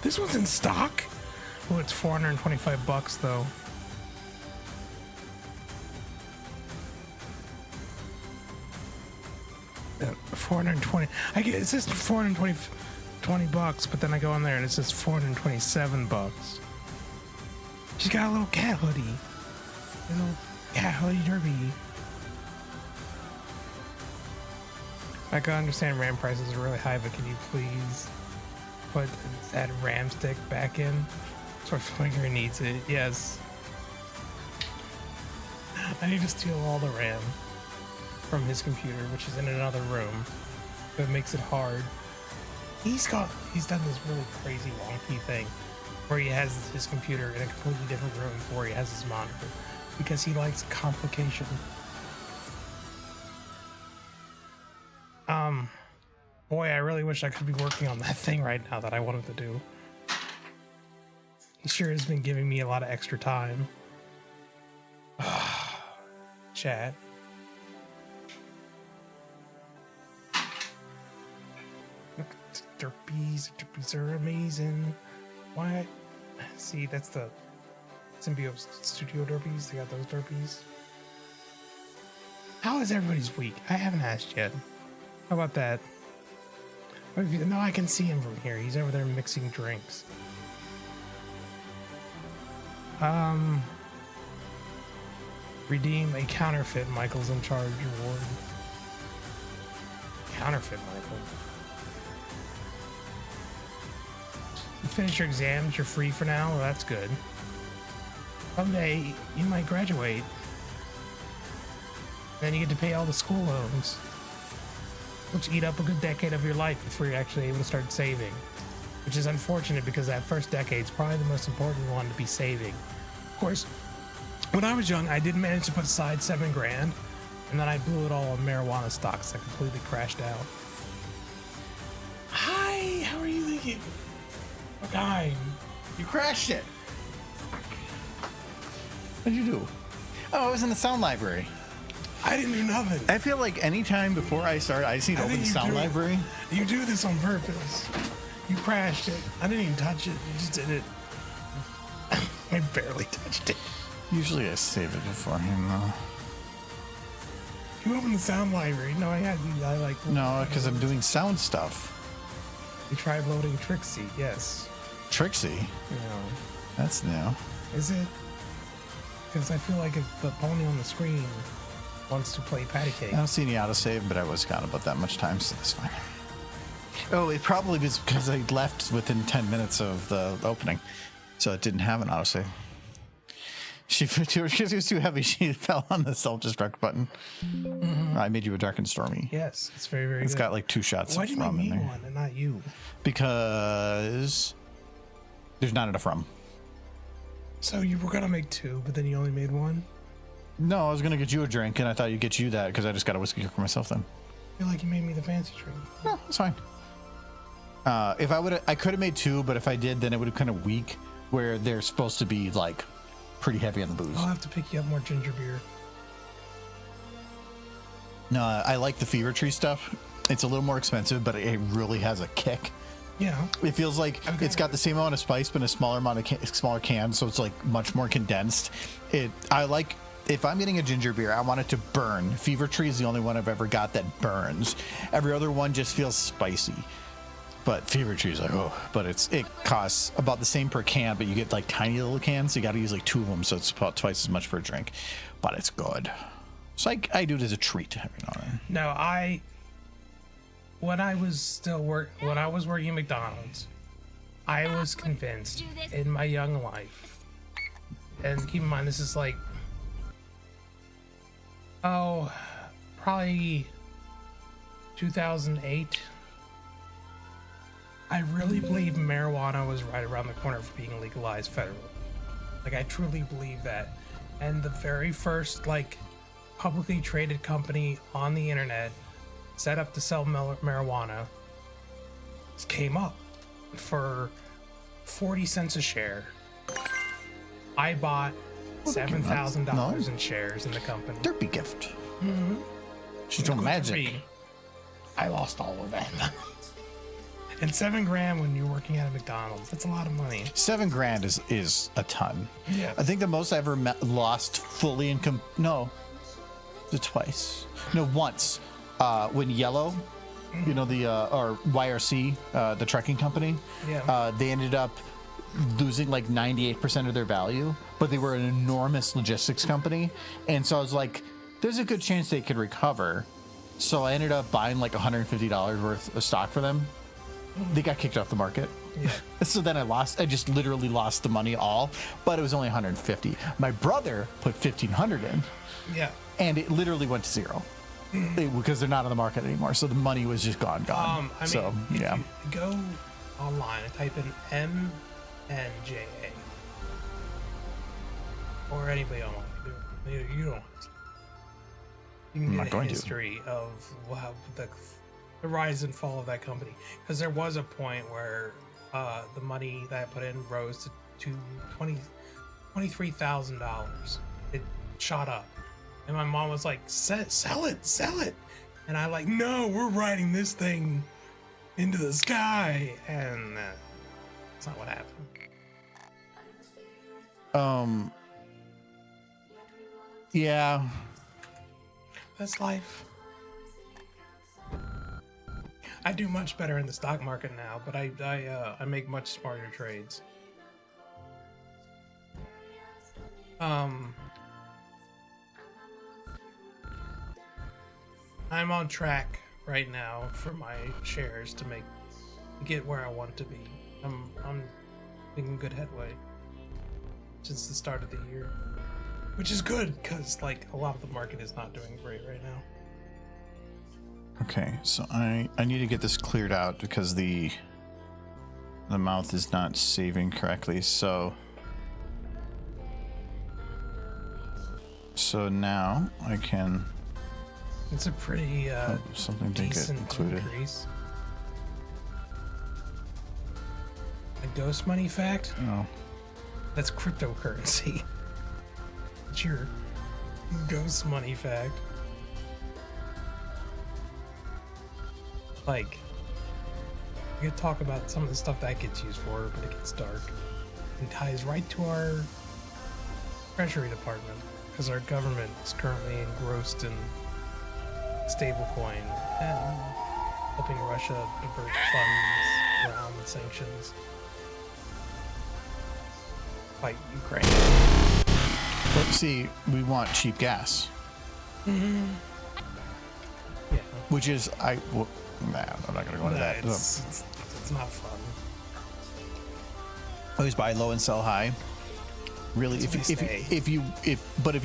this one's in stock? Oh, it's $425 though. $420. I get it says $420, but then I go in there and it says $427. She's got a little cat hoodie. A little cat hoodie derby. I can understand RAM prices are really high, but can you please put that RAM stick back in? Schwarzenegger needs it. Yes. I need to steal all the RAM from his computer, which is in another room. So it makes it hard. He's done this really crazy wonky thing where he has his computer in a completely different room where he has his monitor because he likes complication. Boy, I really wish I could be working on that thing right now that I wanted to do. He sure has been giving me a lot of extra time. Chat. Look at the derpies. The derpies are amazing. Why? See, that's the Symbiote Studio derpies. They got those derpies. How is everybody's week? I haven't asked yet. How about that? No, I can see him from here. He's over there mixing drinks. Redeem a counterfeit Michael's in charge reward. Counterfeit Michael. You finish your exams, you're free for now? Well, that's good. Someday, you might graduate. Then you get to pay all the school loans, which eat up a good decade of your life before you're actually able to start saving. Which is unfortunate because that first decade's probably the most important one to be saving. Of course, when I was young, I did manage to put aside $7,000, and then I blew it all on marijuana stocks that completely crashed out. Hi, how are you thinking? What time? You crashed it. What'd you do? Oh, I was in the sound library. I didn't do nothing. I feel like any time before I start, I just need to open the sound library. You do this on purpose. You crashed it. I didn't even touch it. You just did it. I barely touched it. Usually I save it beforehand, though. You opened the sound library. No, I like. No, because I'm doing sound stuff. You tried loading Trixie, yes. Trixie? You know. That's new. Is it? Because I feel like if the pony on the screen wants to play patty cake. I don't see any autosave, but I was gone about that much time, so that's fine. Oh, it probably was because I left within 10 minutes of the opening, so it didn't have an autosave. She was too heavy. She fell on the self-destruct button. I made you a dark and stormy. Yes, it's very, very It's good. got like 2 shots Why of did you make rum in me there. one and not you? Because there's not enough rum. So you were going to make 2, but then you only made 1? No, I was going to get you a drink, and I thought you'd get you that because I just got a whiskey for myself then. I feel like you made me the fancy drink. No, it's fine. If I could have made 2, but if I did, then it would have kind of weak where they're supposed to be like pretty heavy on the booze. I'll have to pick you up more ginger beer. No, I like the Fever Tree stuff. It's a little more expensive, but it really has a kick. Yeah. It feels like it's got the same amount of spice, but in a smaller amount of smaller can, so it's like much more condensed. I like. If I'm getting a ginger beer, I want it to burn. Fever Tree is the only one I've ever got that burns. Every other one just feels spicy. But Fever Tree is like, oh, but it costs about the same per can, but you get like tiny little cans, so you got to use like 2 of them, so it's about twice as much per drink. But it's good. So I do it as a treat every now and then. No, when I was working at McDonald's, I was convinced in my young life, and keep in mind this is like, probably 2008. I really believe marijuana was right around the corner for being legalized federally. Like, I truly believe that. And the very first, like, publicly traded company on the internet set up to sell marijuana came up for 40 cents a share. I bought $7,000 in shares in the company. Derpy gift. Mm-hmm. She's doing magic. I lost all of that. And $7,000 when you're working at a McDonald's, that's a lot of money. $7,000 is a ton. Yeah. I think the most I ever lost fully in once. When Yellow, you know, or YRC, the trucking company, they ended up losing like 98% of their value, but they were an enormous logistics company. And so I was like, there's a good chance they could recover. So I ended up buying like $150 worth of stock for them. They got kicked off the market. Yeah. So then I just literally lost the money all, but it was only 150. My brother put 1,500 in. Yeah. And it literally went to zero because they're not on the market anymore. So the money was just gone. If you go online and type in MNJA or anybody online, you don't have to. You can get a history of how the rise and fall of that company, because there was a point where the money that I put in rose to $23,000. It shot up, and my mom was like, sell it, and I like, no, we're riding this thing into the sky, and that's not what happened. Yeah, that's life. I do much better in the stock market now, but I make much smarter trades. I'm on track right now for my shares to get where I want to be. I'm making good headway since the start of the year, which is good because like a lot of the market is not doing great right now. Okay, so I need to get this cleared out because the mouth is not saving correctly. So now I can. It's a pretty something to get included. Increase. A ghost money fact? Oh, that's cryptocurrency. It's your ghost money fact. Like, we could talk about some of the stuff that gets used for, but it gets dark. It ties right to our Treasury Department, because our government is currently engrossed in stablecoin and helping Russia divert funds around the sanctions. fight Ukraine. But see, we want cheap gas, Yeah. which is nah, I'm not gonna go into that. It's not fun. Always buy low and sell high. Really, if you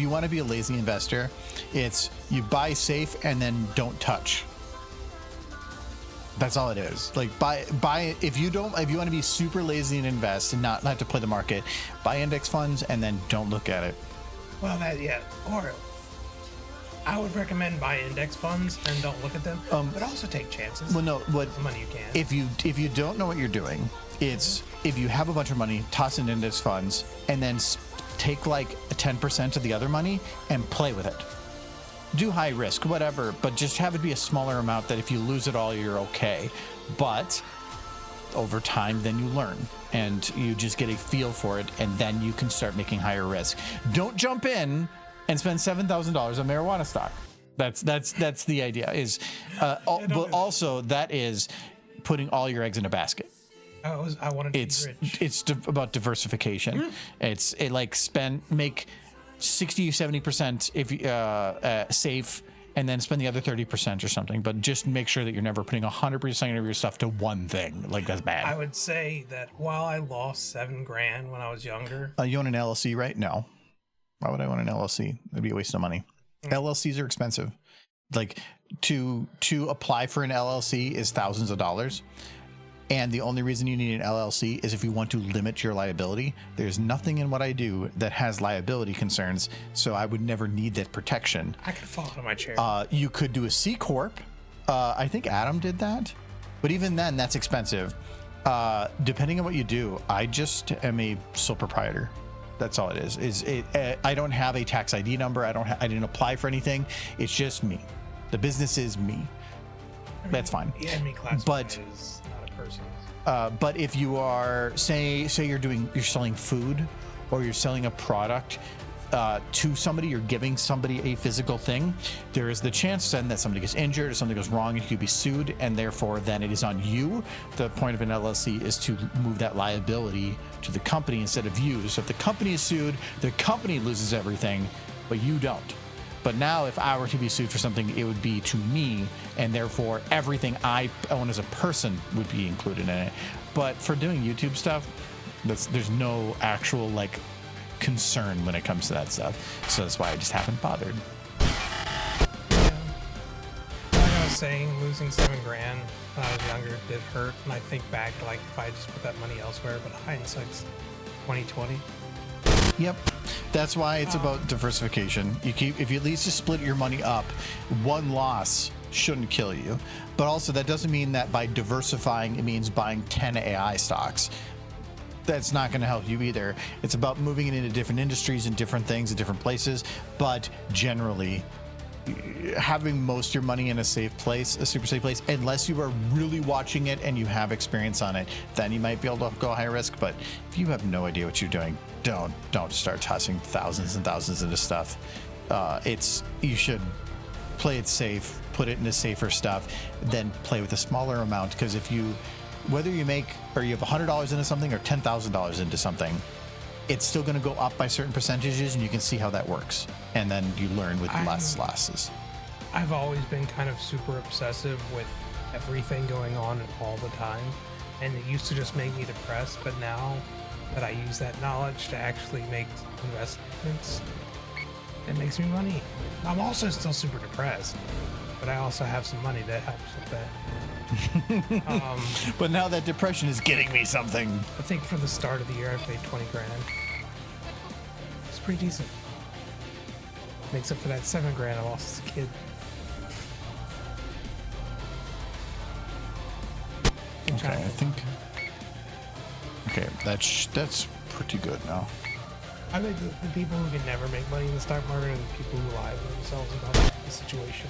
want to be a lazy investor, it's you buy safe and then don't touch. That's all it is. Like buy if you want to be super lazy and invest and not have to play the market, buy index funds and then don't look at it. Well, or I would recommend buy index funds and don't look at them, but also take chances. Well, no, what the money you can. If you don't know what you're doing, it's if you have a bunch of money, toss in index funds, and then take like 10% of the other money and play with it. Do high risk, whatever, but just have it be a smaller amount that if you lose it all, you're okay. But over time, then you learn and you just get a feel for it, and then you can start making higher risk. Don't jump in and spend $7,000 on marijuana stock. That's the idea. Is but also that is putting all your eggs in a basket. I wanted to be rich. It's about diversification. Make 60 or 70% if safe, and then spend the other 30% or something. But just make sure that you're never putting 100% of your stuff to one thing. Like, that's bad. I would say that while I lost $7,000 when I was younger, You own an LLC, right? No. Why would I own an LLC? It'd be a waste of money. LLCs are expensive. Like to apply for an LLC is thousands of dollars. And the only reason you need an LLC is if you want to limit your liability. There's nothing in what I do that has liability concerns, so I would never need that protection. I could fall out of my chair. You could do a C Corp. I think Adam did that. But even then, that's expensive. Depending on what you do, I just am a sole proprietor. That's all it is. I don't have a tax ID number. I didn't apply for anything. It's just me. The business is me. That's fine. Yeah, me class. But is not a person. But if you are say you're selling food, or you're selling a product to somebody, you're giving somebody a physical thing, there is the chance then that somebody gets injured or something goes wrong and you could be sued, and therefore then it is on you. The point of an LLC is to move that liability to the company instead of you. So if the company is sued, the company loses everything, but you don't. But now if I were to be sued for something, it would be to me, and therefore everything I own as a person would be included in it. But for doing YouTube stuff, there's no actual concern when it comes to that stuff. So that's why I just haven't bothered. Yeah. Like I was saying, losing $7,000 when I was younger did hurt, and I think back to if I just put that money elsewhere, but hindsight's 2020. Yep. That's why it's about diversification. If you at least just split your money up, one loss shouldn't kill you. But also that doesn't mean that by diversifying, it means buying 10 AI stocks. That's not going to help you either. It's about moving it into different industries and different things in different places. But generally, having most of your money in a safe place, a super safe place, unless you are really watching it and you have experience on it, then you might be able to go high risk. But if you have no idea what you're doing, don't start tossing thousands and thousands into stuff. You should play it safe, put it into safer stuff, then play with a smaller amount. Because whether you make or you have $100 into something or $10,000 into something, it's still going to go up by certain percentages, and you can see how that works. And then you learn with less losses. I've always been kind of super obsessive with everything going on all the time, and it used to just make me depressed, but now that I use that knowledge to actually make investments, it makes me money. I'm also still super depressed, but I also have some money that helps with that. But now that depression is getting me something. I think for the start of the year, I paid $20,000. It's pretty decent. Makes up for that $7,000 I lost as a kid. Okay, I think. Okay, that's pretty good now. I think the people who can never make money in the stock market are the people who lie to themselves about the situation.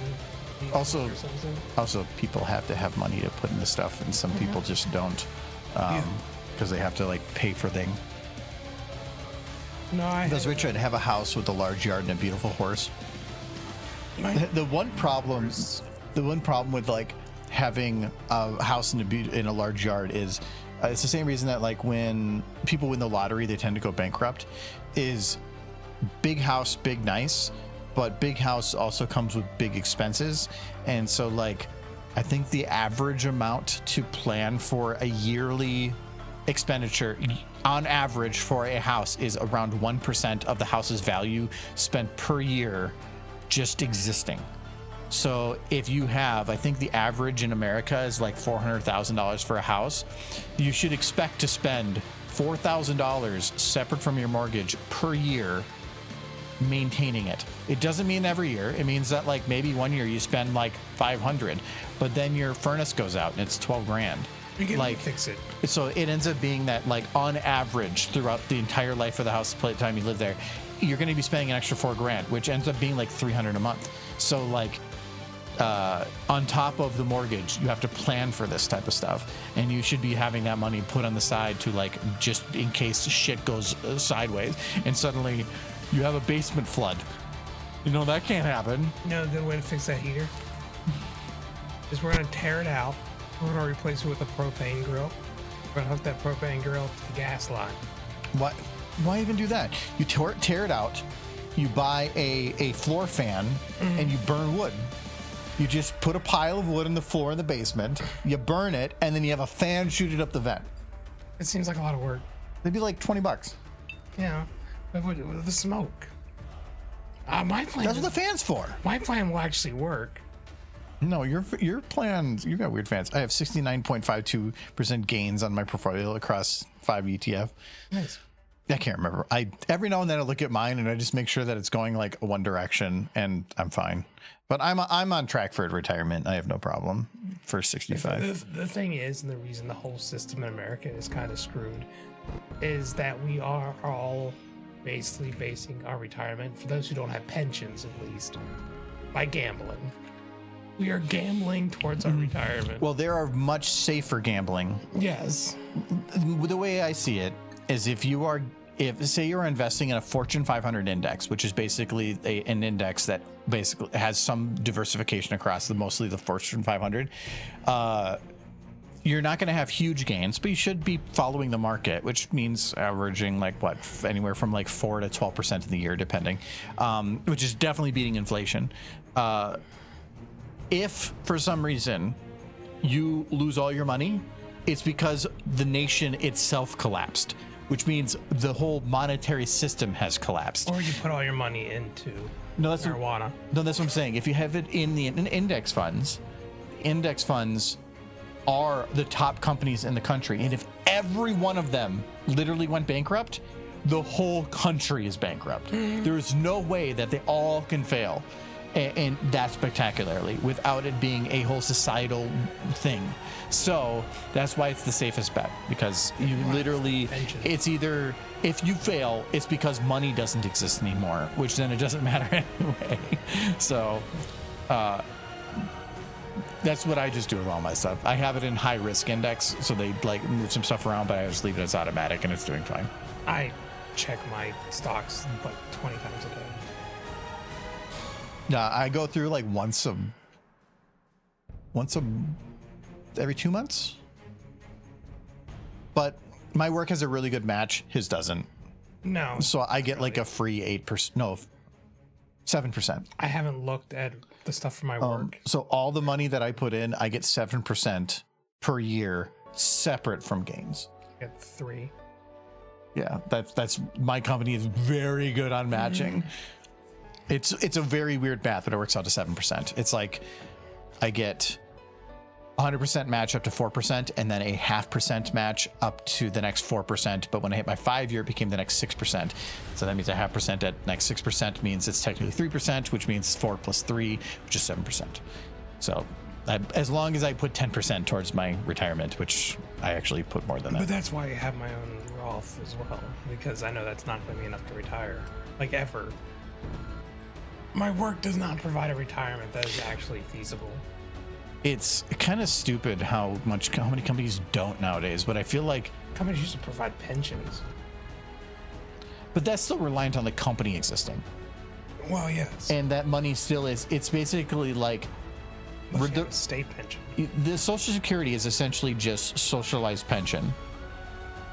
Also, people have to have money to put into stuff, and some people just don't, because they have to pay for things. No, Does Richard have a house with a large yard and a beautiful horse? The one problem with having a house in a large yard is It's the same reason that like when people win the lottery, they tend to go bankrupt. Is big house, big nice, but big house also comes with big expenses. And so like, I think the average amount to plan for a yearly expenditure on average for a house is around 1% of the house's value spent per year just existing. So if you have, I think the average in America is like $400,000 for a house, you should expect to spend $4,000 separate from your mortgage per year maintaining it. It doesn't mean every year. It means that like maybe one year you spend like 500, but then your furnace goes out and it's 12 grand. You can like fix it. So it ends up being that like on average throughout the entire life of the house, by the time you live there, you're going to be spending an extra 4 grand, which ends up being like 300 a month. So like on top of the mortgage, you have to plan for this type of stuff, and you should be having that money put on the side to like just in case shit goes sideways and suddenly you have a basement flood. You know, that can't happen. You know, a good way to fix that heater is we're going to tear it out. We're going to replace it with a propane grill. We're going to hook that propane grill to the gas line. What? Why even do that? You tear it out, you buy a floor fan, and you burn wood. You just put a pile of wood in the floor in the basement, you burn it, and then you have a fan shoot it up the vent. It seems like a lot of work. It'd be like $20. Yeah, but with the smoke. My plan. That's what the fan's for. My plan will actually work. No, your plans. You've got weird fans. I have 69.52% gains on my portfolio across 5 ETF. Nice. I can't remember. Every now and then I look at mine and I just make sure that it's going like one direction, and I'm fine. But I'm on track for retirement. I have no problem for 65. The thing is, and the reason the whole system in America is kind of screwed, is that we are all basically basing our retirement, for those who don't have pensions at least, by gambling. We are gambling towards our retirement. Well, there are much safer gambling. Yes. The way I see it is if say you're investing in a Fortune 500 index, which is basically an index that basically has some diversification across mostly the Fortune 500, you're not going to have huge gains, but you should be following the market, which means averaging like anywhere from like 4 to 12% in the year, depending, which is definitely beating inflation. If for some reason you lose all your money, it's because the nation itself collapsed, which means the whole monetary system has collapsed. Or you put all your money into marijuana. That's what I'm saying. If you have it in index funds are the top companies in the country. And if every one of them literally went bankrupt, the whole country is bankrupt. There is no way that they all can fail. And that spectacularly without it being a whole societal thing. So that's why it's the safest bet, because you literally, it's either if you fail, it's because money doesn't exist anymore, which then it doesn't matter anyway. So that's what I just do with all my stuff. I have it in high risk index, so they like move some stuff around, but I just leave it as automatic and it's doing fine. I check my stocks like 20 times a day. Yeah, I go through like once every 2 months. But my work has a really good match. His doesn't. No. So I get like a free 7%. I haven't looked at the stuff for my work. So all the money that I put in, I get 7% per year, separate from gains. I get 3. Yeah, that's my company is very good on matching. It's a very weird math, but it works out to 7%. It's like I get 100% match up to 4%, and then a 0.5% match up to the next 4%. But when I hit my 5-year, it became the next 6%. So that means 0.5% at next 6% means it's technically 3%, which means 4 plus 3, which is 7%. So as long as I put 10% towards my retirement, which I actually put more than that. But that's why I have my own Roth as well, because I know that's not going to be enough to retire, like ever. My work does not provide a retirement that is actually feasible. It's kind of stupid how many companies don't nowadays, but I feel like companies used to provide pensions. But that's still reliant on the company existing. Well, yes. And that money still is, it's basically like State pension. The Social Security is essentially just socialized pension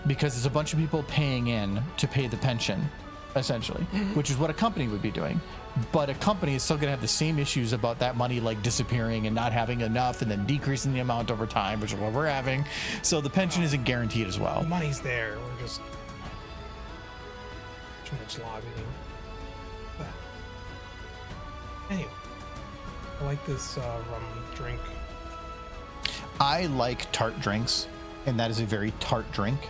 because it's a bunch of people paying in to pay the pension, essentially, which is what a company would be doing. But a company is still going to have the same issues about that money like disappearing and not having enough and then decreasing the amount over time, which is what we're having. So the pension isn't guaranteed as well. The money's there. We're just too much lobbying. But anyway, I like this rum drink. I like tart drinks, and that is a very tart drink.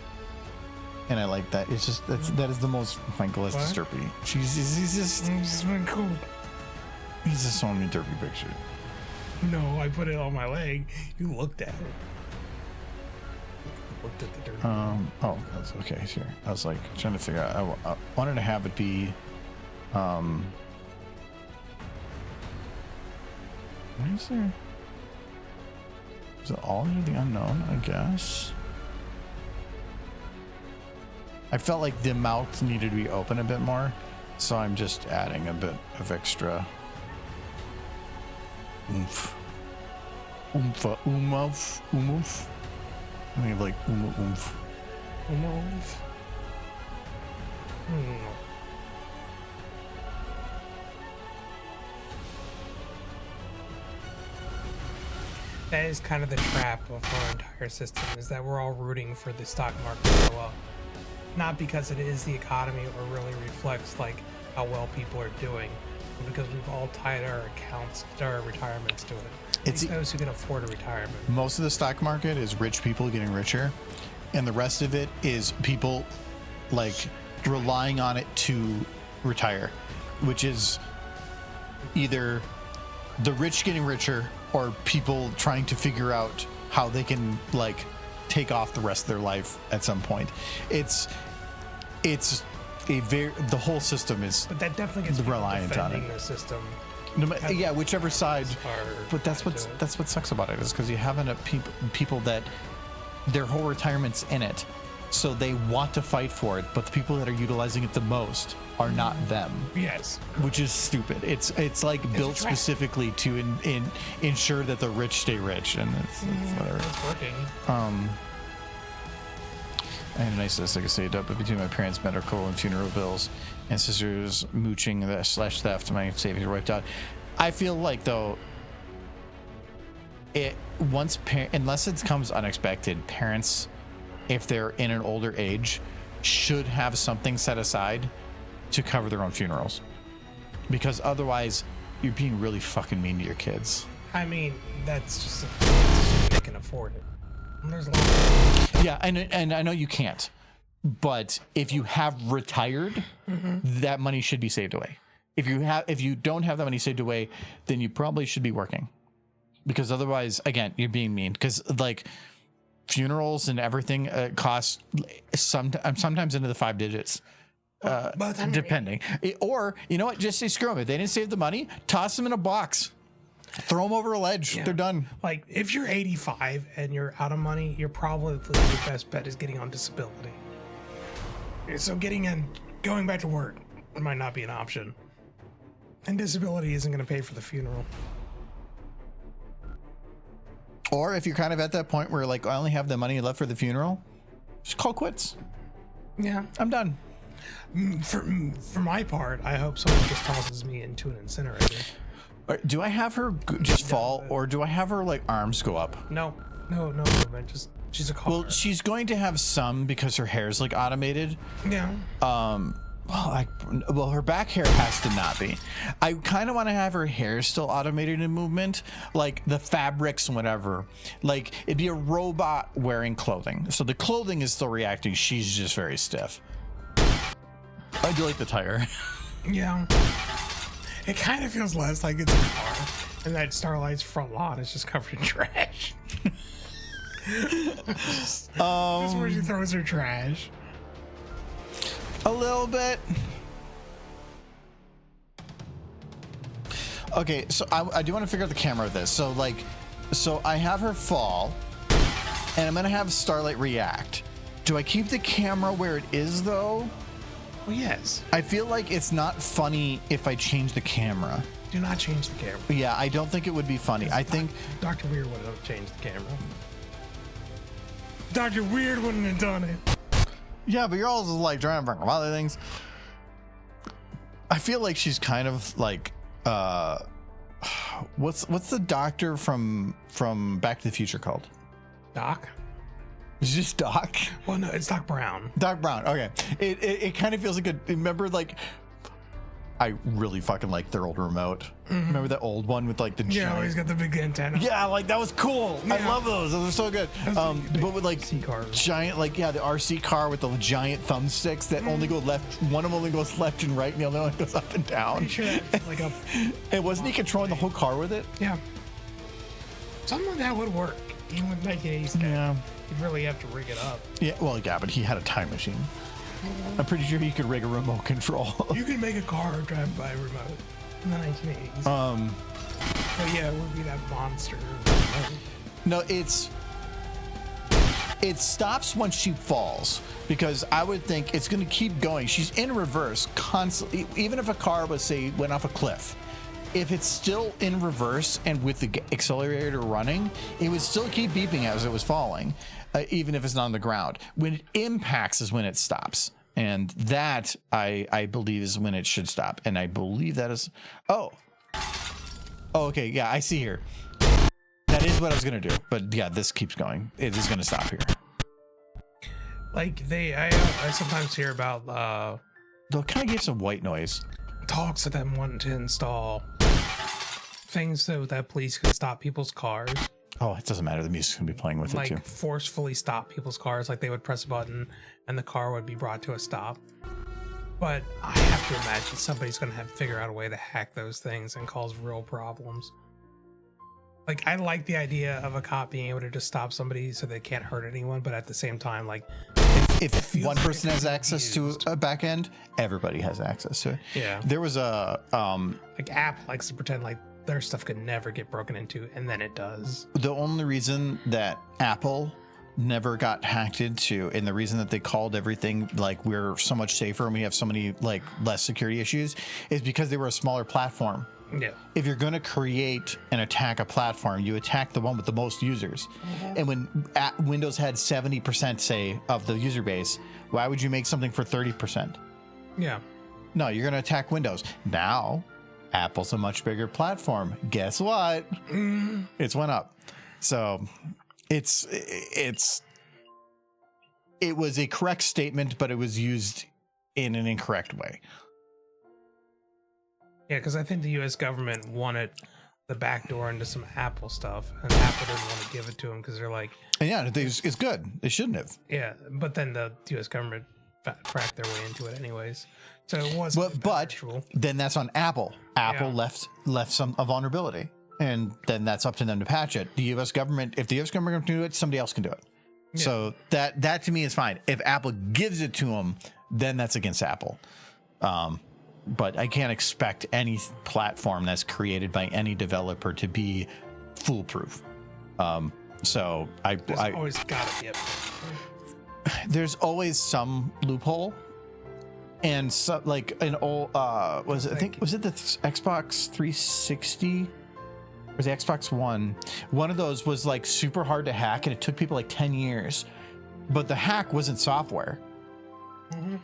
And I like that. It's just that is the most Michael derpy. He's just really cool. He's just showing me derpy picture. No, I put it on my leg. You looked at it. You looked at the dirty. Oh, that's okay. Here, I was like trying to figure out. I wanted to have it be. What is there? Is it all into the unknown? I guess. I felt like the mouth needed to be open a bit more, so I'm just adding a bit of extra oomph. Oomph. I think of like oomph. Oomph. That is kind of the trap of our entire system, is that we're all rooting for the stock market to go up. Not because it is the economy or really reflects like how well people are doing, but because we've all tied our accounts, our retirements to it. It's those who can afford a retirement. Most of the stock market is rich people getting richer, and the rest of it is people like relying on it to retire, which is either the rich getting richer or people trying to figure out how they can like take off the rest of their life at some point. It's a very, the whole system is, but that definitely gets reliant on it. The system. Yeah, whichever side. But that's what sucks about it, is because you have enough people that their whole retirement's in it, so they want to fight for it, but the people that are utilizing it the most are not them. Yes, which is stupid. It's like built specifically to ensure that the rich stay rich, and it's whatever. It's working. I had a nice list, like I said, but between my parents' medical and funeral bills and sisters mooching / theft, my savings were wiped out. I feel like though, unless it comes unexpected, parents, if they're in an older age, should have something set aside to cover their own funerals, because otherwise you're being really fucking mean to your kids. I mean, that's just they can afford it. There's a lot. Yeah, and I know you can't, but if you have retired, that money should be saved away. If you don't have that money saved away, then you probably should be working, because otherwise, again, you're being mean. Because like funerals and everything cost sometimes into the 5 digits. Depending. Or you know what, just say screw them. If they didn't save the money, toss them in a box, throw them over a ledge. They're done. Like if you're 85 and you're out of money, you're probably your best bet is getting on disability. So going back to work might not be an option, and disability isn't going to pay for the funeral. Or if you're kind of at that point where like I only have the money left for the funeral, just call quits. Yeah, I'm done. For my part, I hope someone just tosses me into an incinerator. Do I have her just fall, or do I have her like arms go up? No movement. Just she's a car. Well, she's going to have some because her hair's like automated. Yeah. Well, her back hair has to not be. I kind of want to have her hair still automated in movement, like the fabrics and whatever. Like it'd be a robot wearing clothing, so the clothing is still reacting. She's just very stiff. I do like the tire. Yeah. It kind of feels less like it's a car, and that Starlight's front lawn is just covered in trash. Just where she throws her trash. A little bit. Okay, so I do want to figure out the camera of this. So I have her fall, and I'm gonna have Starlight react. Do I keep the camera where it is though? Well, yes. I feel like it's not funny if I change the camera. Do not change the camera. Yeah, I don't think it would be funny. I think Dr. Weird wouldn't have changed the camera. Dr. Weird wouldn't have done it. yeah, but you're also like trying to bring up other things. I feel like she's kind of like what's the doctor from Back to the Future called? Doc? Is this Doc? Well, no, it's Doc Brown. Doc Brown. Okay. It kind of feels like remember like I really fucking like their old remote. Remember that old one with like the giant, he's got the big antenna. yeah, like that was cool. I Yeah. love those. Those are so good. But with like RC cars. giant, like the RC car with the giant thumbsticks that only go left. One of them only goes left and right, and the other one goes up and down. Pretty sure that's like a And wasn't he controlling the whole car with it? yeah. Something like that would work. Even with 1980s. Yeah. You'd really have to rig it up. Yeah. Well, yeah, but he had a time machine. I'm pretty sure he could rig a remote control. You can make a car drive by remote in the 1980s. But yeah, it would be that monster. No, it stops when she falls because I would think it's going to keep going. She's in reverse constantly. Even if a car was say went off a cliff, if it's still in reverse and with the accelerator running, it would still keep beeping as it was falling, even if it's not on the ground. When it impacts is when it stops. And that I believe is when it should stop. And I believe that is, oh, okay. Yeah, I see here. That is what I was going to do. But yeah, this keeps going. It is going to stop here. Like I sometimes hear about Though it kind of gave some white noise. talks of them wanting to install things so that police can stop people's cars, Oh, it doesn't matter. The music's going to be playing with it too. like forcefully stop people's cars. Like they would press a button and the car would be brought to a stop. But I have to imagine somebody's going to have to figure out a way to hack those things and cause real problems. Like I like the idea of a cop being able to just stop somebody so they can't hurt anyone, but at the same time, like If feels one like person it has could be access to used. a back end, everybody has access to it. Yeah. There was a like Apple likes to pretend like their stuff could never get broken into, and then it does. the only reason that Apple never got hacked into, and the reason that they called everything like we're so much safer and we have so many like less security issues, is because they were a smaller platform. Yeah. If you're going to create and attack a platform, you attack the one with the most users. And when Windows had 70%, say, of the user base, why would you make something for 30%? Yeah. No, you're going to attack Windows. Now, Apple's a much bigger platform. Guess what? It's went up. So it was a correct statement, but it was used in an incorrect way. Yeah, because I think the U.S. government wanted the back door into some Apple stuff, and Apple didn't want to give it to them because they're like, And yeah, it's good. They shouldn't have. yeah. But then the U.S. government cracked their way into it anyways, so it was. But then that's on Apple. Apple Yeah. left a vulnerability, and then that's up to them to patch it. The U.S. government, if the U.S. government can do it, somebody else can do it. Yeah. So that to me is fine. If Apple gives it to them, then that's against Apple. But I can't expect any platform that's created by any developer to be foolproof. So There's always gotta be a. there's always some loophole, and so like an old was it, I think was it the Xbox 360 or the Xbox One? One of those was like super hard to hack, and it took people like 10 years. But the hack wasn't software.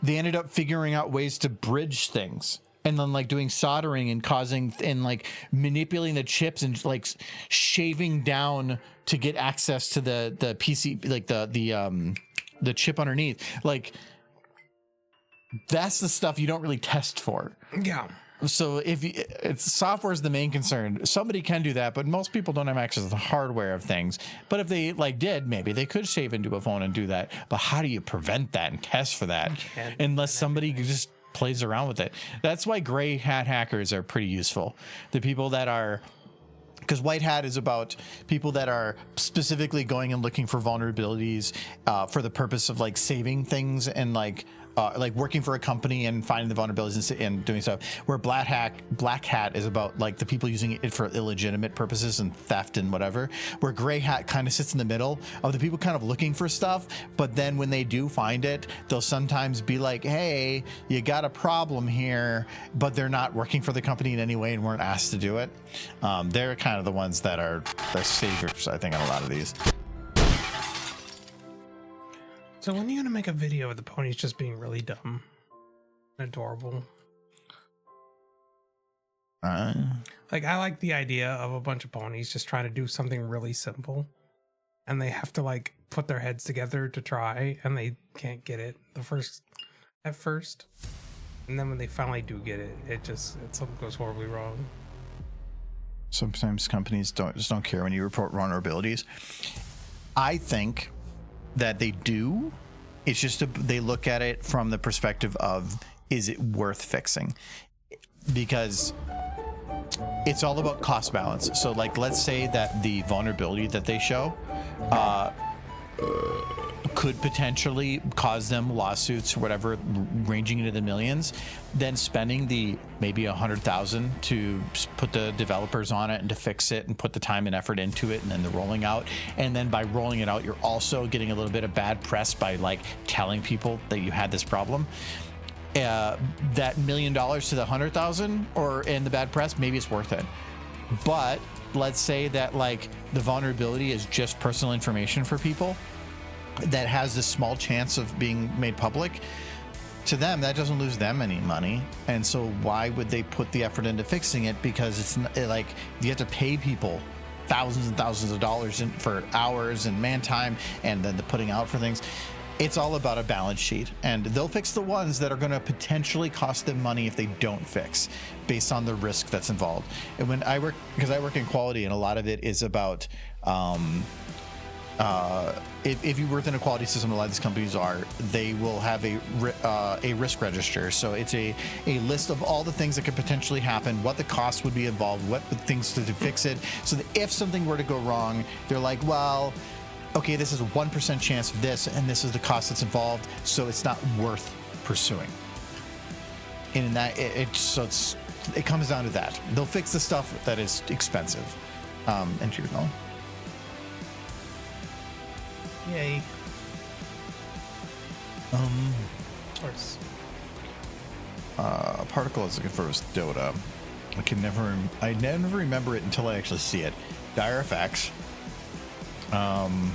They ended up figuring out ways to bridge things, and then like doing soldering and causing and like manipulating the chips and like shaving down to get access to the PC, like the chip underneath. Like that's the stuff you don't really test for. Yeah. So if it's software is the main concern, somebody can do that, but most people don't have access to the hardware of things. But if they like did, maybe they could shave into a phone and do that. But how do you prevent that and test for that unless somebody just plays around with it? That's why gray hat hackers are pretty useful. The people that are, because white hat is about people that are specifically going and looking for vulnerabilities for the purpose of like saving things and like like working for a company and finding the vulnerabilities and doing stuff. Where Black Hat is about like the people using it for illegitimate purposes and theft and whatever. Where Gray Hat kind of sits in the middle of the people kind of looking for stuff, but then when they do find it, they'll sometimes be like, "Hey, you got a problem here," but they're not working for the company in any way and weren't asked to do it. They're kind of the ones that are the saviors, I think, on a lot of these. So when are you gonna make a video of the ponies just being really dumb and adorable? Like, I like the idea of a bunch of ponies just trying to do something really simple, and they have to like put their heads together to try, and they can't get it at first, and then when they finally do get it, something goes horribly wrong. Sometimes companies don't care when you report vulnerabilities. I think that they do. It's just they look at it from the perspective of, is it worth fixing? Because it's all about cost balance. So like, let's say that the vulnerability that they show could potentially cause them lawsuits or whatever, ranging into the millions. Then spending the maybe 100,000 to put the developers on it and to fix it and put the time and effort into it, and then the rolling out. And then by rolling it out, you're also getting a little bit of bad press by like telling people that you had this problem. That $1 million to the 100,000 or in the bad press, maybe it's worth it. But let's say that like the vulnerability is just personal information for people that has this small chance of being made public. To them, that doesn't lose them any money, and so why would they put the effort into fixing it? Because it's like you have to pay people thousands and thousands of dollars for hours and man time, and then the putting out for things. It's all about a balance sheet, and they'll fix the ones that are going to potentially cost them money if they don't fix, based on the risk that's involved. And when I work, because I work in quality, and a lot of it is about if you work in a quality system, a lot of these companies they will have a risk register. So it's a list of all the things that could potentially happen, what the cost would be involved, what the things to fix it. So that if something were to go wrong, they're like, well, okay, this is a 1% chance of this, and this is the cost that's involved, so it's not worth pursuing. And in that, it comes down to that. They'll fix the stuff that is expensive. And you know. Yay. Of course. Particle I was looking for was Dota. I never remember it until I actually see it. Dire Effects. I'm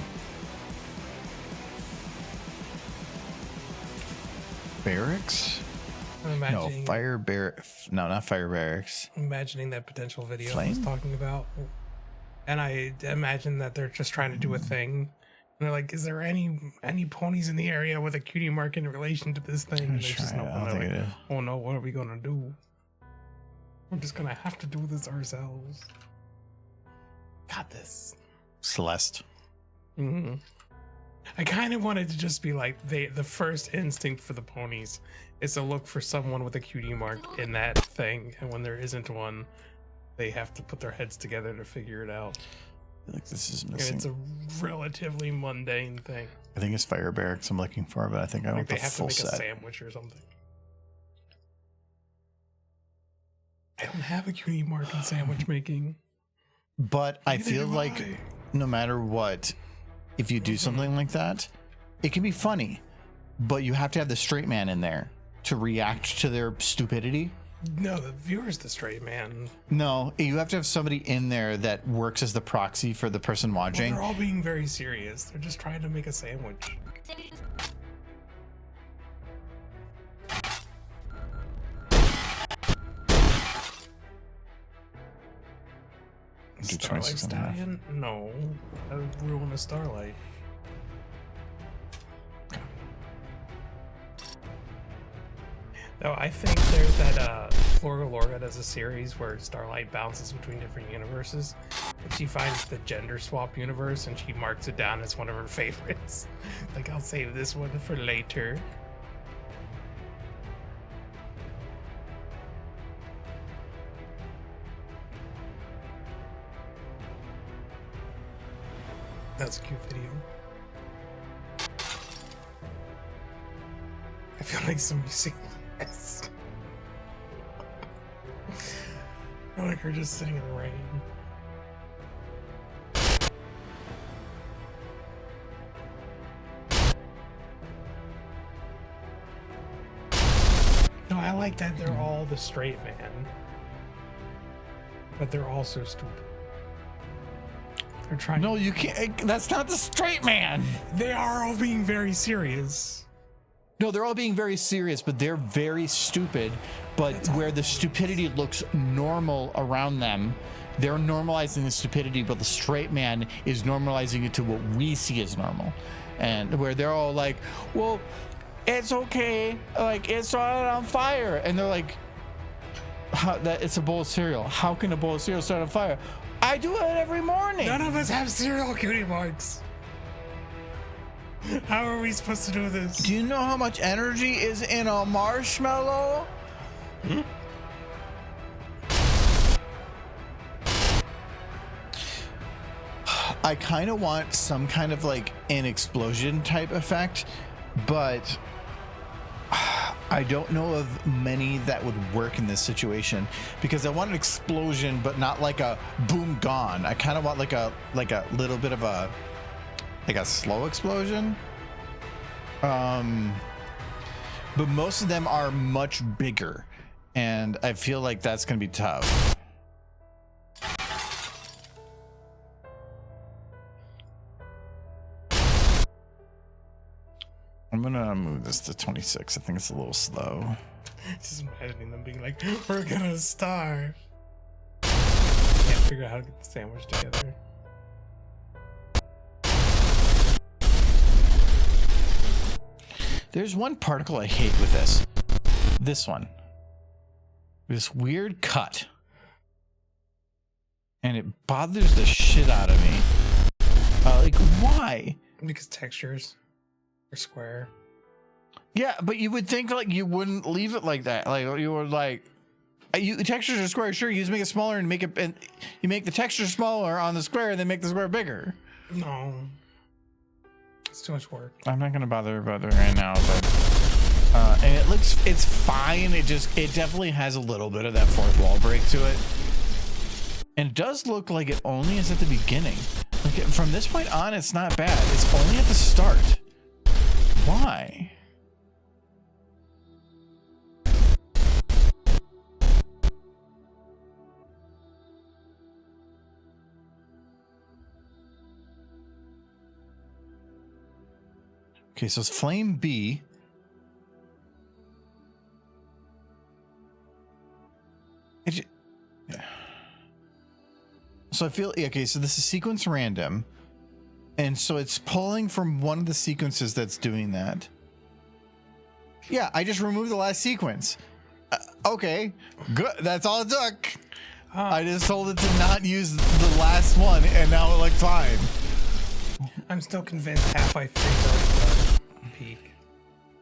Barracks? imagining, No, not Fire Barracks. imagining that potential video I Flame? was talking about. And I imagine that they're just trying to do a thing. And they're like, is there any ponies in the area with a cutie mark in relation to this thing? And there's just no one. They're like, oh no, what are we gonna do? We're just gonna have to do this ourselves. Got this. Celeste. Mm-hmm. I kind of wanted to just be like, the first instinct for the ponies is to look for someone with a cutie mark in that thing, and when there isn't one, they have to put their heads together to figure it out. I feel like this is And missing. it's a relatively mundane thing. I think it's Fire Barracks I'm looking for, but I think I want Like the they have to full make a set. sandwich or something. I don't have a cutie mark in sandwich making. But I Neither feel do like I. no matter what, if you do something like that, it can be funny, but you have to have the straight man in there to react to their stupidity. No, the viewer's the straight man. No, you have to have somebody in there that works as the proxy for the person Well, watching. they're all being very serious. They're just trying to make a sandwich. Do Starlight 26 and a half. Stallion? No, that would ruin a Starlight. No, I think there's that Florga Lorga does a series where Starlight bounces between different universes. And she finds the gender swap universe and she marks it down as one of her favorites. Like, I'll save this one for later. That's a cute video. I feel like somebody's singing this. I feel like we're just sitting in the rain. No, I like that they're all the straight man. But they're all so stupid. They're trying. No, you can't. That's not the straight man. They are all being very serious. No, they're all being very serious, but they're very stupid. But where the stupidity looks normal around them, they're normalizing the stupidity, but the straight man is normalizing it to what we see as normal. And where they're all like, well, it's okay. Like, it's started on fire. And they're like, how, that it's a bowl of cereal. How can a bowl of cereal start on fire? I do it every morning. None of us have cereal cutie marks. How are we supposed to do this? Do you know how much energy is in a marshmallow? I kind of want some kind of like an explosion type effect, but I don't know of many that would work in this situation, because I want an explosion, but not like a boom gone. I kind of want like a little bit of a slow explosion. But most of them are much bigger, and I feel like that's gonna be tough. I'm gonna move this to 26. I think it's a little slow. Just imagining them being like, we're gonna starve. Can't figure out how to get the sandwich together. There's one particle I hate with this. This one. This weird cut. And it bothers the shit out of me. Like, why? Because textures are square. Yeah, but you would think like you wouldn't leave it like that. Like you were like, textures are square. Sure, you just make it smaller and make it. And you make the texture smaller on the square, and then make the square bigger. No, it's too much work. I'm not gonna bother about it right now, but and it's fine. It definitely has a little bit of that fourth wall break to it, and it does look like it only is at the beginning. Like from this point on, it's not bad. It's only at the start. Why? Okay, so it's Flame B. So I feel, okay, so this is sequence random. And so it's pulling from one of the sequences that's doing that. Yeah, I just removed the last sequence. Okay, good. That's all it took. I just told it to not use the last one, and now it looked fine. I'm still convinced Half-Life 3 is already done peak.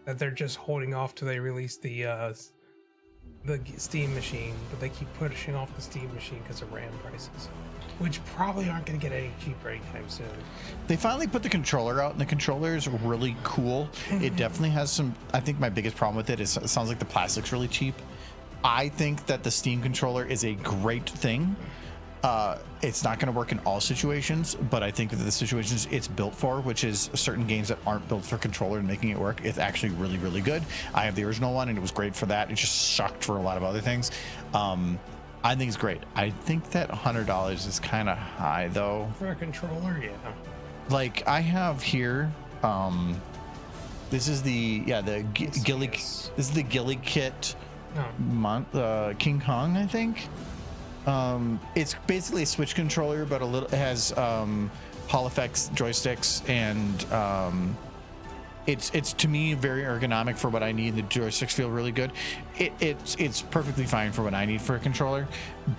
That they're just holding off till they release the Steam machine, but they keep pushing off the Steam machine because of RAM prices, which probably aren't going to get any cheaper anytime soon. They finally put the controller out, and the controller is really cool. It definitely has some, I think my biggest problem with it is it sounds like the plastic's really cheap. I think that the Steam controller is a great thing. It's not going to work in all situations, but I think that the situations it's built for, which is certain games that aren't built for controller and making it work, it's actually really, really good. I have the original one, and it was great for that. It just sucked for a lot of other things. I think it's great. I think that $100 is kind of high, though. For a controller, yeah. Like I have here, this is the Ghillie. Yes. This is the Ghillie kit. No. King Kong, I think. It's basically a Switch controller, but it has Hall effects joysticks, and it's to me very ergonomic for what I need. The joysticks feel really good. It's perfectly fine for what I need for a controller,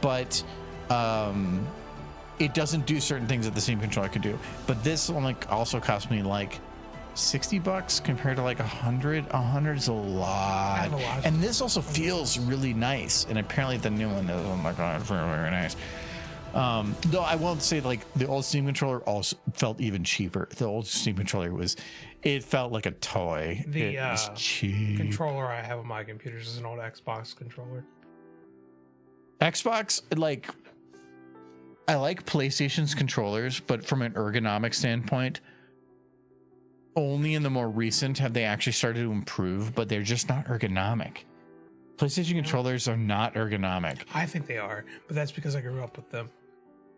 but it doesn't do certain things that the Steam controller can do. But this one also cost me like $60 compared to like 100. 100 is a lot. And this also feels really nice. And apparently the new one is, oh my god, it's very, very nice. Though I won't say like the old Steam controller also felt even cheaper. The old Steam controller it felt like a toy. The it was cheap. controller I have on my computer is an old Xbox controller. Xbox, like, I like PlayStation's controllers, but from an ergonomic standpoint, only in the more recent have they actually started to improve, but they're just not ergonomic. PlayStation controllers are not ergonomic. I think they are, but that's because I grew up with them.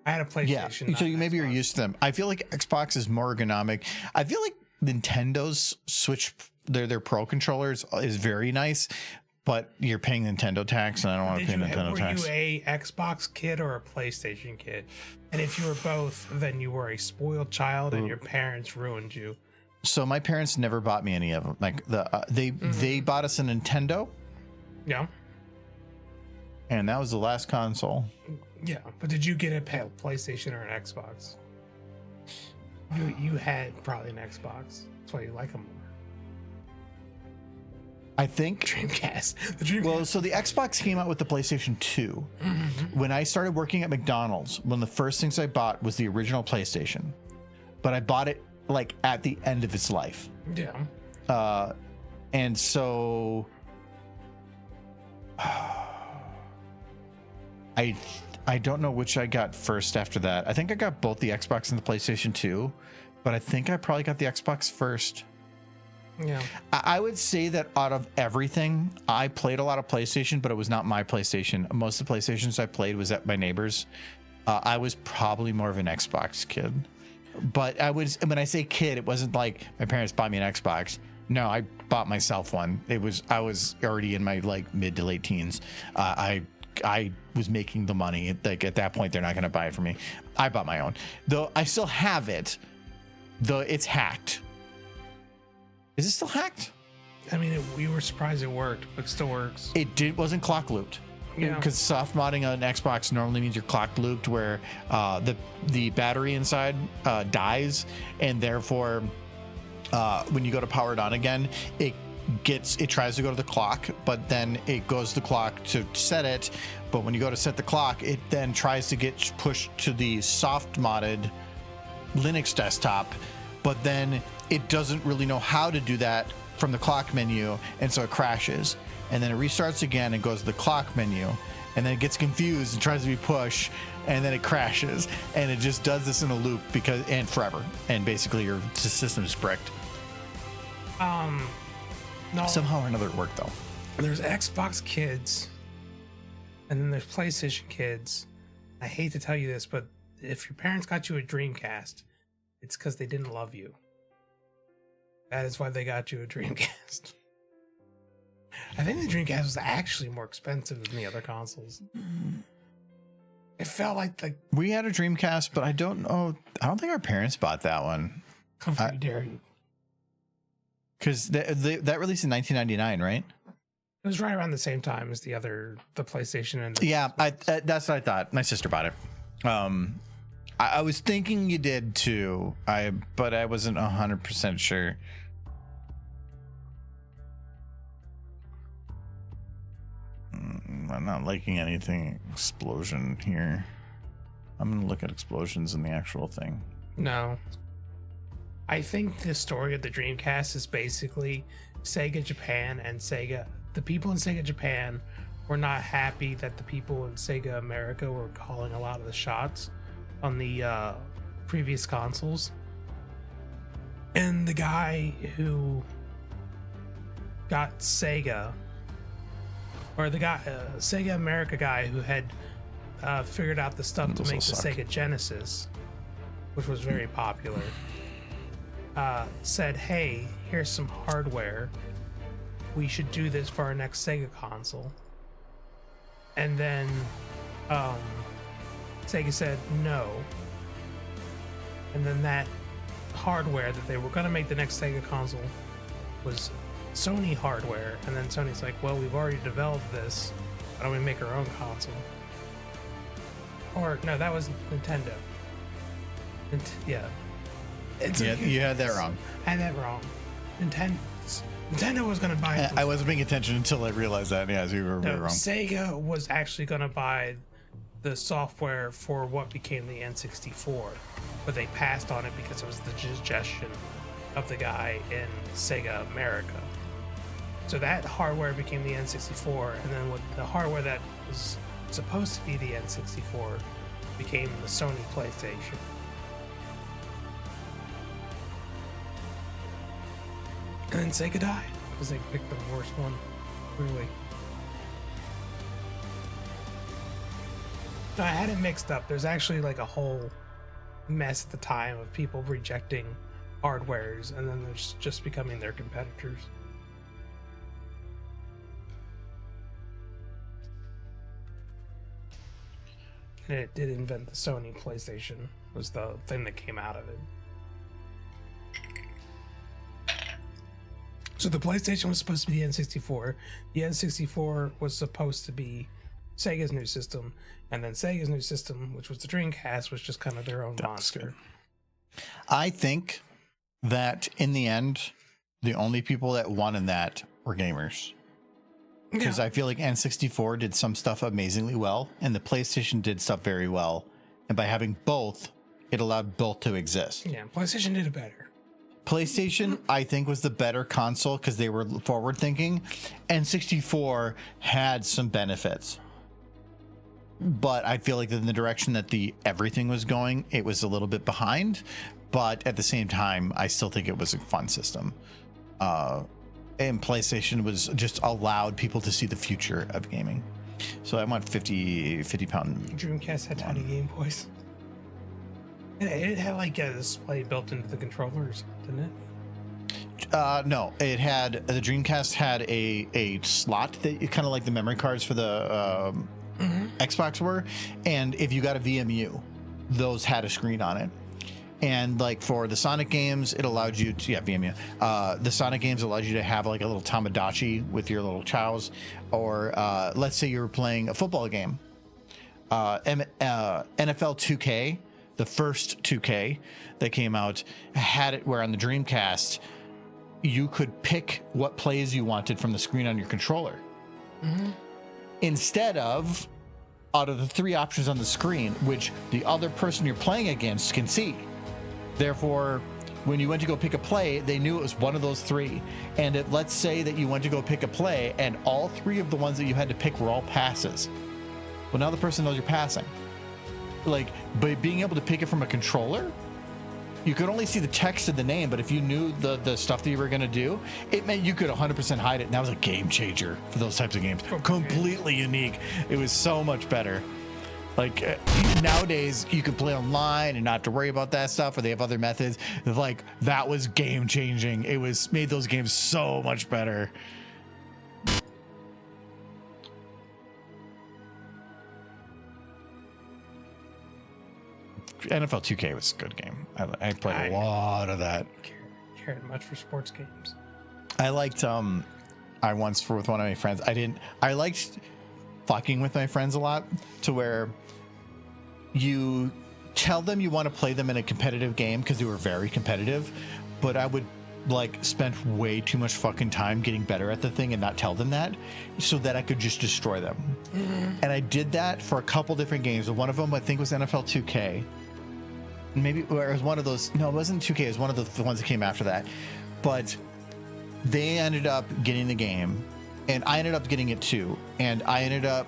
I had a PlayStation. Yeah, so not maybe an you're Xbox. used to them. I feel like Xbox is more ergonomic. I feel like Nintendo's Switch, their Pro controllers is very nice, but you're paying Nintendo tax, and I don't want to pay Nintendo tax. Were you a Xbox kid or a PlayStation kid? And if you were both, then you were a spoiled child, and your parents ruined you. So my parents never bought me any of them. Like they bought us a Nintendo, Yeah. and that was the last console. Yeah, but did you get a PlayStation or an Xbox? You had probably an Xbox. That's why you like them more. I think. Dreamcast. The Dreamcast. Well, so the Xbox came out with the PlayStation 2. When I started working at McDonald's, one of the first things I bought was the original PlayStation, but I bought it like at the end of its life. Yeah. And so I don't know which I got first after that. I think I got both the Xbox and the PlayStation 2, but I think I probably got the Xbox first. Yeah. I would say that out of everything, I played a lot of PlayStation, but it was not my PlayStation. Most of the PlayStations I played was at my neighbor's. I was probably more of an Xbox kid. But when I say kid, it wasn't like my parents bought me an Xbox. No, I bought myself one. I was already in my like mid to late teens. I was making the money. Like at that point, they're not going to buy it for me. I bought my own, though. I still have it, though it's hacked. Is it still hacked? I mean, we were surprised it worked, but it still works. It wasn't clock looped. Yeah. Because soft modding on an Xbox normally means you're clock looped, where the battery inside dies, and therefore when you go to power it on again, it tries to go to the clock, but then it goes to the clock to set it. But when you go to set the clock, it then tries to get pushed to the soft modded Linux desktop, but then it doesn't really know how to do that from the clock menu, and so it crashes. And then it restarts again and goes to the clock menu, and then it gets confused and tries to be push, and then it crashes, and it just does this in a loop and forever, and basically your system is bricked. No, Somehow or another it worked though. there's Xbox kids, and then there's PlayStation kids. I hate to tell you this, but if your parents got you a Dreamcast, it's because they didn't love you. That is why they got you a Dreamcast. I think the Dreamcast was actually more expensive than the other consoles. It felt like We had a Dreamcast, but I don't think our parents bought that one. How dare you? Because that released in 1999, right? It was right around the same time as the PlayStation and Yeah, that's what I thought. My sister bought it. I was thinking you did too. But I wasn't 100% sure. I'm not liking anything explosion here. I'm gonna look at explosions in the actual thing. No. I think the story of the Dreamcast is basically Sega Japan and the people in Sega Japan were not happy that the people in Sega America were calling a lot of the shots on the previous consoles. And the guy who got Sega, or the guy, Sega America guy who had figured out the stuff to Those make will the suck. Sega Genesis, which was very popular, said, hey, here's some hardware. We should do this for our next Sega console. And then Sega said no. And then that hardware that they were going to make the next Sega console was Sony hardware. And then Sony's like, well, we've already developed this. Why don't we make our own console? Or, no, that was Nintendo. Yeah. You had that wrong. I had that wrong. Nintendo was going to buy it. I wasn't paying attention until I realized that. Yeah, you were No, wrong. Sega was actually going to buy the software for what became the N64, but they passed on it because it was the suggestion of the guy in Sega America. So that hardware became the N64, and then with the hardware that was supposed to be the N64 became the Sony PlayStation. And then Sega died because they picked the worst one, really. No, I had it mixed up. There's actually like a whole mess at the time of people rejecting hardwares and then there's just becoming their competitors. And it did invent the Sony PlayStation, was the thing that came out of it. So the PlayStation was supposed to be the N64. The N64 was supposed to be Sega's new system, and then Sega's new system, which was the Dreamcast, was just kind of their own monster. I think that in the end, the only people that won in that were gamers. Because I feel like N64 did some stuff amazingly well, and the PlayStation did stuff very well. And by having both, it allowed both to exist. Yeah, PlayStation did it better. PlayStation, I think, was the better console because they were forward thinking. N64 had some benefits. But I feel like in the direction that the everything was going, it was a little bit behind. But at the same time, I still think it was a fun system. And PlayStation was just allowed people to see the future of gaming. So I want 50 pound. Dreamcast had tiny Game Boys. It had like a display built into the controllers, didn't it? No, it had, the Dreamcast had a slot that kind of like the memory cards for the Xbox were. And if you got a VMU, those had a screen on it. And like for the Sonic games, it allowed you to, VMU. The Sonic games allowed you to have like a little Tamagotchi with your little chows. Or let's say you were playing a football game. NFL 2K, the first 2K that came out, had it where on the Dreamcast, you could pick what plays you wanted from the screen on your controller. Instead of out of the three options on the screen, which the other person you're playing against can see. Therefore, when you went to go pick a play, they knew it was one of those three. And if, let's say that you went to go pick a play and all three of the ones that you had to pick were all passes. Well, now the person knows you're passing. Like, by being able to pick it from a controller, you could only see the text of the name, but if you knew the stuff that you were going to do, it meant you could 100% hide it. And that was a game changer for those types of games. Completely unique. It was so much better. Like nowadays you can play online and not have to worry about that stuff, or they have other methods. Like that was game changing. It was made those games so much better. NFL 2K was a good game. I played a lot of that. Cared much for sports games. I liked I once with one of my friends. I liked fucking with my friends a lot, to where you tell them you want to play them in a competitive game because they were very competitive, but I would like spend way too much fucking time getting better at the thing and not tell them that, so that I could just destroy them. And I did that for a couple different games. One of them I think was NFL 2K. Maybe or it was one of those. No, it wasn't 2K. It was one of the ones that came after that. But they ended up getting the game, and I ended up getting it too. And I ended up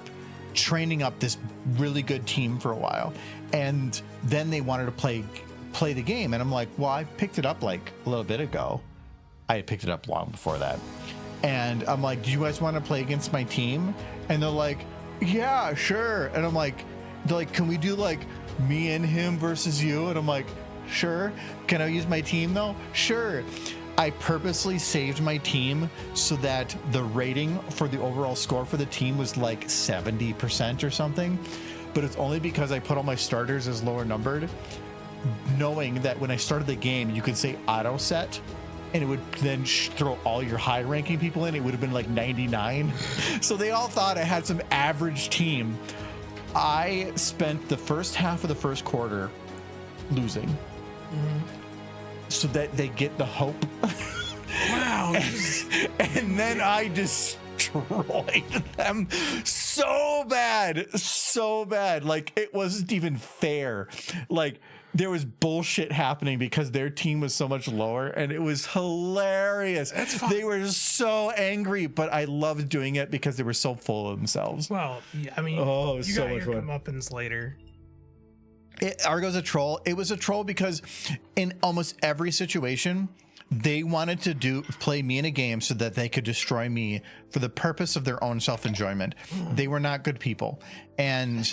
training up this really good team for a while. And then they wanted to play the game, and I'm like, well, I picked it up like a little bit ago. I had picked it up long before that. And I'm like, do you guys want to play against my team? And they're like, yeah, sure. And I'm like, they're like, can we do like me and him versus you? And I'm like, sure. Can I use my team though? Sure. I purposely saved my team so that the rating for the overall score for the team was like 70% or something. But it's only because I put all my starters as lower numbered, knowing that when I started the game, you could say auto set, and it would then throw all your high ranking people in. It would have been like 99. So they all thought I had some average team. I spent the first half of the first quarter losing. So that they get the hope. Wow. And then I destroyed them so bad. so bad. Like, it wasn't even fair. Like, there was bullshit happening because their team was so much lower, and it was hilarious. They were so angry, but I loved doing it because they were so full of themselves. Well, yeah, I mean, Oh, you so got much your fun. comeuppance later. Argo's a troll. It was a troll because in almost every situation, they wanted to play me in a game so that they could destroy me for the purpose of their own self-enjoyment. They were not good people. And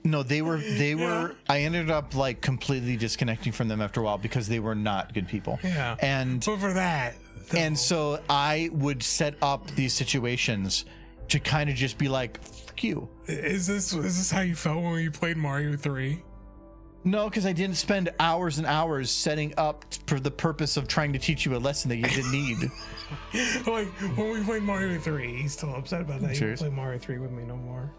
no, they were I ended up like completely disconnecting from them after a while because they were not good people. Yeah. And But for that, and so I would set up these situations to kind of just be like, fuck you. is this how you felt when you played Mario 3? No, because I didn't spend hours and hours setting up for the purpose of trying to teach you a lesson that you didn't need. Like when we played Mario 3, he's still upset about that. He Serious? won't play Mario 3 with me no more.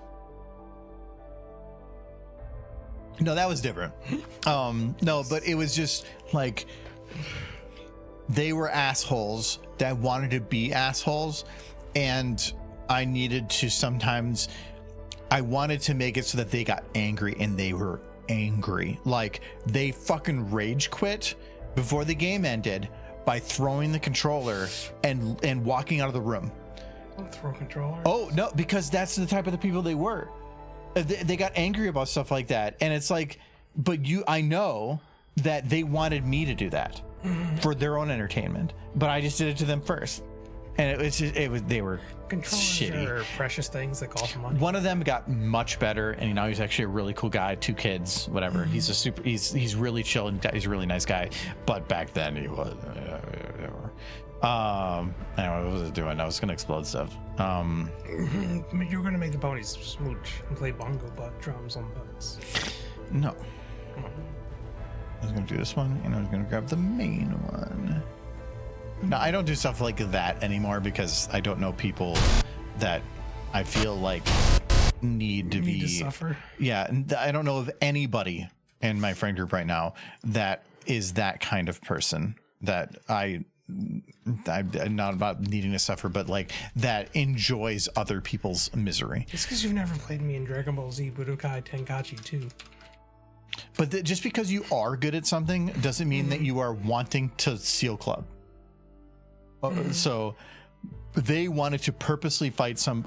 No, that was different. No, but it was just like they were assholes that wanted to be assholes, and I needed to sometimes. I wanted to make it so that they got angry, and they were angry. Like, they fucking rage quit before the game ended by throwing the controller and walking out of the room. Don't throw controller. Oh no, because that's the type of the people they were. They got angry about stuff like that, and it's like, but I know that they wanted me to do that for their own entertainment, but I just did it to them first, and they were Controllers shitty. are precious things that cost money. One of them got much better, and now he's actually a really cool guy. 2 kids, whatever. He's really chill, and he's a really nice guy. But back then he was. Anyway, what was I doing? I was gonna explode stuff. You're gonna make the ponies smooch and play bongo drums on boats. No. I was gonna do this one, and I was gonna grab the main one. No, I don't do stuff like that anymore because I don't know people that I feel like need to suffer. Yeah, and I don't know of anybody in my friend group right now that is that kind of person that I'm not about needing to suffer, but like that enjoys other people's misery. It's because you've never played me in Dragon Ball Z Budokai Tenkaichi 2. But just because you are good at something doesn't mean that you are wanting to seal club. So they wanted to purposely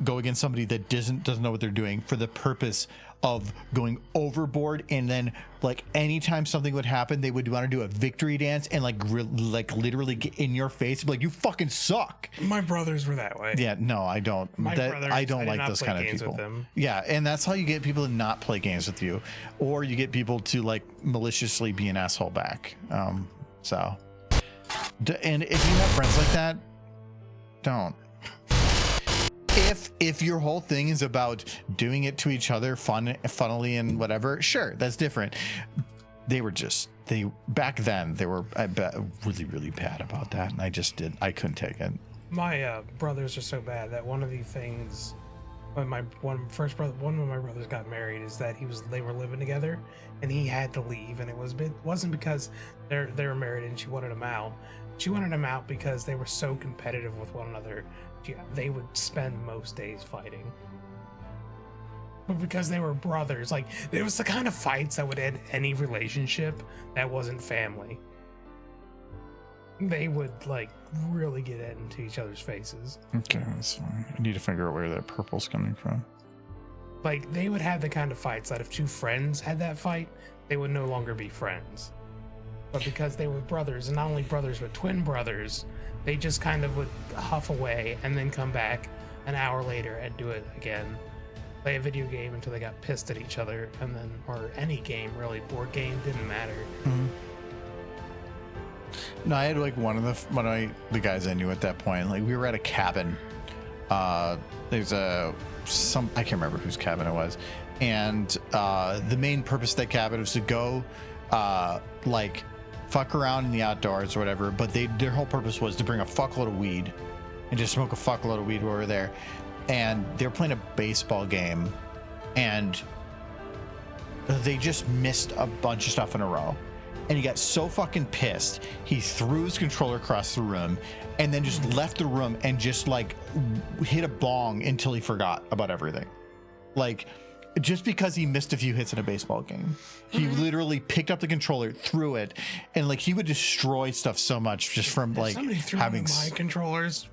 go against somebody that doesn't know what they're doing for the purpose of going overboard, and then like anytime something would happen, they would want to do a victory dance and like literally get in your face and be like, you fucking suck. My brothers were that way. Yeah, no, I don't. I don't like those kind of people. Yeah, and that's how you get people to not play games with you, or you get people to like maliciously be an asshole back. And if you have friends like that, don't. If your whole thing is about doing it to each other funnily and whatever, sure, that's different. Back then they were, I bet, really, really bad about that, and I couldn't take it. My brothers are so bad that one of the things when one of my brothers got married is that they were living together and he had to leave, and it wasn't because they were married and she wanted him out. She wanted him out because they were so competitive with one another. They would spend most days fighting. But because they were brothers, like, it was the kind of fights that would end any relationship that wasn't family. They would like really get into each other's faces. Okay, that's fine. I need to figure out where that purple's coming from. Like, they would have the kind of fights that if 2 friends had that fight, they would no longer be friends. But because they were brothers, and not only brothers but twin brothers, they just kind of would huff away and then come back an hour later and do it again. Play a video game until they got pissed at each other, and then, or any game really, board game, didn't matter. Mm-hmm. No, I had like one of the guys I knew at that point. Like, we were at a cabin. There's I can't remember whose cabin it was, and the main purpose of that cabin was to go, like, fuck around in the outdoors or whatever. But their whole purpose was to bring a fuckload of weed and just smoke a fuckload of weed while we were there. And they were playing a baseball game, and they just missed a bunch of stuff in a row. And he got so fucking pissed, he threw his controller across the room and then just left the room and just like hit a bong until he forgot about everything. Like, just because he missed a few hits in a baseball game, he literally picked up the controller, threw it, and like he would destroy stuff so much just from like Somebody threw having. my controllers.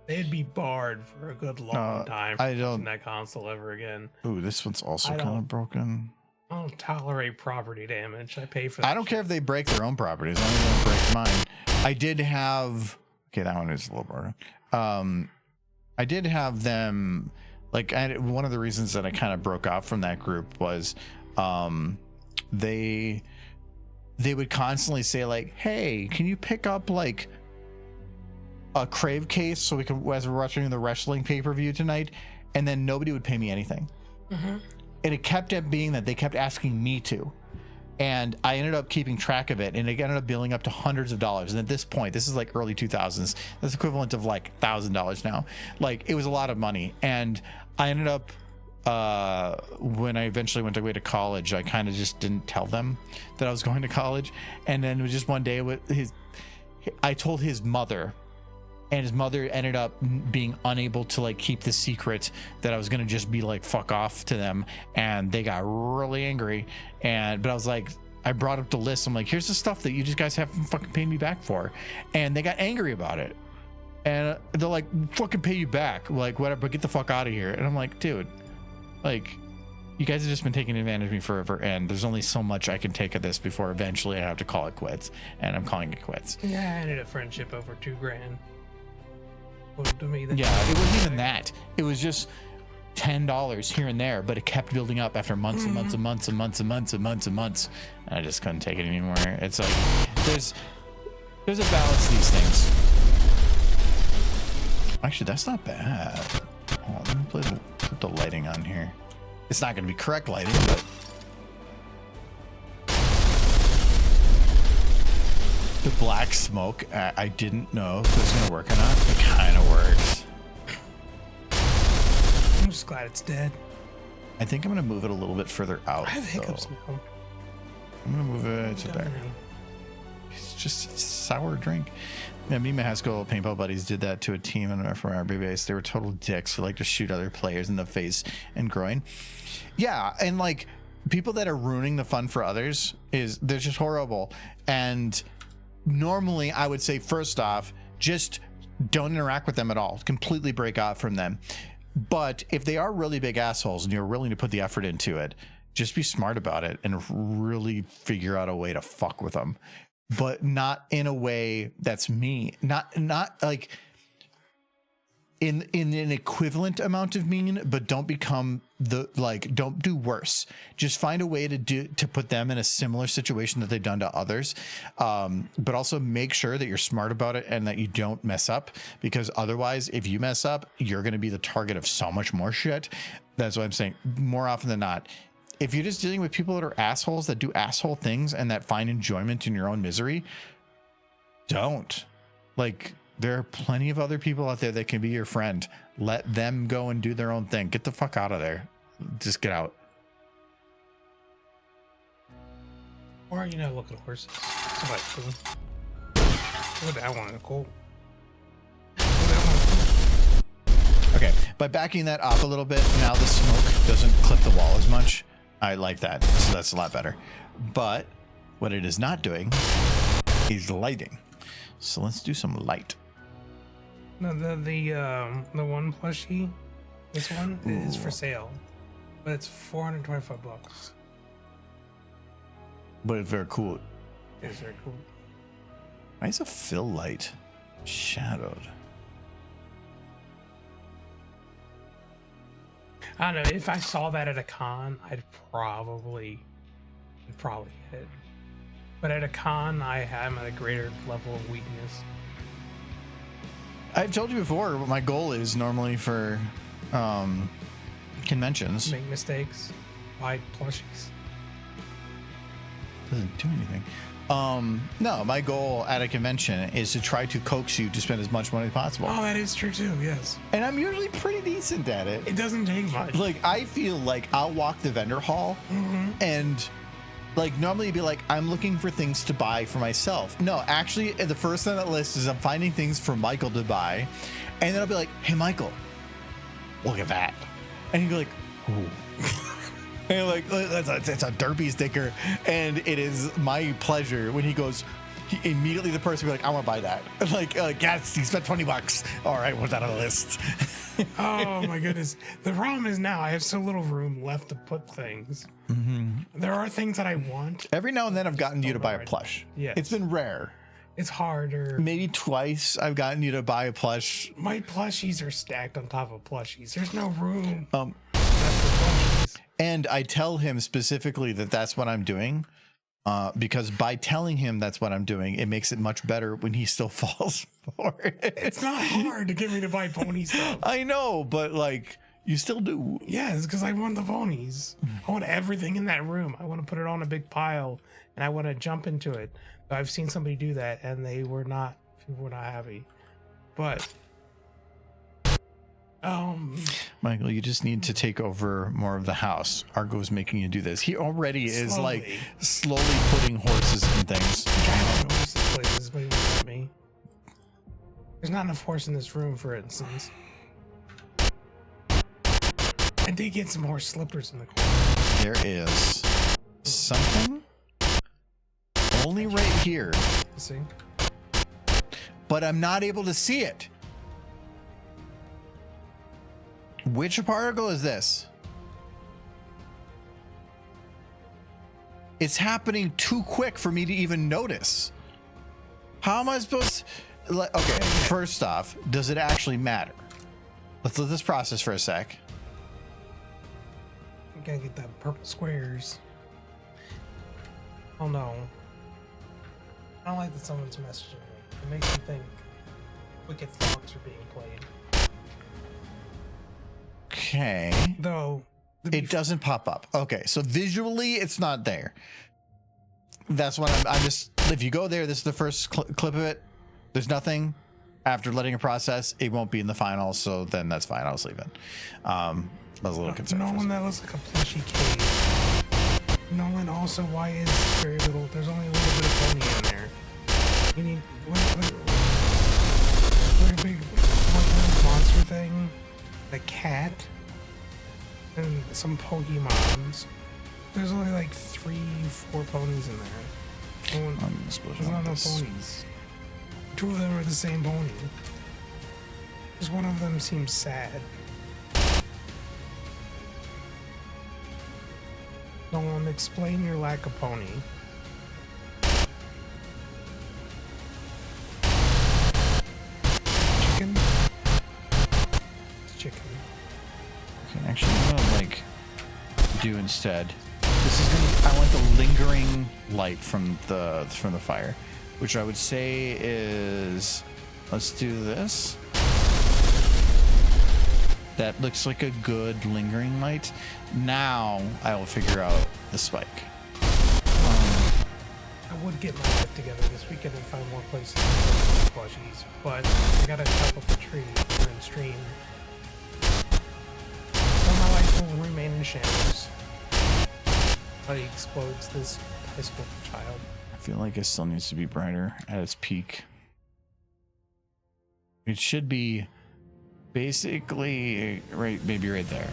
They'd be barred for a good long time. I From don't- using that console ever again. Ooh, this one's also I kind don't- of broken. I don't tolerate property damage. I pay for that. I don't care if they break their own properties. I'm going to break mine. I did have. Okay, that one is a little broken. I did have them. Like, one of the reasons that I kind of broke off from that group was, they would constantly say like, "Hey, can you pick up like a Crave case so we can, as we're watching the wrestling pay-per-view tonight?" And then nobody would pay me anything. And it kept up being that they kept asking me to, and I ended up keeping track of it, and it ended up billing up to hundreds of dollars. And at this point, this is like early 2000s, that's equivalent of like $1,000 now. Like, it was a lot of money. And I ended up when I eventually went away to college, I kind of just didn't tell them that I was going to college. And then it was just one day with I told his mother, and his mother ended up being unable to like keep the secret that I was going to just be like, fuck off to them. And they got really angry. But I was like, I brought up the list. I'm like, here's the stuff that you just guys haven't fucking paid me back for. And they got angry about it. And they're like, fucking pay you back. Like, whatever, but get the fuck out of here. And I'm like, dude, like, you guys have just been taking advantage of me forever. And there's only so much I can take of this before eventually I have to call it quits. And I'm calling it quits. Yeah, I ended a friendship over $2,000. Well, to me, Yeah, it wasn't even that. It was just $10 here and there, but it kept building up after months and months and months and months and months and months and months. And I just couldn't take it anymore. It's like there's a balance to these things. Actually, that's not bad. Oh, let me put the lighting on here. It's not going to be correct lighting, but the black smoke, I didn't know if it was going to work or not. It kind of works. I'm just glad it's dead. I think I'm going to move it a little bit further out. I have though. hiccups now. I'm going to move it to there. It's just a sour drink. Yeah, me and my high school paintball buddies did that to a team from our base. They were total dicks who like to shoot other players in the face and groin. Yeah, and like people that are ruining the fun for others they're just horrible. And normally I would say, first off, just don't interact with them at all. Completely break off from them. But if they are really big assholes and you're willing to put the effort into it, just be smart about it and really figure out a way to fuck with them. But not in a way that's mean. Not like in an equivalent amount of mean, but don't become don't do worse. Just find a way to put them in a similar situation that they've done to others. But also make sure that you're smart about it and that you don't mess up, because otherwise, if you mess up, you're going to be the target of so much more shit. That's what I'm saying. More often than not, if you're just dealing with people that are assholes, that do asshole things and that find enjoyment in your own misery, don't. Like, there are plenty of other people out there that can be your friend. Let them go and do their own thing. Get the fuck out of there. Just get out. Or, look at horses. Somebody cool. Look at that one, cool. Okay, by backing that up a little bit, now the smoke doesn't clip the wall as much. I like that, so that's a lot better. But what it is not doing is lighting. So let's do some light. No, the one plushie, this one is for sale, but it's $425. But it's very cool. It's very cool. Why is a fill light shadowed? I don't know. If I saw that at a con, I'd probably get it. But at a con, I'm at a greater level of weakness. I've told you before what my goal is normally for conventions. Make mistakes. Buy plushies. Doesn't do anything. No, my goal at a convention is to try to coax you to spend as much money as possible. Oh, that is true too. Yes. And I'm usually pretty decent at it. It doesn't take much. Like, I feel like I'll walk the vendor hall and like normally you'd be like, I'm looking for things to buy for myself. No, actually the first on that list is I'm finding things for Michael to buy. And then I'll be like, hey Michael, look at that. And he'd be like, And like it's a derpy sticker, and it is my pleasure when he goes. Immediately the person will be like, I want to buy that. Like yes, you spent $20. All right, what's that on the list? Oh my goodness. The problem is now I have so little room left to put things. There are things that I want. Every now and then I've gotten you to buy a plush. Yes. It's been rare. It's harder. Maybe twice I've gotten you to buy a plush. My plushies are stacked on top of plushies. There's no room. Um, left for plushies. And I tell him specifically that that's what I'm doing. Because by telling him that's what I'm doing, it makes it much better when he still falls for it. It's not hard to get me to buy pony stuff. I know, but like you still do. Yes, because I want the ponies. I want everything in that room. I want to put it on a big pile, and I want to jump into it. I've seen somebody do that, and people were not happy. But Michael, you just need to take over more of the house. Argo's making you do this. He already is like slowly putting horses and things. I'm trying to notice this place. Is what he wants at me. There's not enough horse in this room, for instance. I did get some horse slippers in the corner. There is something only right here, See? but I'm not able to see it. Which particle is this? It's happening too quick for me to even notice. How am I supposed to... Okay, first off, does it actually matter? Let's let this process for a sec. I gotta get that purple squares. Oh no. I don't like that someone's messaging me. It makes me think wicked thoughts are being played. Okay. Though it doesn't pop up. Okay, so visually it's not there. That's what I'm just, if you go there, this is the first clip of it. There's nothing. After letting it process, it won't be in the final, so then that's fine. I'll just leave it. I was a little concerned. Nolan, that looks like a plushy cave. Nolan, also, why is very little? There's only a little bit of pony in there. You need what a big monster thing, a cat, and some Pokemons. There's only like 3-4 ponies in there. There's not enough ponies. 2 of them are the same pony. Just one of them seems sad. Nolan, explain your lack of pony. Chicken? It's chicken. Okay, actually, I'm gonna like do instead. This is gonna. I want the lingering light from the fire, which I would say is. Let's do this. That looks like a good lingering light. Now I will figure out the spike. I would get my life together this weekend and find more places to put plushies, but I gotta chop up a tree during stream. So my life will remain in shambles. But he explodes this high school child. I feel like it still needs to be brighter at its peak. It should be basically right, maybe right there.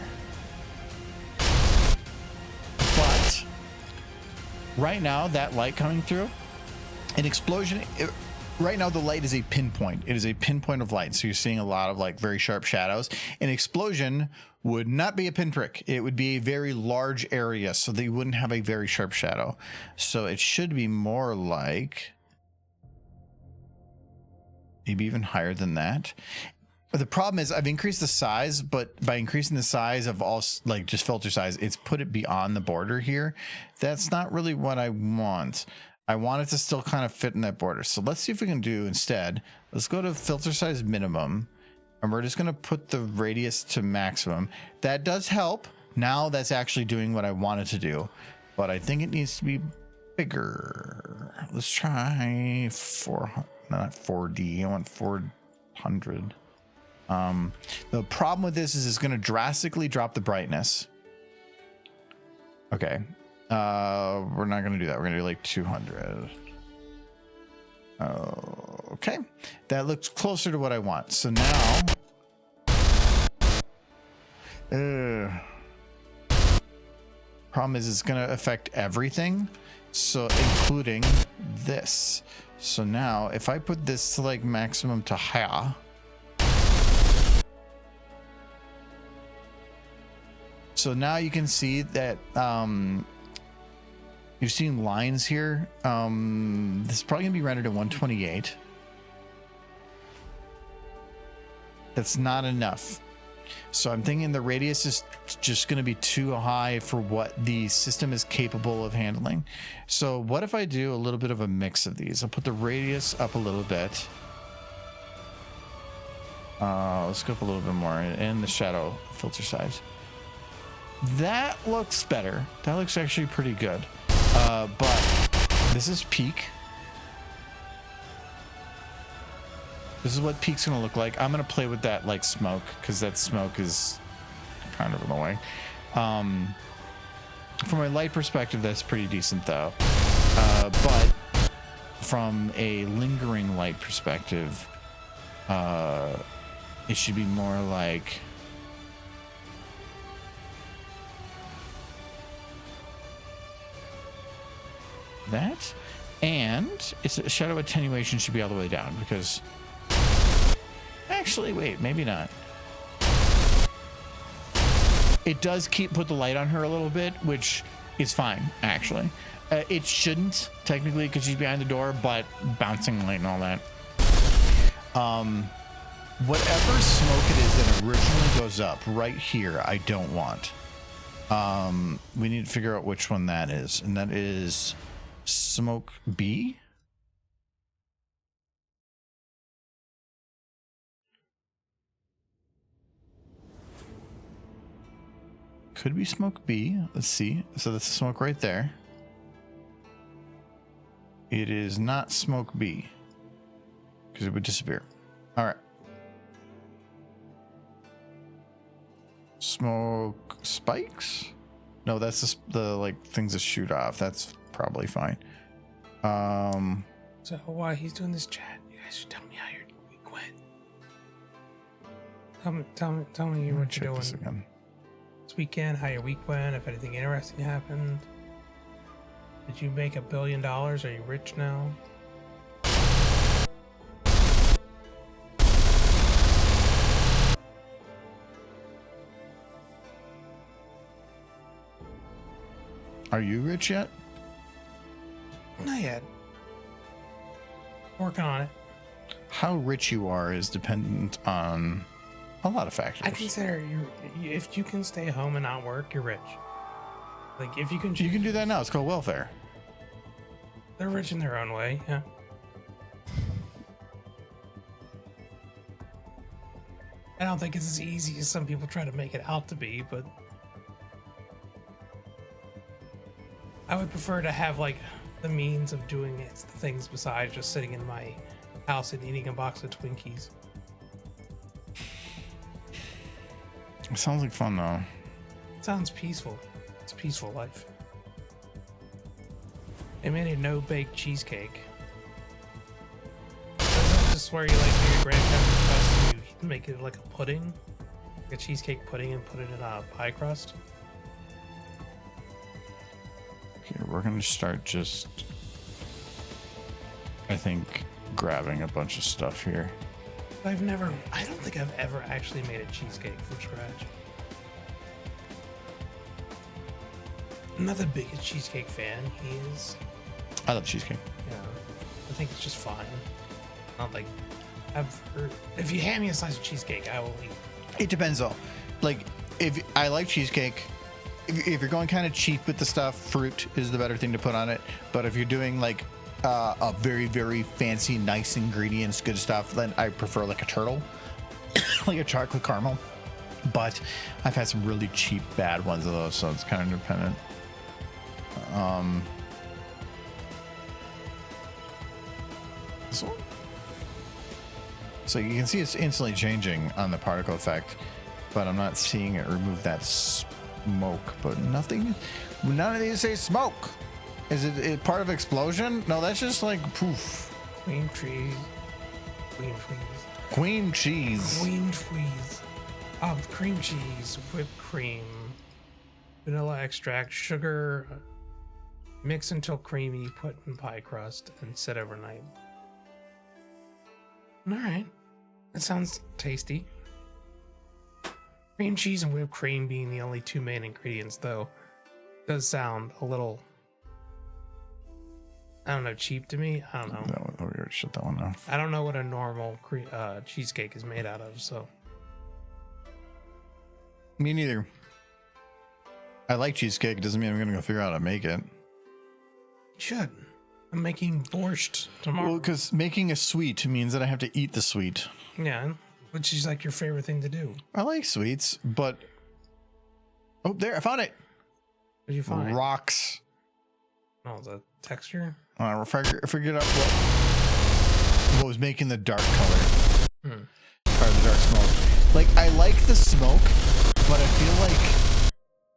But right now, that light coming through, an explosion. Right now, the light is a pinpoint. It is a pinpoint of light. So you're seeing a lot of like very sharp shadows. An explosion would not be a pinprick. It would be a very large area, so they wouldn't have a very sharp shadow. So it should be more like maybe even higher than that. The problem is I've increased the size, but by increasing the size of all, like just filter size, it's put it beyond the border here. That's not really what I want. I want it to still kind of fit in that border. So let's see if we can do instead. Let's go to filter size minimum, and we're just going to put the radius to maximum. That does help. Now that's actually doing what I wanted to do, but I think it needs to be bigger. Let's try 400, not 4D. I want 400. The problem with this is it's going to drastically drop the brightness. Okay. We're not going to do that. We're going to do like 200. Okay. That looks closer to what I want. So now, Problem is, it's going to affect everything, so including this. So now, if I put this to like maximum to high, so now you can see that you're seeing lines here. This is probably gonna be rendered at 128. That's not enough. So I'm thinking the radius is just going to be too high for what the system is capable of handling. So what if I do a little bit of a mix of these? I'll put the radius up a little bit. Let's go up a little bit more, and the shadow filter size. That looks better. That looks actually pretty good. But this is peak. This is what peak's gonna look like. I'm gonna play with that like smoke, because that smoke is kind of in the way. From a light perspective, that's pretty decent though. But from a lingering light perspective, it should be more like that. And it's a shadow attenuation should be all the way down, because actually, wait, maybe not. It does put the light on her a little bit, which is fine, actually. It shouldn't, technically, because she's behind the door, but bouncing light and all that. Whatever smoke it is that originally goes up right here, I don't want. We need to figure out which one that is, and that is smoke B. Could be smoke B. Let's see. So that's the smoke right there. It is not smoke B, because it would disappear. All right. Smoke spikes? No, that's the like things that shoot off. That's probably fine. So while he's doing this chat, you guys should tell me how your week went. Tell me what you're doing Again. this weekend, how your week went, if anything interesting happened. Did you make $1 billion? Are you rich now? Are you rich yet? Not yet. Working on it. How rich you are is dependent on a lot of factors. I consider if you can stay home and not work, you're rich. Like if you can do that now. It's called welfare. They're rich in their own way, yeah. I don't think it's as easy as some people try to make it out to be, but I would prefer to have like the means of doing things besides just sitting in my house and eating a box of Twinkies. It sounds like fun though. It sounds peaceful. It's a peaceful life. I made a no-bake cheesecake. Is this where you like do your grandparents' crust and you make it like a pudding? Like a cheesecake pudding and put it in a pie crust? Okay, we're gonna start just, I think, grabbing a bunch of stuff here. I don't think I've ever actually made a cheesecake from scratch. I'm not the biggest cheesecake fan. He is. I love cheesecake. Yeah, I think it's just fine. Not like if you hand me a slice of cheesecake, I will eat. It depends though. Like, if I like cheesecake, if you're going kind of cheap with the stuff, fruit is the better thing to put on it. But if you're doing like a very, very fancy, nice ingredients, good stuff, then I prefer like a turtle, like a chocolate caramel. But I've had some really cheap, bad ones of those, so it's kind of dependent. This one. So you can see it's instantly changing on the particle effect, but I'm not seeing it remove that smoke. But nothing, none of these say smoke. Is it part of explosion? No, that's just like poof. Cream cheese. Queen freeze. Queen cheese. Queen freeze. Cream cheese, whipped cream, vanilla extract, sugar, mix until creamy, put in pie crust, and set overnight. All right, that sounds tasty. Cream cheese and whipped cream being the only two main ingredients, though, does sound a little, I don't know, cheap to me. I don't know. No, we already shut that one off. I don't know what a normal cheesecake is made out of, so. Me neither. I like cheesecake. It doesn't mean I'm going to go figure out how to make it. Should. I'm making borscht tomorrow. Well, because making a sweet means that I have to eat the sweet. Yeah, which is like your favorite thing to do. I like sweets, but... Oh, there, I found it. What did you find? Rocks. Oh, the texture? I figured out what was making the dark color. Or the dark smoke. Like, I like the smoke, but I feel like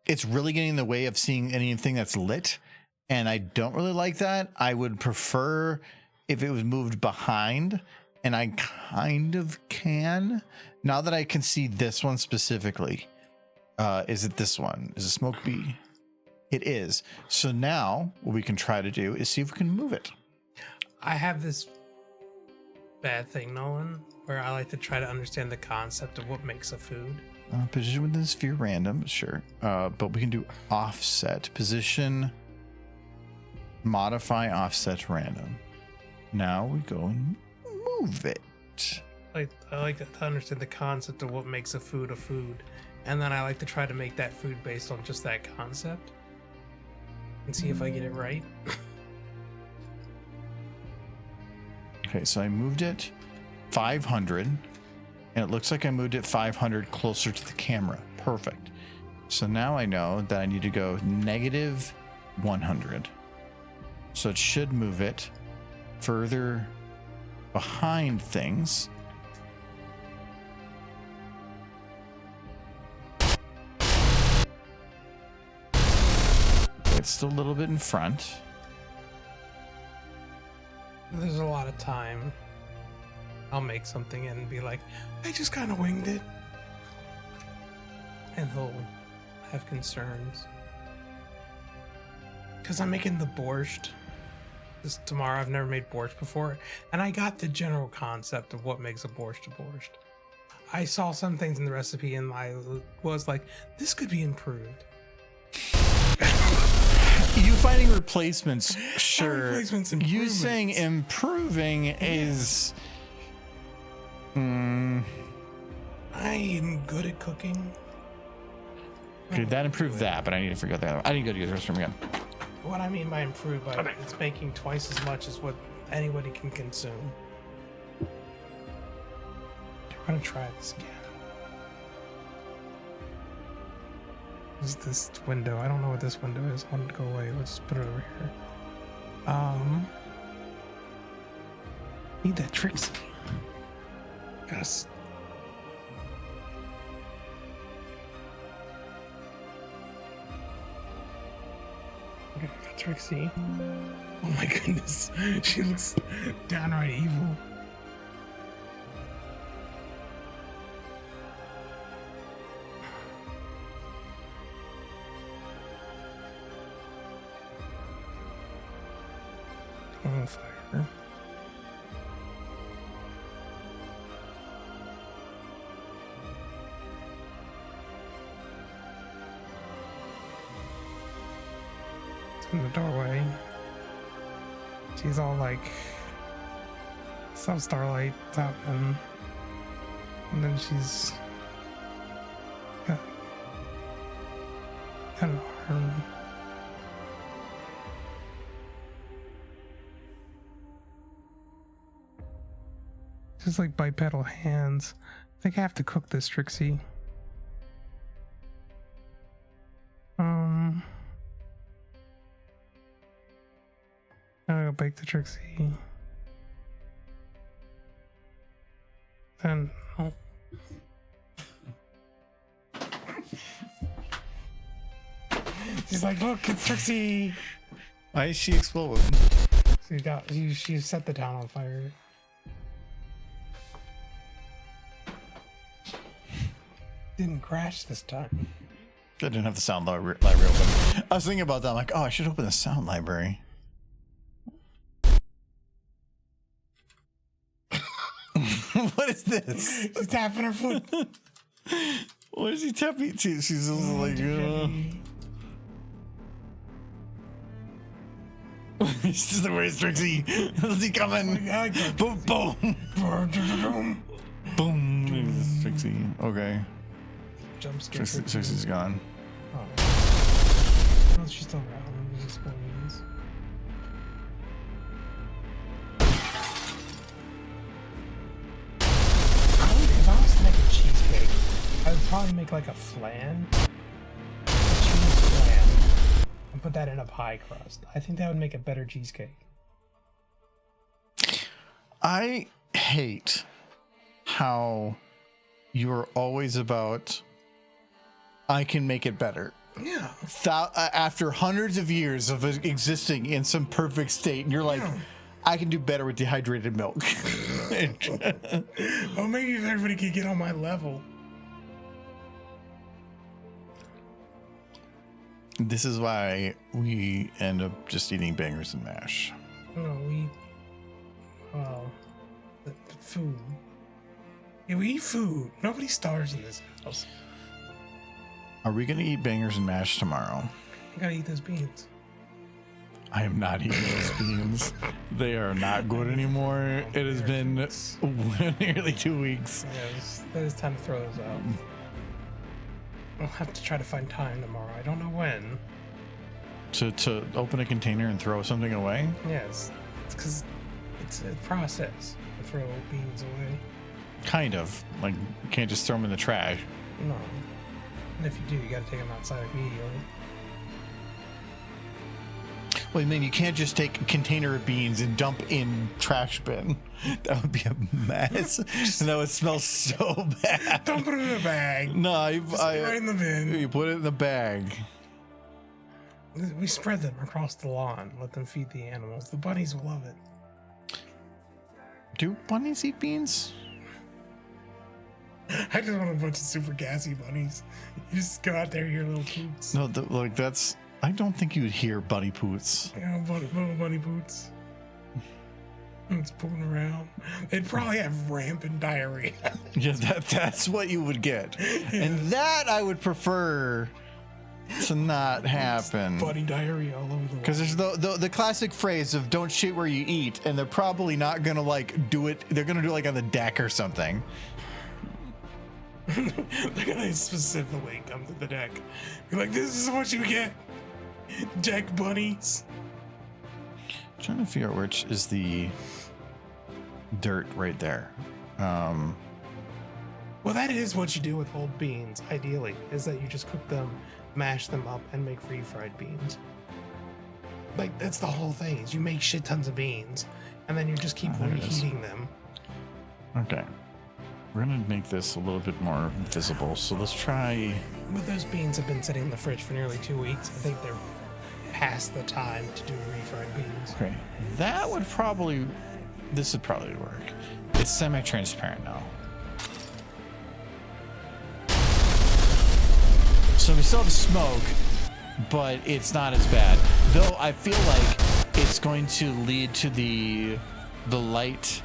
it's really getting in the way of seeing anything that's lit. And I don't really like that. I would prefer if it was moved behind, and I kind of can. Now that I can see this one specifically. Is it this one? Is it Smoke B? It is. So now what we can try to do is see if we can move it. I have this bad thing, Nolan, where I like to try to understand the concept of what makes a food. Position within the sphere random, sure. But we can do offset. Position, modify, offset, random. Now we go and move it. I like to understand the concept of what makes a food, and then I like to try to make that food based on just that concept and see if I get it right. Okay, so I moved it 500, and it looks like I moved it 500 closer to the camera. Perfect. So now I know that I need to go negative 100. So it should move it further behind things. It's still a little bit in front. There's a lot of time. I'll make something and be like, I just kind of winged it. And he'll have concerns. Because I'm making the borscht this tomorrow. I've never made borscht before. And I got the general concept of what makes a borscht a borscht. I saw some things in the recipe and I was like, this could be improved. You finding replacements, sure. Replacements, you improvements. saying improving is... I am good at cooking. Okay, that improved that, but I need to figure out that. I need to go to the restroom again. What I mean by improved, it's making twice as much as what anybody can consume. I'm gonna try this again. Is this window? I don't know what this window is. I want it to go away. Let's just put it over here. Need that Trixie. Yes. Okay, I got Trixie. Oh my goodness. She looks downright evil. On fire. It's in the doorway. She's all like, "Sup, Starlight?" And then she's got an arm. Just like bipedal hands. I think I have to cook this, Trixie. I'm gonna bake the Trixie. Then, oh. She's like, look, it's Trixie. Why is she exploding? She set the town on fire. Didn't crash this time. I didn't have the sound library open. I was thinking about that. I'm like, oh, I should open the sound library. What is this? She's tapping her foot. What is he tapping to? She's just like, He's just the worst, Trixie. Is he coming? Boom, boom. Boom. Trixie. Okay. Jump scare. Trixie's gone. Oh. No, she's still around. Just one of these. If I was to make a cheesecake, I would probably make like a flan. A cheese flan. And put that in a pie crust. I think that would make a better cheesecake. I hate how you're always about, I can make it better. Yeah. After hundreds of years of existing in some perfect state, and you're like, I can do better with dehydrated milk. Well, maybe if everybody could get on my level. This is why we end up just eating bangers and mash. No, well, the food. Yeah, we eat food. Nobody starves in this house. Are we going to eat bangers and mash tomorrow? I gotta eat those beans. I am not eating those beans. They are not good anymore. It has been nearly 2 weeks. Yeah, it's time to throw those out. I'll have to try to find time tomorrow. I don't know when. To open a container and throw something away? Yes, it's because it's a process to throw beans away. Kind of. Like, you can't just throw them in the trash. No. And if you do, you gotta take them outside immediately. Well, I mean, you can't just take a container of beans and dump in trash bin. That would be a mess. And that would smell so bad. Don't put it in a bag. No, Right in the bin. You put it in the bag. We spread them across the lawn. Let them feed the animals. The bunnies will love it. Do bunnies eat beans? I just want a bunch of super gassy bunnies. You just go out there, your little poots. No, that's. I don't think you'd hear bunny poots. Yeah, little bunny boots. It's pooting around. They'd probably have rampant diarrhea. Yeah, that's what you would get, and that I would prefer to not happen. Bunny diarrhea all over the world. Because there's the classic phrase of "don't shit where you eat," and they're probably not gonna like do it. They're gonna do it like on the deck or something. They're gonna specifically come to the deck. Be like, this is what you get. Deck bunnies. I'm trying to figure out which is the dirt right there. Well, that is what you do with old beans, ideally, is that you just cook them, mash them up, and make refried beans. Like, that's the whole thing, is you make shit tons of beans, and then you just keep reheating them. Okay. We're gonna make this a little bit more visible, so let's try. But those beans have been sitting in the fridge for nearly 2 weeks. I think they're past the time to do refried beans. Okay, that would probably. This would probably work. It's semi-transparent now. So we still have smoke, but it's not as bad. Though I feel like it's going to lead to the light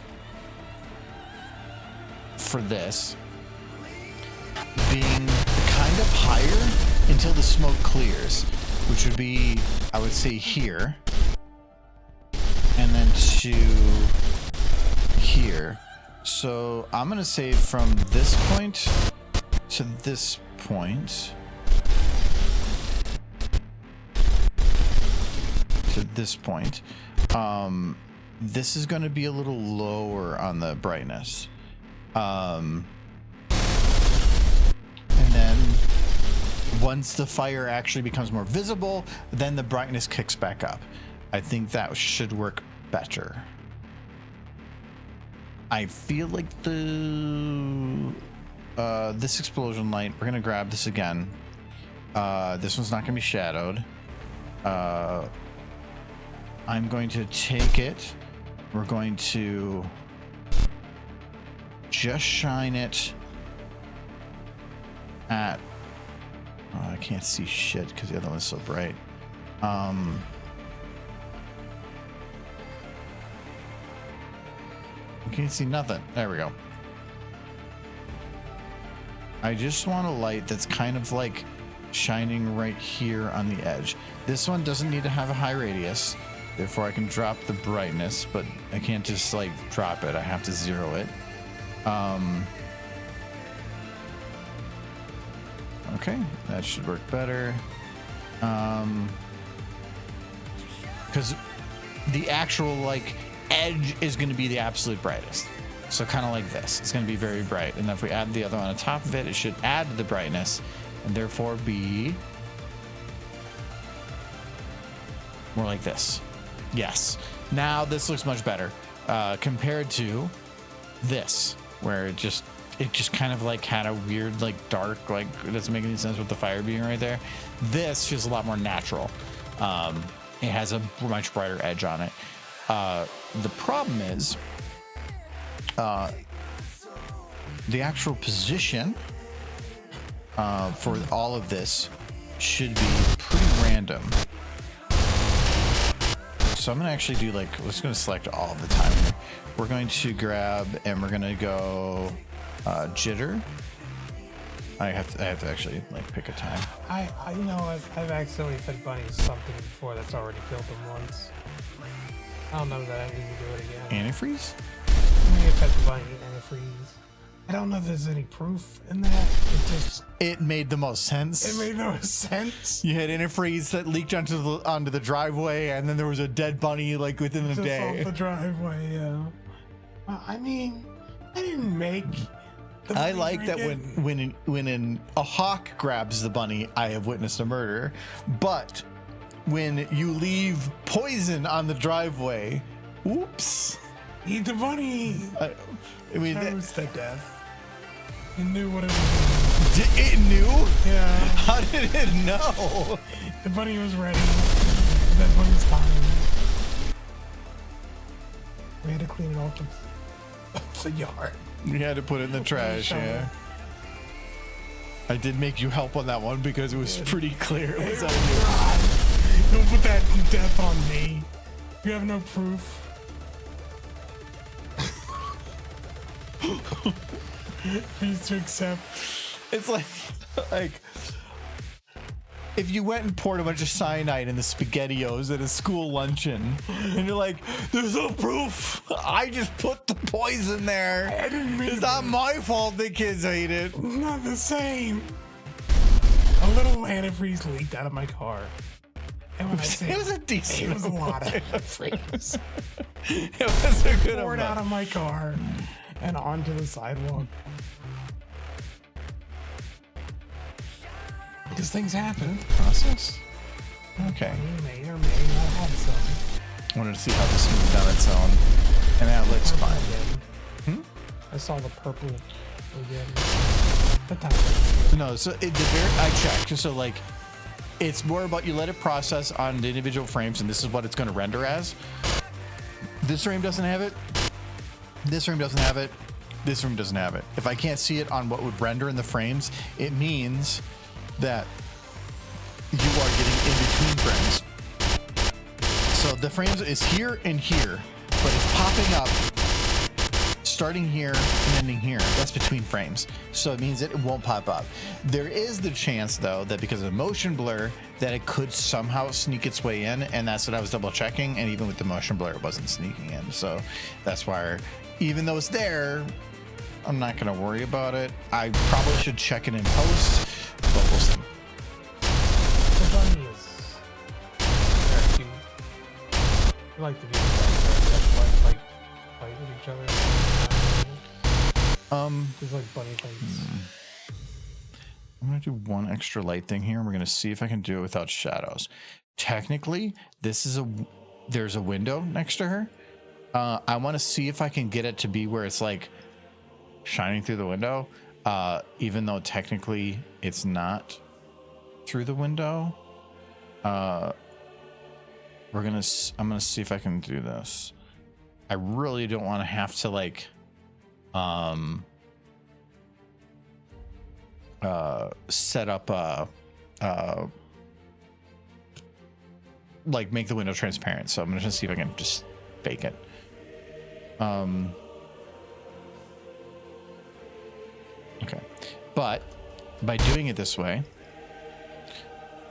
for this being kind of higher until the smoke clears, which would be, I would say, here, and then to here. So I'm gonna say from this point to this point to this point. This is going to be a little lower on the brightness. And then once the fire actually becomes more visible, then the brightness kicks back up. I think that should work better. I feel like this explosion light, we're gonna grab this again. This one's not gonna be shadowed. I'm going to take it. We're going to just shine it at I can't see shit because the other one's so bright. I can't see nothing. There we go. I just want a light that's kind of like shining right here on the edge. This one doesn't need to have a high radius, therefore I can drop the brightness, but I can't just like drop it. I have to zero it. Okay, that should work better. Because the actual like edge is going to be the absolute brightest. So kind of like this, it's going to be very bright. And if we add the other one on top of it, it should add the brightness and therefore be more like this. Yes. Now this looks much better compared to this, where it just kind of like had a weird like dark, like it doesn't make any sense with the fire being right there. This feels a lot more natural. It has a much brighter edge on it. The problem is the actual position for all of this should be pretty random. So I'm gonna actually do like, we're just gonna select all of the time here. We're going to grab and we're gonna go jitter. I have to actually like pick a time. I know I've accidentally fed bunnies something before that's already killed them once. I don't know that I need to do it again. Antifreeze? I may have fed the bunny antifreeze. I don't know if there's any proof in that. It made the most sense. It made no sense. You had antifreeze that leaked onto the driveway, and then there was a dead bunny like within the Just day. off the driveway, yeah. I mean, I didn't make. I like that when a hawk grabs the bunny, I have witnessed a murder. But when you leave poison on the driveway, whoops. Eat the bunny. I mean, Chose the death. It knew what it was. it knew? Yeah. How did it know? The bunny was ready. That bunny's time. We had to clean it off the yard. You had to put it in the trash, yeah. I did make you help on that one because it was pretty clear it was on you. Don't put that death on me. You have no proof. Please to accept. It's like if you went and poured a bunch of cyanide in the SpaghettiOs at a school luncheon, and you're like, "There's no proof. I just put the poison there. I didn't mean it's not my fault the kids ate it." Not the same. A little antifreeze leaked out of my car. And when I say It was a decent. it was a lot of antifreeze. It was a good Poured out amount. of my car and onto the sidewalk. Because things happen. Process. Okay. You may or may not have some. Wanted to see how this moved on its own, and that looks fine. I saw the purple again. That time. No, so I checked. So like, it's more about you let it process on the individual frames, and this is what it's going to render as. This frame doesn't have it. This frame doesn't have it. This frame doesn't have it. If I can't see it on what would render in the frames, it means that you are getting in between frames. So the frames is here and here, but it's popping up starting here and ending here. That's between frames, so it means that it won't pop up. There is the chance though that because of motion blur that it could somehow sneak its way in, and that's what I was double checking, and even with the motion blur it wasn't sneaking in. So that's why, even though it's there, I'm not going to worry about it. I probably should check it in post, but we'll see. The bunny is very cute. I like the view of that. Fight with each other. There's like bunny fights. I'm going to do one extra light thing here, and we're going to see if I can do it without shadows. Technically, there's a window next to her. I want to see if I can get it to be where it's like shining through the window, even though technically it's not through the window. I'm gonna see if I can do this. I really don't want to have to like set up like make the window transparent. So I'm gonna see if I can just fake it. Okay, but by doing it this way,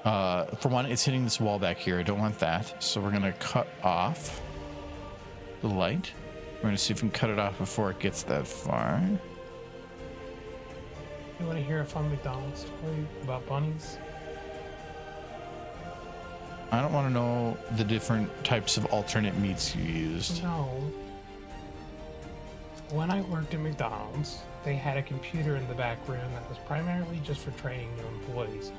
for one, it's hitting this wall back here. I don't want that, so we're gonna cut off the light. We're gonna see if we can cut it off before it gets that far. You want to hear a fun McDonald's story about bunnies? I don't want to know the different types of alternate meats you used. No. When I worked at McDonald's, they had a computer in the back room that was primarily just for training new employees.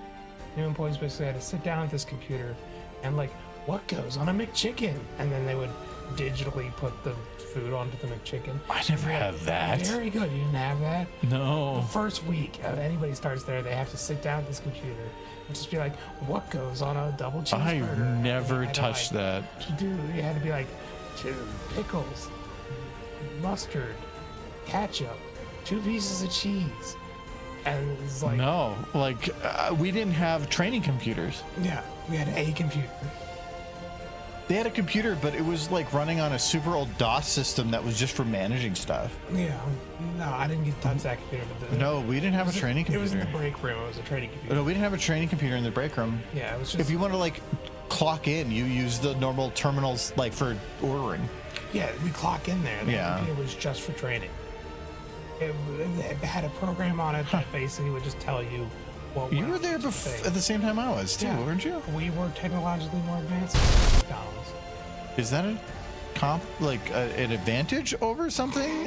New employees basically had to sit down at this computer and like, what goes on a McChicken? And then they would digitally put the food onto the McChicken. I never had that. Very good. You didn't have that? No. The first week anybody starts there, they have to sit down at this computer and just be like, what goes on a double cheeseburger? I never touched that. Dude, you had to be like, pickles, mustard, ketchup, 2 pieces of cheese. And it's like, No, like we didn't have training computers. yeah, we had a computer. They had a computer, but it was like running on a super old DOS system that was just for managing stuff. Yeah, no, I didn't get to touch that computer. But No, we didn't have a training It was in computer. the break room. It was a training computer. No, we didn't have a training computer in the break room. Yeah, it was just. If you want to like clock in, you use the normal terminals like for ordering. Yeah, we clock in there. The Yeah. computer was just for training. It had a program on it that basically would just tell you what. You went were there on each thing. at the same time I was too, Yeah. weren't you? We were technologically more advanced than McDonald's. Is that a an advantage over something?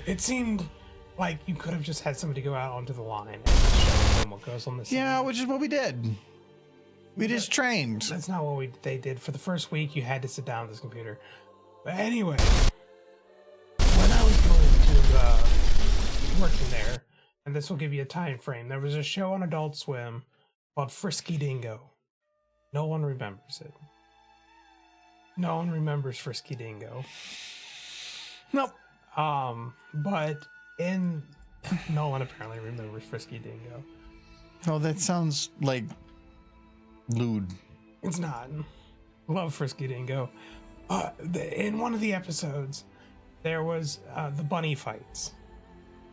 It seemed like you could have just had somebody go out onto the line and show them what goes on the scene. Yeah, which is what we did. We just trained. That's not what they did. For the first week, you had to sit down at this computer. But anyway, when I was going to working there, and this will give you a time frame, there was a show on Adult Swim called Frisky Dingo. No one remembers it. No one remembers Frisky Dingo. Nope. But no one apparently remembers Frisky Dingo. Oh, that sounds like lewd. It's not. Love Frisky Dingo. In one of the episodes, there was the bunny fights,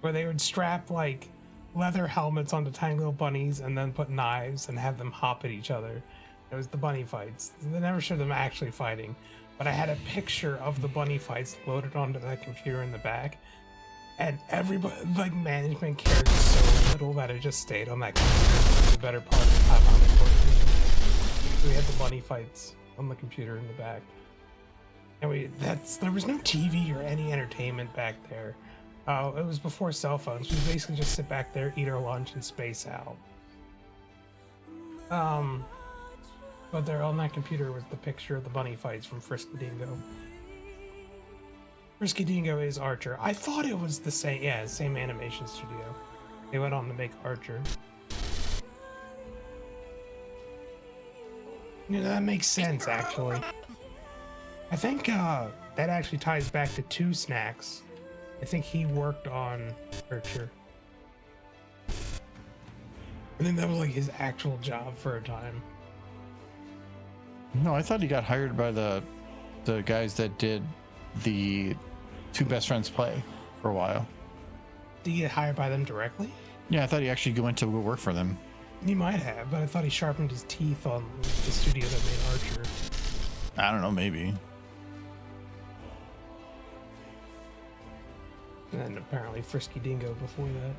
where they would strap like leather helmets onto tiny little bunnies and then put knives and have them hop at each other. It was the bunny fights. They never showed them actually fighting, but I had a picture of the bunny fights loaded onto that computer in the back, and everybody, like management, cared so little that it just stayed on that computer for the better part of the time I was working. So we had the bunny fights on the computer in the back, and there was no TV or any entertainment back there. It was before cell phones. We basically just sit back there, eat our lunch, and space out. But there on that computer was the picture of the bunny fights from Frisky Dingo. Frisky Dingo is Archer. I thought it was the same animation studio. They went on to make Archer. That makes sense, actually. I think that actually ties back to Two Snacks. I think he worked on Archer. I think that was like his actual job for a time. No, I thought he got hired by the guys that did the Two Best Friends Play for a while. Did he get hired by them directly? Yeah, I thought he actually went to go work for them. He might have, but I thought he sharpened his teeth on the studio that made Archer. I don't know, maybe. And then apparently Frisky Dingo before that.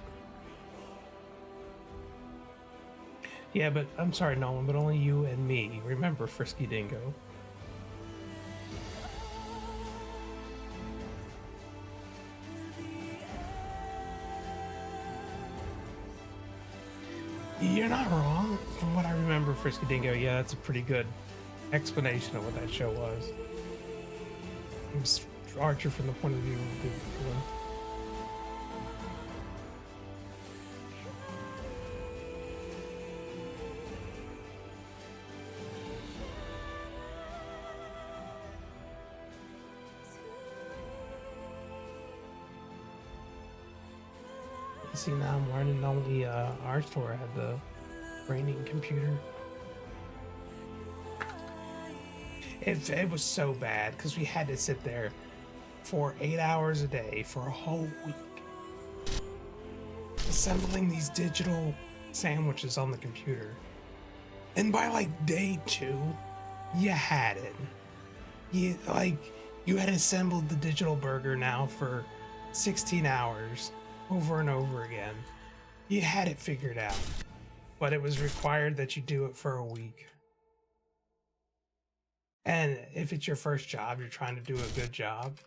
Yeah, but I'm sorry, Nolan, but only you and me remember Frisky Dingo. You're not wrong. From what I remember, Frisky Dingo, yeah, that's a pretty good explanation of what that show was. It was Archer from the point of view of the villain. See, now I'm learning only our store had the training computer. It was so bad because we had to sit there for 8 hours a day for a whole week assembling these digital sandwiches on the computer. And by like day 2, you had it. You had assembled the digital burger now for 16 hours over and over again. You had it figured out, but it was required that you do it for a week. And if it's your first job, you're trying to do a good job.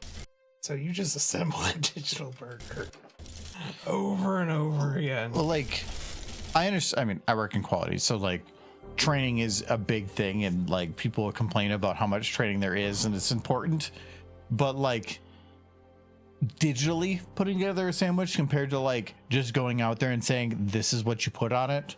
So you just assemble a digital burger over and over again. Well, like, I understand. I mean, I work in quality, so like, training is a big thing, and like, people complain about how much training there is, and it's important. But like, digitally putting together a sandwich compared to like just going out there and saying this is what you put on it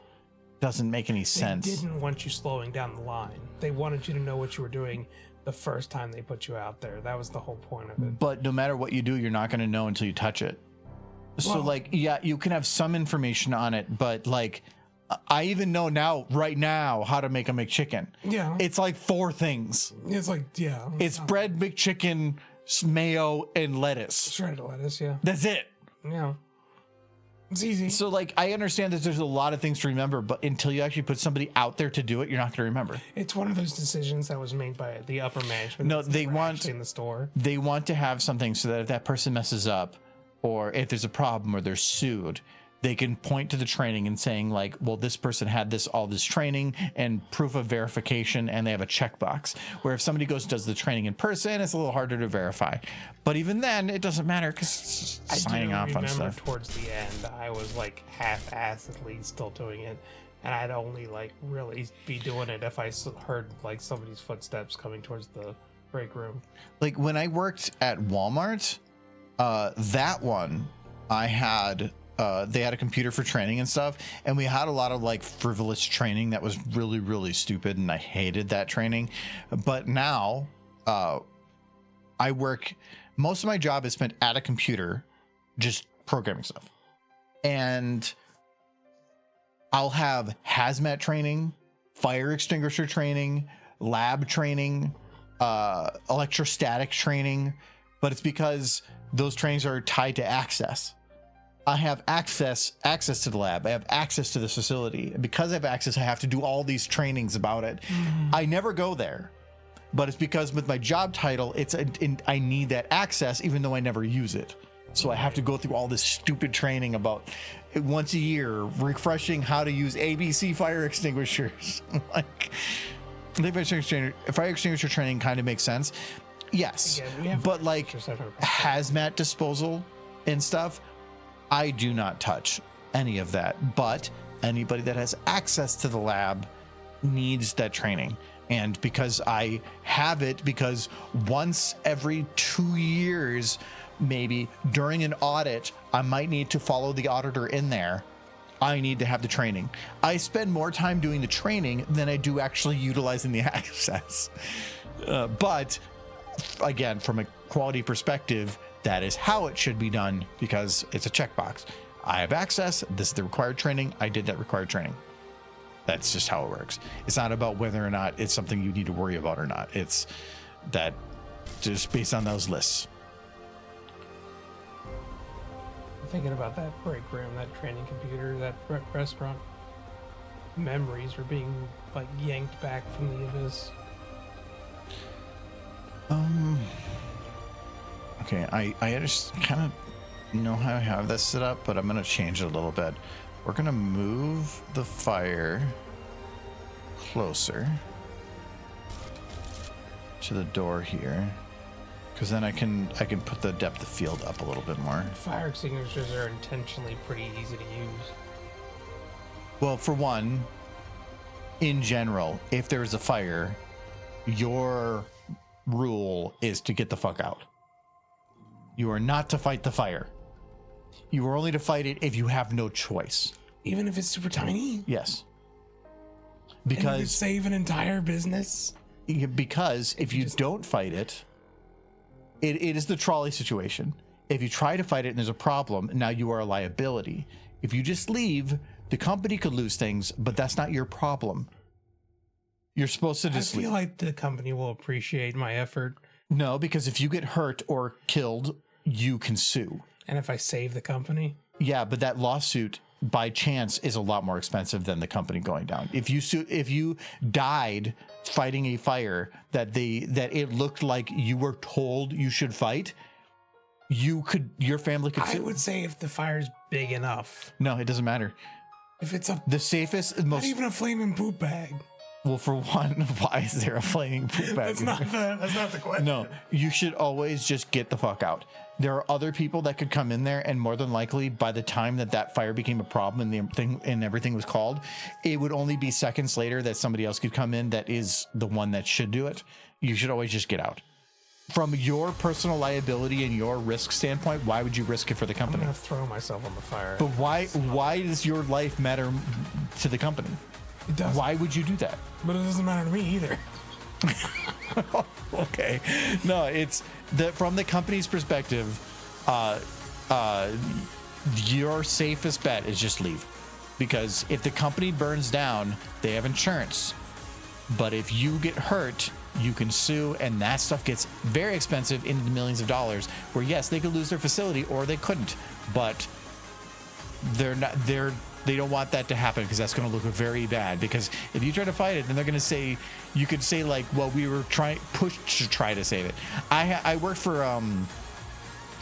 doesn't make any sense. They didn't want you slowing down the line. They wanted you to know what you were doing the first time they put you out there. That was the whole point of it. But no matter what you do, you're not going to know until you touch it. So Well- like, yeah, you can have some information on it, but like, I even know now, right now, how to make a McChicken. Yeah. It's like 4 things. It's like, yeah. It's bread, McChicken, mayo, and lettuce. Shredded lettuce, yeah. That's it. Yeah. It's easy. So like, I understand that there's a lot of things to remember, but until you actually put somebody out there to do it, you're not going to remember. It's one of those decisions that was made by the upper management. No, that's they never want- actually in the store. They want to have something so that if that person messes up, or if there's a problem or they're sued, they can point to the training and saying like, well, this person had all this training and proof of verification, and they have a checkbox. Where if somebody goes and does the training in person, it's a little harder to verify. But even then, it doesn't matter because it's just signing off on stuff. Towards the end, I was like half-assedly still doing it, and I'd only like really be doing it if I heard like somebody's footsteps coming towards the break room. Like when I worked at Walmart, that one I had. They had a computer for training and stuff, and we had a lot of like frivolous training that was really, really stupid, and I hated that training. But now, I work. Most of my job is spent at a computer, just programming stuff, and I'll have hazmat training, fire extinguisher training, lab training, electrostatic training, but it's because those trainings are tied to access. I have access to the lab. I have access to this facility. And because I have access, I have to do all these trainings about it. I never go there, but it's because with my job title, I need that access, even though I never use it. So I have to go through all this stupid training about once a year, refreshing how to use ABC fire extinguishers. Like, fire extinguisher training kind of makes sense. Yes, Again, we have but like extinguishers hazmat disposal and stuff, I do not touch any of that, but anybody that has access to the lab needs that training. And because I have it, because once every 2 years, maybe during an audit, I might need to follow the auditor in there, I need to have the training. I spend more time doing the training than I do actually utilizing the access. But again, from a quality perspective, that is how it should be done, because it's a checkbox. I have access. This is the required training. I did that required training. That's just how it works. It's not about whether or not it's something you need to worry about or not. It's that just based on those lists. Thinking about that break room, that training computer, that restaurant, memories are being like yanked back from the abyss. Okay, I just kind of know how I have this set up, but I'm going to change it a little bit. We're going to move the fire closer to the door here, because then I can put the depth of field up a little bit more. Fire extinguishers are intentionally pretty easy to use. Well, for one, in general, if there's a fire, your rule is to get the fuck out. You are not to fight the fire. You are only to fight it if you have no choice. Even if it's super tiny? Yes. And you could Because save an entire business? if you don't fight it, it is the trolley situation. If you try to fight it and there's a problem, now you are a liability. If you just leave, The company could lose things, but that's not your problem. You're supposed to just I feel like the company will appreciate my effort. No, because if you get hurt or killed, you can sue. And if I save the company? Yeah, but that lawsuit by chance is a lot more expensive than the company going down. If you died fighting a fire that it looked like you were told you should fight, your family could sue. I would say if the fire's big enough. No, it doesn't matter. If it's the safest, not even a flaming poop bag. Well, for one, why is there a flaming poop bag? That's not the question. No, you should always just get the fuck out. There are other people that could come in there, and more than likely, by the time that fire became a problem and everything was called, it would only be seconds later that somebody else could come in that is the one that should do it. You should always just get out. From your personal liability and your risk standpoint, why would you risk it for the company? I'm gonna throw myself on the fire. But why does your life matter to the company? It does. Why would you do that? But it doesn't matter to me either. Okay. No, it's from the company's perspective, your safest bet is just leave. Because if the company burns down, they have insurance. But if you get hurt, you can sue, and that stuff gets very expensive, into the millions of dollars, where yes, they could lose their facility or they couldn't, but they don't want that to happen, because that's going to look very bad. Because if you try to fight it, then they're going to say, you could say like, well, we were pushed to try to save it. I worked for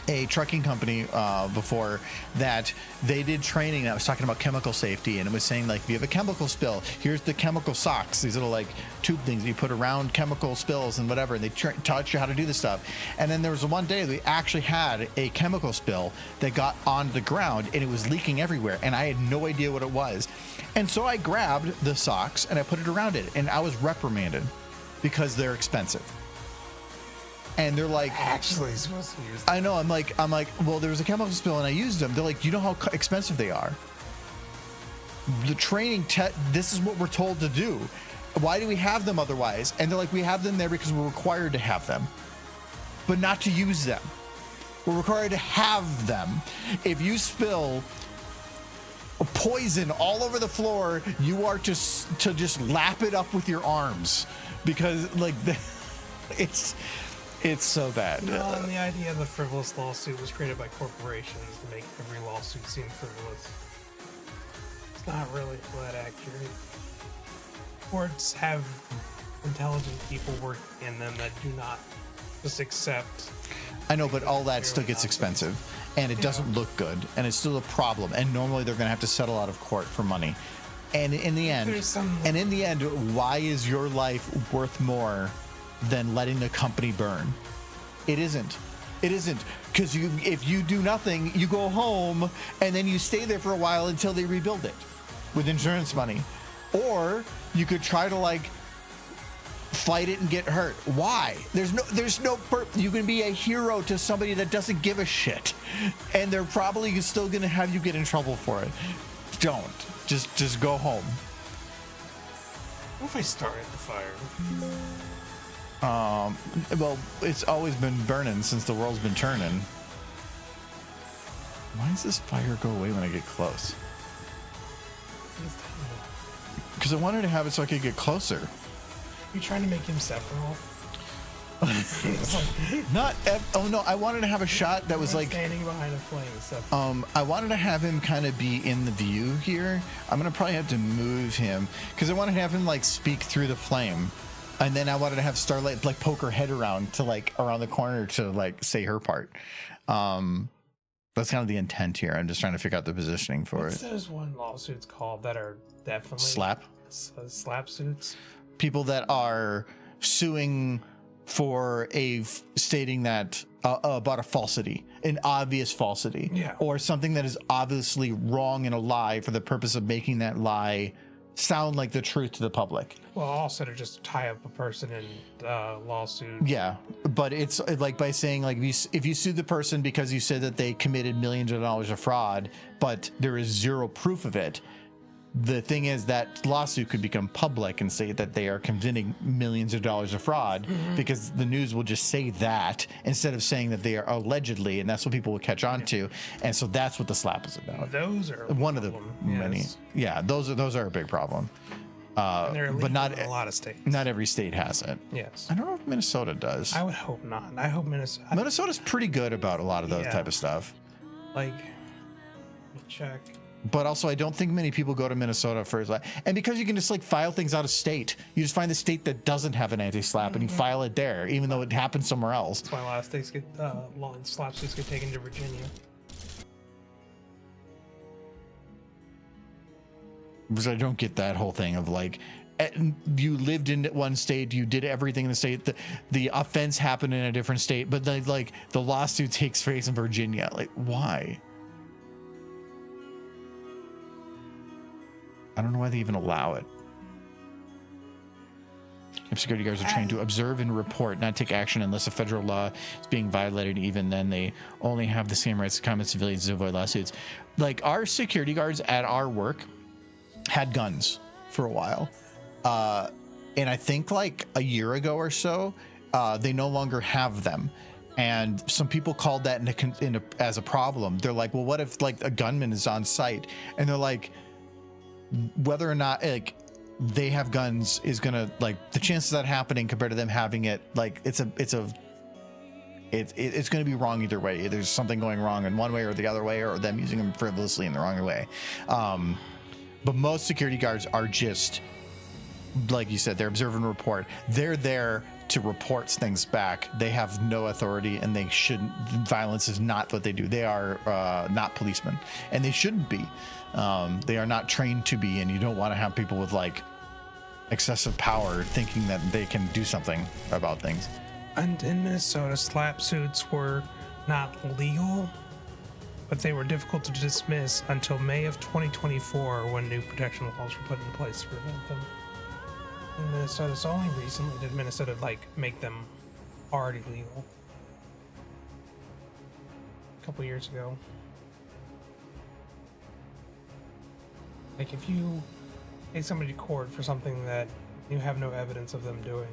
a trucking company before that. They did training that was talking about chemical safety, and it was saying like, if you have a chemical spill, here's the chemical socks, these little like tube things you put around chemical spills and whatever, and they taught you how to do this stuff. And then there was one day we actually had a chemical spill that got on the ground, and it was leaking everywhere, and I had no idea what it was. And so I grabbed the socks and I put it around it, and I was reprimanded because they're expensive. And they're like, actually supposed to use them. I know. I'm like, well, there was a chemical spill and I used them. They're like, you know how expensive they are? The training, this is what we're told to do. Why do we have them otherwise? And they're like, we have them there because we're required to have them, but not to use them. We're required to have them. If you spill poison all over the floor, you are to just lap it up with your arms, because like it's so bad. Well, and the idea of the frivolous lawsuit was created by corporations to make every lawsuit seem frivolous. It's not really that accurate. Courts have intelligent people working in them that do not just accept. I know, but all that still gets expensive, and it doesn't look good, and it's still a problem. And normally they're going to have to settle out of court for money. And in the end, why is your life worth more than letting the company burn? It isn't. It isn't, because if you do nothing, you go home and then you stay there for a while until they rebuild it with insurance money. Or you could try to like fight it and get hurt. Why? There's no you can be a hero to somebody that doesn't give a shit, and they're probably still going to have you get in trouble for it. Don't. Just go home. What if I started the fire? Well, it's always been burning since the world's been turning. Why does this fire go away when I get close? Because I wanted to have it so I could get closer. You trying to make him Sephiroth? Oh no, I wanted to have a shot that was like standing behind a flame. I wanted to have him kind of be in the view here. I'm gonna probably have to move him because I wanted to have him like speak through the flame, and then I wanted to have Starlight like poke her head around to like around the corner to like say her part. That's kind of the intent here. I'm just trying to figure out the positioning for What's it. those one lawsuits called that are definitely slap suits? People that are suing for stating that about a falsity, an obvious falsity, yeah, or something that is obviously wrong in a lie for the purpose of making that lie sound like the truth to the public. Well, also to just tie up a person in lawsuit. Yeah, but it's like by saying like if you sue the person because you said that they committed millions of dollars of fraud, but there is zero proof of it, the thing is that lawsuit could become public and say that they are committing millions of dollars of fraud because the news will just say that instead of saying that they are allegedly, and that's what people will catch on to. And so that's what the slap is about. Those are One of the many. yes. Yeah, those are a big problem. And they're But not illegal in a lot of states. not every state has it. Yes. I don't know if Minnesota does. I would hope not. I hope Minnesota. Minnesota's pretty good about a lot of those Yeah. type of stuff. Like, let me check. But also, I don't think many people go to Minnesota for and because you can just like file things out of state, you just find the state that doesn't have an anti-slap and you file it there, even though it happened somewhere else. That's why a lot of states get slap suits get taken to Virginia. Because I don't get that whole thing of like, you lived in one state, you did everything in the state, the offense happened in a different state, but then like the lawsuit takes place in Virginia. Like, why? I don't know why they even allow it. If security guards are trained to observe and report, not take action unless a federal law is being violated, even then they only have the same rights to common civilians to avoid lawsuits. Like our security guards at our work had guns for a while. And I think like a year ago or so, they no longer have them. And some people called that as a problem. They're like, well, what if like a gunman is on site? And they're like, whether or not like they have guns is gonna like the chances of that happening compared to them having it, like it's gonna be wrong either way. There's something going wrong in one way or the other way, or them using them frivolously in the wrong way. But most security guards are just, like you said, they're observe and report. They're there to report things back. They have no authority, and they shouldn't. Violence is not what they do. They are not policemen, and they shouldn't be. They are not trained to be, and you don't want to have people with like excessive power thinking that they can do something about things. And in Minnesota, slap suits were not legal, but they were difficult to dismiss until May of 2024 when new protection laws were put in place to prevent them. In Minnesota, so only recently did Minnesota like make them already legal. A couple years ago. Like if you take somebody to court for something that you have no evidence of them doing,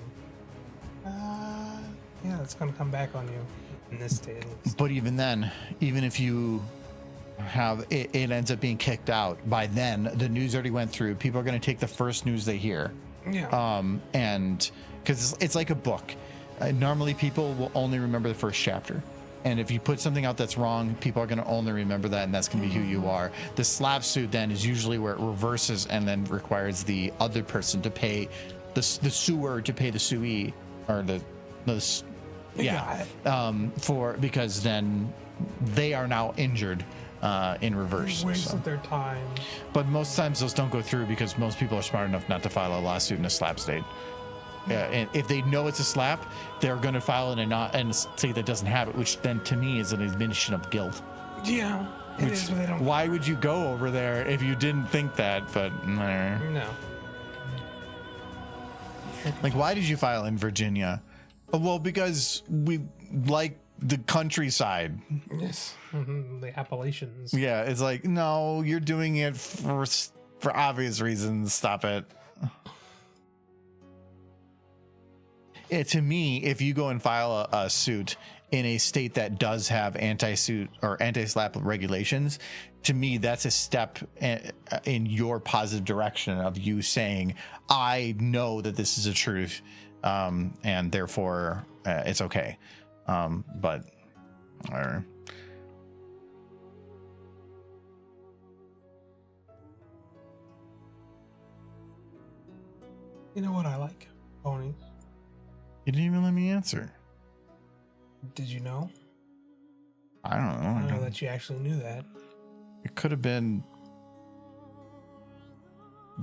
yeah, it's gonna come back on you in this state at least. But even then, even if you have it ends up being kicked out, by then the news already went through. People are going to take the first news they hear. Yeah. And because it's like a book, normally people will only remember the first chapter. And if you put something out that's wrong, people are going to only remember that, and that's going to be who you are. The slap suit then is usually where it reverses and then requires the other person to pay the suer to pay the suee, or because then they are now injured in reverse. Wasted their time. But most times those don't go through because most people are smart enough not to file a lawsuit in a slap state. And if they know it's a slap, they're going to file it and say that doesn't have it, which then to me is an admission of guilt. Yeah, it is, but they don't. Why would you go over there if you didn't think that? But No. like, why did you file in Virginia? Well, because we like the countryside. Yes. The Appalachians. Yeah, it's like, no, you're doing it for obvious reasons. Stop it. To me, if you go and file a suit in a state that does have anti-suit or anti-slap regulations, to me, that's a step in your positive direction of you saying, I know that this is the truth, and therefore it's okay. But You know what I like? Ponies. you didn't even let me answer. Did you know? I don't know. I know that you actually knew that. It could have been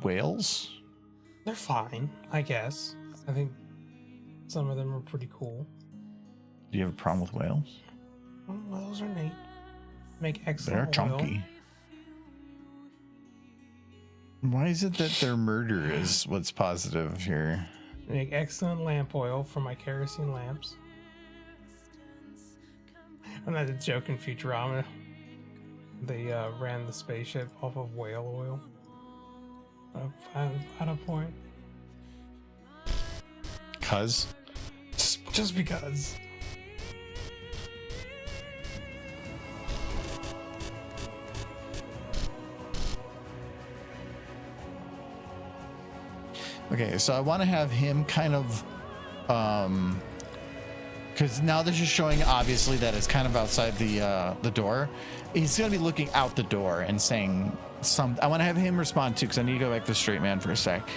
whales. They're fine, I guess. I think some of them are pretty cool. Do you have a problem with whales? Well, those are neat. Make They're excellent oil. chunky. Why is it that their murder is what's positive here? Make excellent lamp oil for my kerosene lamps. And that's a joke in Futurama. They ran the spaceship off of whale oil. At a point. Cuz? Just because. Okay, so I want to have him kind of, because now they're just showing obviously that it's kind of outside the door. He's gonna be looking out the door and saying some. I want to have him respond to, because I need to go back to Straight Man for a sec.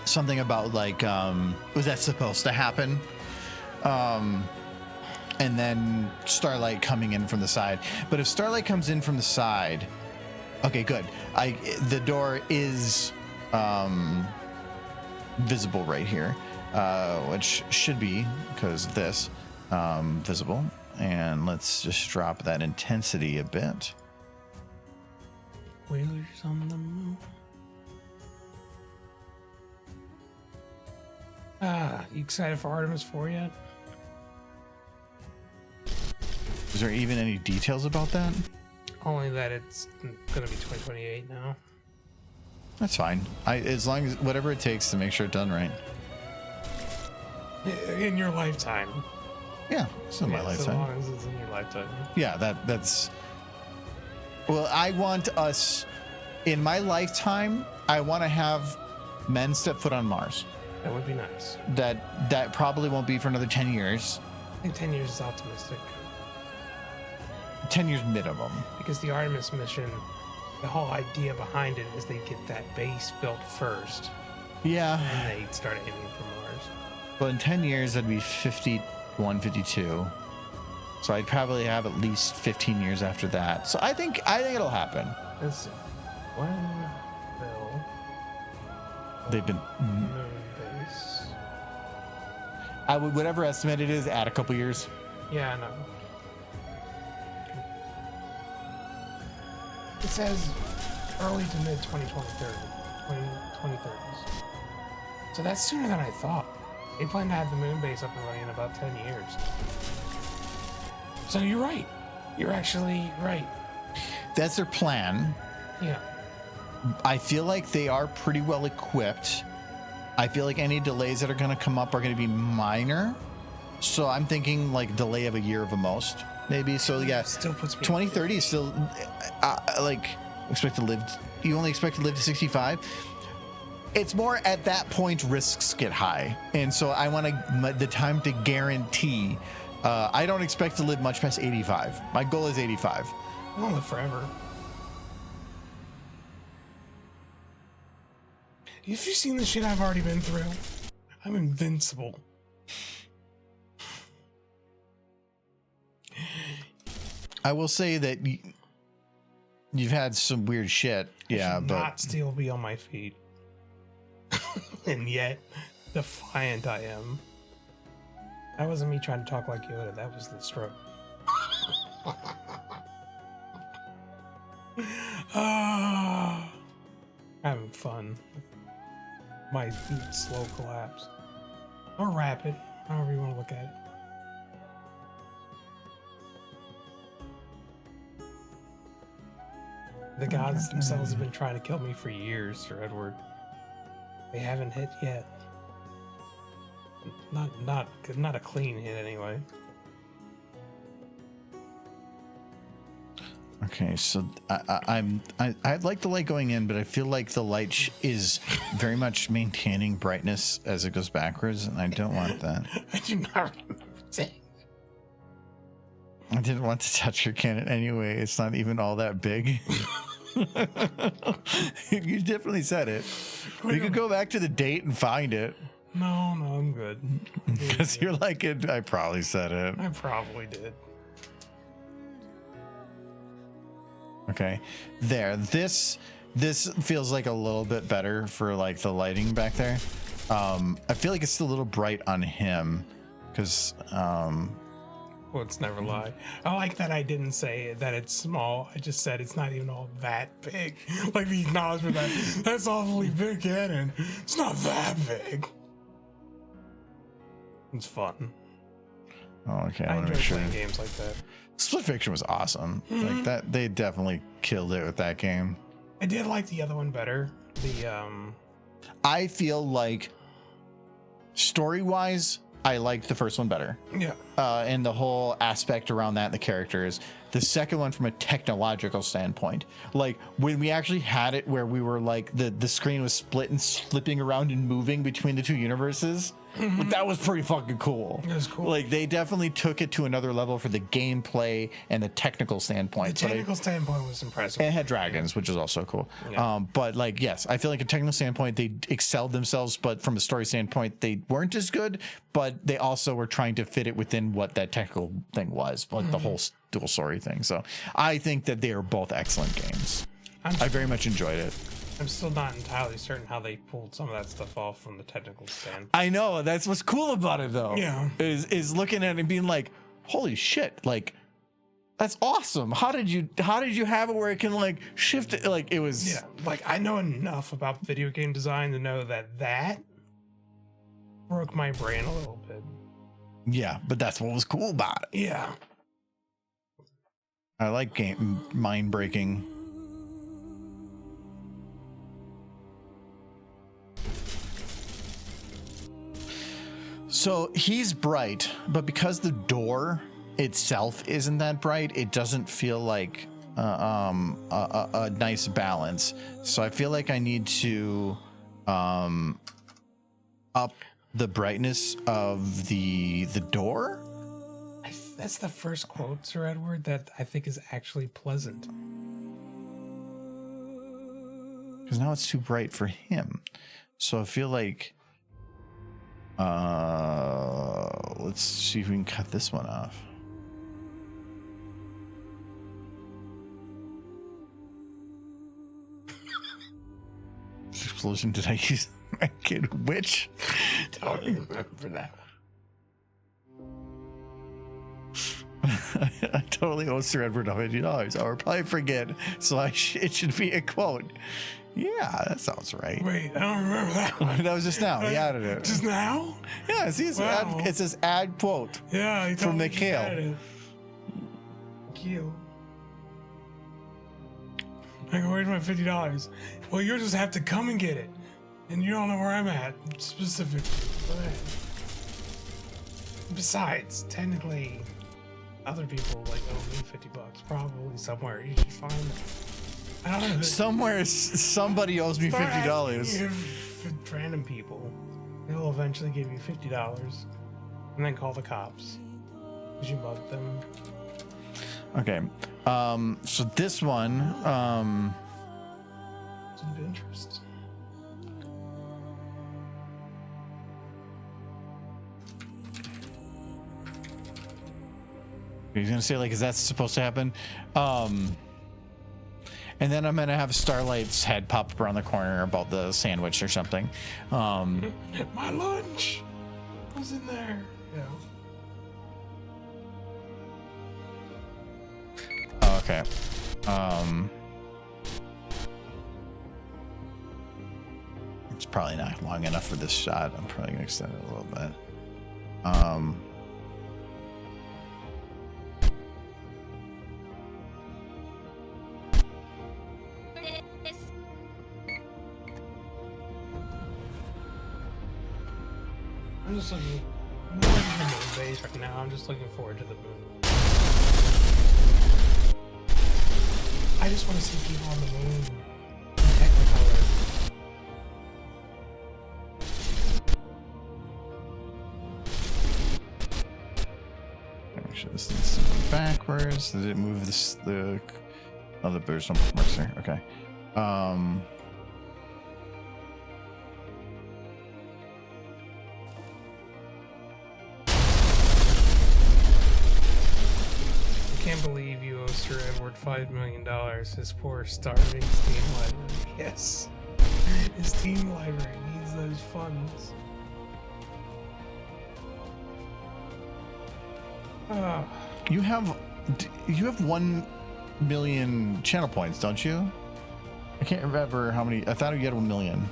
Something about like, was that supposed to happen? And then Starlight coming in from the side. But if Starlight comes in from the side, okay, good. The door is visible right here, which should be, because of this, visible. And let's just drop that intensity a bit. Whalers on the moon. You excited for Artemis 4 yet? Is there even any details about that? Only that it's gonna be 2028 now. That's fine. As long as whatever it takes to make sure it's done right. In your lifetime. Yeah, it's in my As lifetime. long as it's in your lifetime. Yeah, that's. Well, I want us in my lifetime. I want to have men step foot on Mars. That would be nice. That probably won't be for another 10 years. I think 10 years is optimistic. 10 years minimum. Because the Artemis mission, the whole idea behind it is they get that base built first. Yeah. And they start aiming for Mars. Well, in 10 years, that'd be 51, 52. So I'd probably have at least 15 years after that. So I think it'll happen. Let's see. When will They've been. moon base? I would, whatever estimate it is, add a couple years. Yeah, I know. It says early to mid 2030s. So that's sooner than I thought. They plan to have the moon base up and running in about 10 years. So you're right. You're actually right. That's their plan. Yeah. I feel like they are pretty well equipped. I feel like any delays that are going to come up are going to be minor. So I'm thinking like delay of a year of the most, maybe. So yeah, Still puts me 2030 is still like expect to live. You only expect to live to 65. It's more at that point risks get high, and so I want the time to guarantee. I don't expect to live much past 85. My goal is 85. I won't live forever. Have you seen the shit I've already been through? I'm invincible. I will say that you've had some weird shit. Yeah, but not still be on my feet. And yet, defiant I am. That wasn't me trying to talk like Yoda. That was the stroke. Having fun. My slow collapse. Or rapid, however you want to look at it. The gods themselves have been trying to kill me for years, Sir Edward. They haven't hit yet. Not a clean hit anyway. okay. So I'd like the light going in, but I feel like the light is very much maintaining brightness as it goes backwards, and I don't want that. I do not remember saying. I didn't want to touch your cannon anyway. It's not even all that big. You definitely said it. We could go back to the date and find it. No, I'm good. Because you're like, I probably said it. I probably did. Okay. There. This feels like a little bit better for like the lighting back there. I feel like it's still a little bright on him. Because Let's never lie. I like that I didn't say that it's small. I just said it's not even all that big. Like the acknowledgement that that's awfully big cannon. It's not that big. It's fun. oh, okay. I I want to enjoy make sure. playing games like that. Split Fiction was awesome. Like that, they definitely killed it with that game. I did like the other one better. I feel like story-wise, I liked the first one better. Yeah. And the whole aspect around that, the characters. The second one, from a technological standpoint, like when we actually had it where we were like the screen was split and flipping around and moving between the two universes, that was pretty fucking cool. It was cool. Like they definitely took it to another level for the gameplay and the technical standpoint. The technical standpoint was impressive. And it had dragons, which is also cool. Yeah. But like, yes, I feel like a technical standpoint, they excelled themselves, but from a story standpoint, they weren't as good, but they also were trying to fit it within what that technical thing was, like the whole dual story thing. So I think that they are both excellent games. I very much enjoyed it. I'm still not entirely certain how they pulled some of that stuff off from the technical standpoint. I know, that's what's cool about it though. Yeah. Is looking at it and being like, holy shit, like that's awesome. How did you have it where it can like shift it? Like it was. Yeah, like I know enough about video game design to know that broke my brain a little bit. Yeah, but that's what was cool about it. Yeah. I like game mind breaking. So he's bright, but because the door itself isn't that bright, it doesn't feel like a nice balance. So I feel like I need to up the brightness of the door. That's the first quote, Sir Edward, that I think is actually pleasant. Because now it's too bright for him. So I feel like let's see if we can cut this one off. Explosion, did I use my kid witch? Don't remember that. I totally owe Sir Edward $50. I would probably forget, so it should be a quote. Yeah, that sounds right. Wait, I don't remember that one. That was just now. He added it. Just now? Yeah, see, Wow. it says add quote. Yeah, he From totally Mikhail. just added it. Mikhail. I go, where's my $50? Well, you'll just have to come and get it. And you don't know where I'm at, specifically. Go ahead. Besides, technically, other people like owe me $50 probably somewhere. You should find them. I don't know who. Somewhere, somebody owes me Start $50. asking if random people, they'll eventually give you $50 and then call the cops because you bugged them. Okay. So this one, Deep interest. he's gonna say like, is that supposed to happen? And then I'm gonna have Starlight's head pop up around the corner about the sandwich or something. My lunch was in there. Yeah. Okay. It's probably not long enough for this shot. I'm probably gonna extend it a little bit. I'm just looking. I'm not looking at the moon base right now. I'm just looking forward to the moon. I just want to see people on the moon in Technicolor. Make sure this needs to move backwards. Did it move this? Oh, the there's no marks there. Okay. I can't believe you owe Sir Edward $5 million. His poor starving Steam library. Yes. His Steam library needs those funds. You have 1 million channel points, don't you? I can't remember how many. I thought you had 1 million.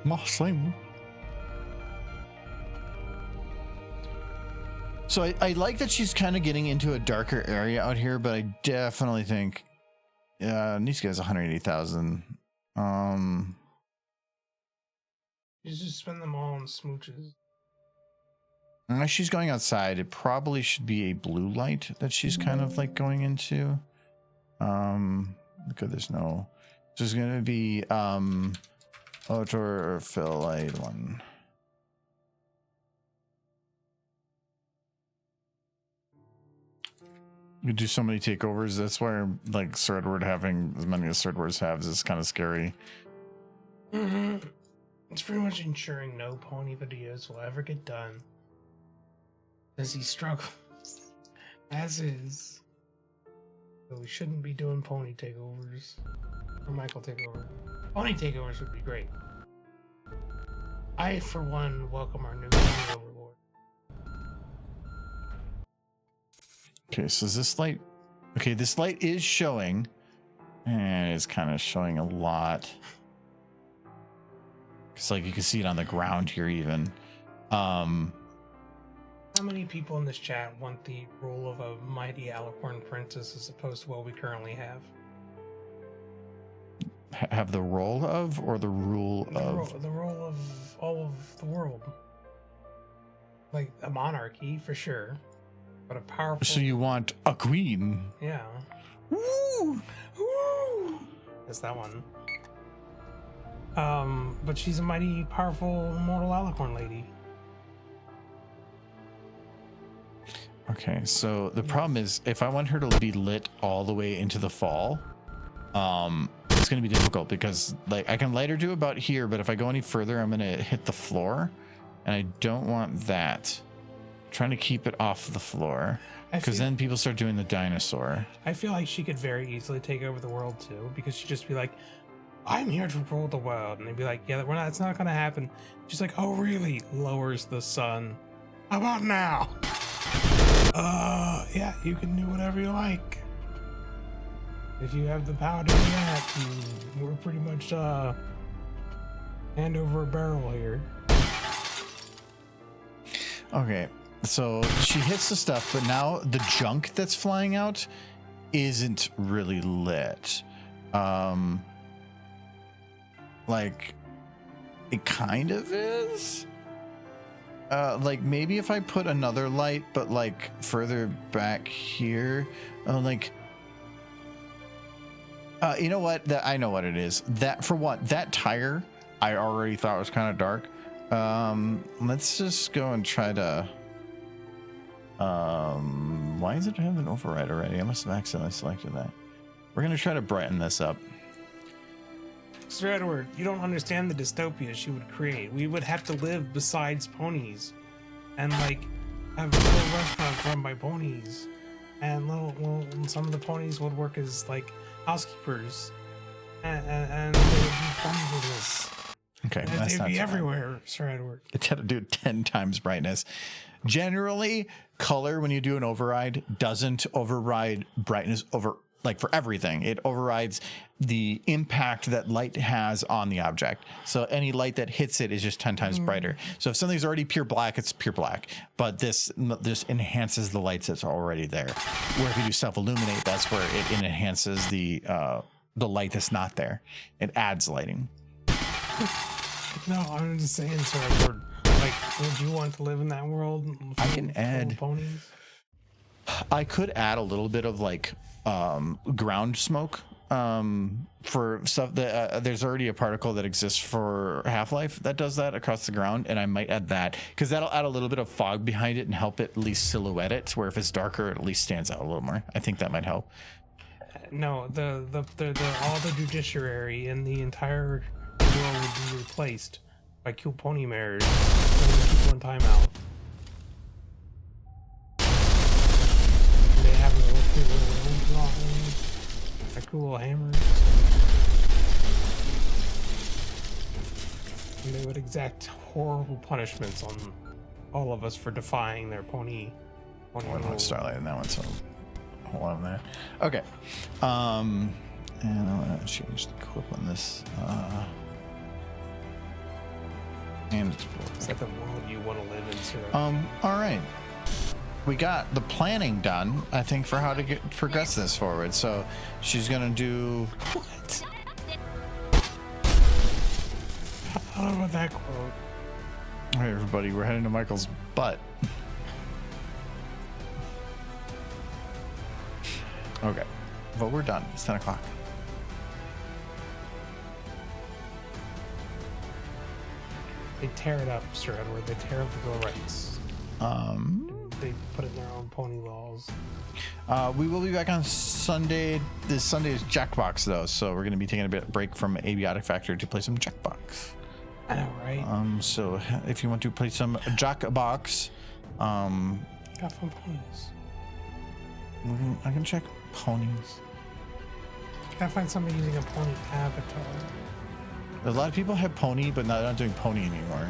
Muslim. So I like that she's kind of getting into a darker area out here, but I definitely think Niska has 180,000. You just spend them all on smooches. Unless she's going outside, it probably should be a blue light that she's kind of like going into. Because there's no. There's gonna be outdoor fill light one. You do so many takeovers. That's why like Swordward having as many as Swordwards have is kind of scary. Mm-hmm. It's pretty much ensuring no pony videos will ever get done. As he struggles, as is. So we shouldn't be doing pony takeovers. Or Michael takeover. Pony takeovers would be great. I, for one, welcome our new pony overlord. Okay, so is this light? Okay, this light is showing, and it's kind of showing a lot. It's like you can see it on the ground here, even. How many people in this chat want the role of a mighty alicorn princess as opposed to what we currently have? Have the role of, or the rule of? The role of all of the world. Like a monarchy, for sure. But a powerful... So you want a queen? Yeah. Woo! Woo! That's that one. But she's a mighty, powerful, immortal alicorn lady. Okay, so the problem is, if I want her to be lit all the way into the fall, it's going to be difficult because, like, I can light her to about here, but if I go any further, I'm going to hit the floor, and I don't want that. I'm trying to keep it off the floor, because then people start doing the dinosaur. I feel like she could very easily take over the world too, because she'd just be like, "I'm here to rule the world," and they'd be like, "Yeah, we're not. It's not going to happen." She's like, "Oh, really?" Lowers the sun. How about now? Yeah, you can do whatever you like. If you have the power to do that, we're pretty much hand over a barrel here. Okay, so she hits the stuff, but now the junk that's flying out isn't really lit. Like, it kind of is. Like maybe if I put another light, but like further back here, like, you know what? That I know what it is. That for what? That tire I already thought was kind of dark. Let's just go and try to. Why does it have an override already? I must have accidentally selected that. We're gonna try to brighten this up. Sir Edward, you don't understand the dystopia she would create. We would have to live besides ponies, and like have little restaurants run by ponies, and some of the ponies would work as like housekeepers, and they would be fun with this. Okay, and that's they'd not be so everywhere, bad. Sir Edward. It's had to do 10 times brightness. Generally, color when you do an override doesn't override brightness over. Like for everything, it overrides the impact that light has on the object. So any light that hits it is just 10 times brighter. So if something's already pure black, it's pure black. But this enhances the lights that's already there. Where if you do self-illuminate, that's where it enhances the light that's not there. It adds lighting. No, I'm just saying, Sir Edward. Like, would you want to live in that world? I can add ponies. I could add a little bit of like ground smoke for stuff that there's already a particle that exists for Half-Life that does that across the ground, and I might add that because that'll add a little bit of fog behind it and help it at least silhouette it, where if it's darker it at least stands out a little more. I think that might help. No, the all the judiciary in the entire world would be replaced by cool pony mares putting people in timeout. They have a little cool little hammers. And they would exact horrible punishments on all of us for defying their pony One starlight in that one, so hold on there. Okay. And I'm gonna change the clip on this. And It's like the world you want to live in, sort of. all right. We got the planning done, I think, for how to progress this forward. So she's gonna do what? I don't know about that quote. All right, everybody, we're heading to Michael's butt. Okay, but we're done. It's 10 o'clock. They tear it up, Sir Edward. They tear up the bill of rights. They put it in their own pony laws. We will be back on Sunday. This Sunday is Jackbox, though, so we're going to be taking a bit break from Aviotic Factory to play some Jackbox. I know, right? So if you want to play some Jackbox, Got fun ponies. I can check ponies. Gotta find somebody using a pony avatar. A lot of people have pony, but they're not doing pony anymore.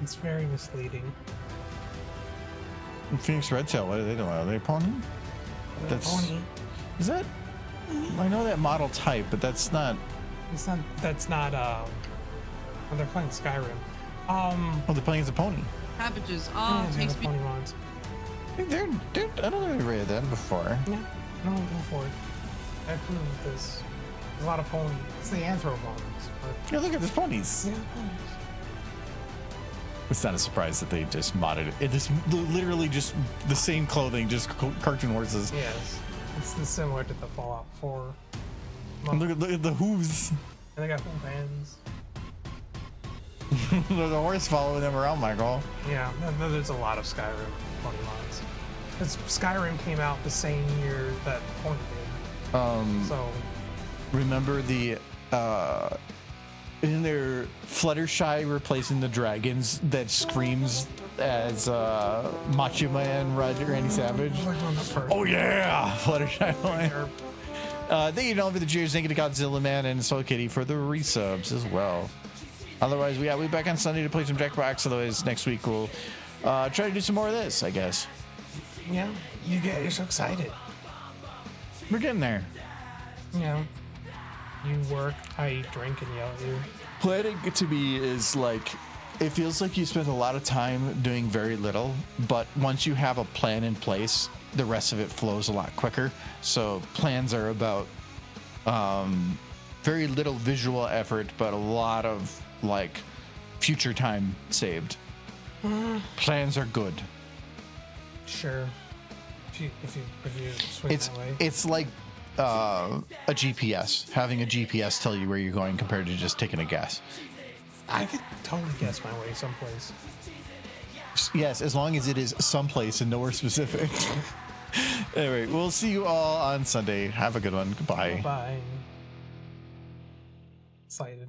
It's very misleading. Phoenix Redtail, what are they doing? Are they pony? That's Pony. Is that? I know that model type, but that's not. It's not. That's not. Well, they're playing Skyrim. Oh, they're playing as a pony. Cabbages. Yeah, Oh, they're takes the me. pony mods. I think they're. I don't think we rated them before. Yeah, no, go for it. I approve of this. There's a lot of pony. It's the anthro mods. But Yeah, look at these ponies. yeah, ponies. It's not a surprise that they just modded it. It is literally just the same clothing, just cartoon horses. Yes, it's similar to the Fallout 4. And look at the hooves. And they got full bands. There's a horse following them around, Michael. Yeah, there's a lot of Skyrim pony mods. Because Skyrim came out the same year that Pony did. So Remember the isn't there Fluttershy replacing the dragons that screams as Macho Man Randy Savage? Oh yeah, Fluttershy line. Thank you to all for the cheers. Thank you to Godzilla Man and Soul Kitty for the resubs as well. Otherwise, we'll be back on Sunday to play some Jackbox. Otherwise, next week we'll try to do some more of this, I guess. yeah, you're so excited. We're getting there. Yeah, you work, I drink, and yell at you. Planning to me is like, it feels like you spend a lot of time doing very little, but once you have a plan in place, the rest of it flows a lot quicker. So plans are about very little visual effort, but a lot of like future time saved. Plans are good. Sure. If you swing It's that way. it's like a GPS, having a GPS tell you where you're going compared to just taking a guess. I could totally guess my way someplace. Yes, as long as it is someplace and nowhere specific. Anyway, we'll see you all on Sunday. Have a good one. Goodbye. Bye. Excited.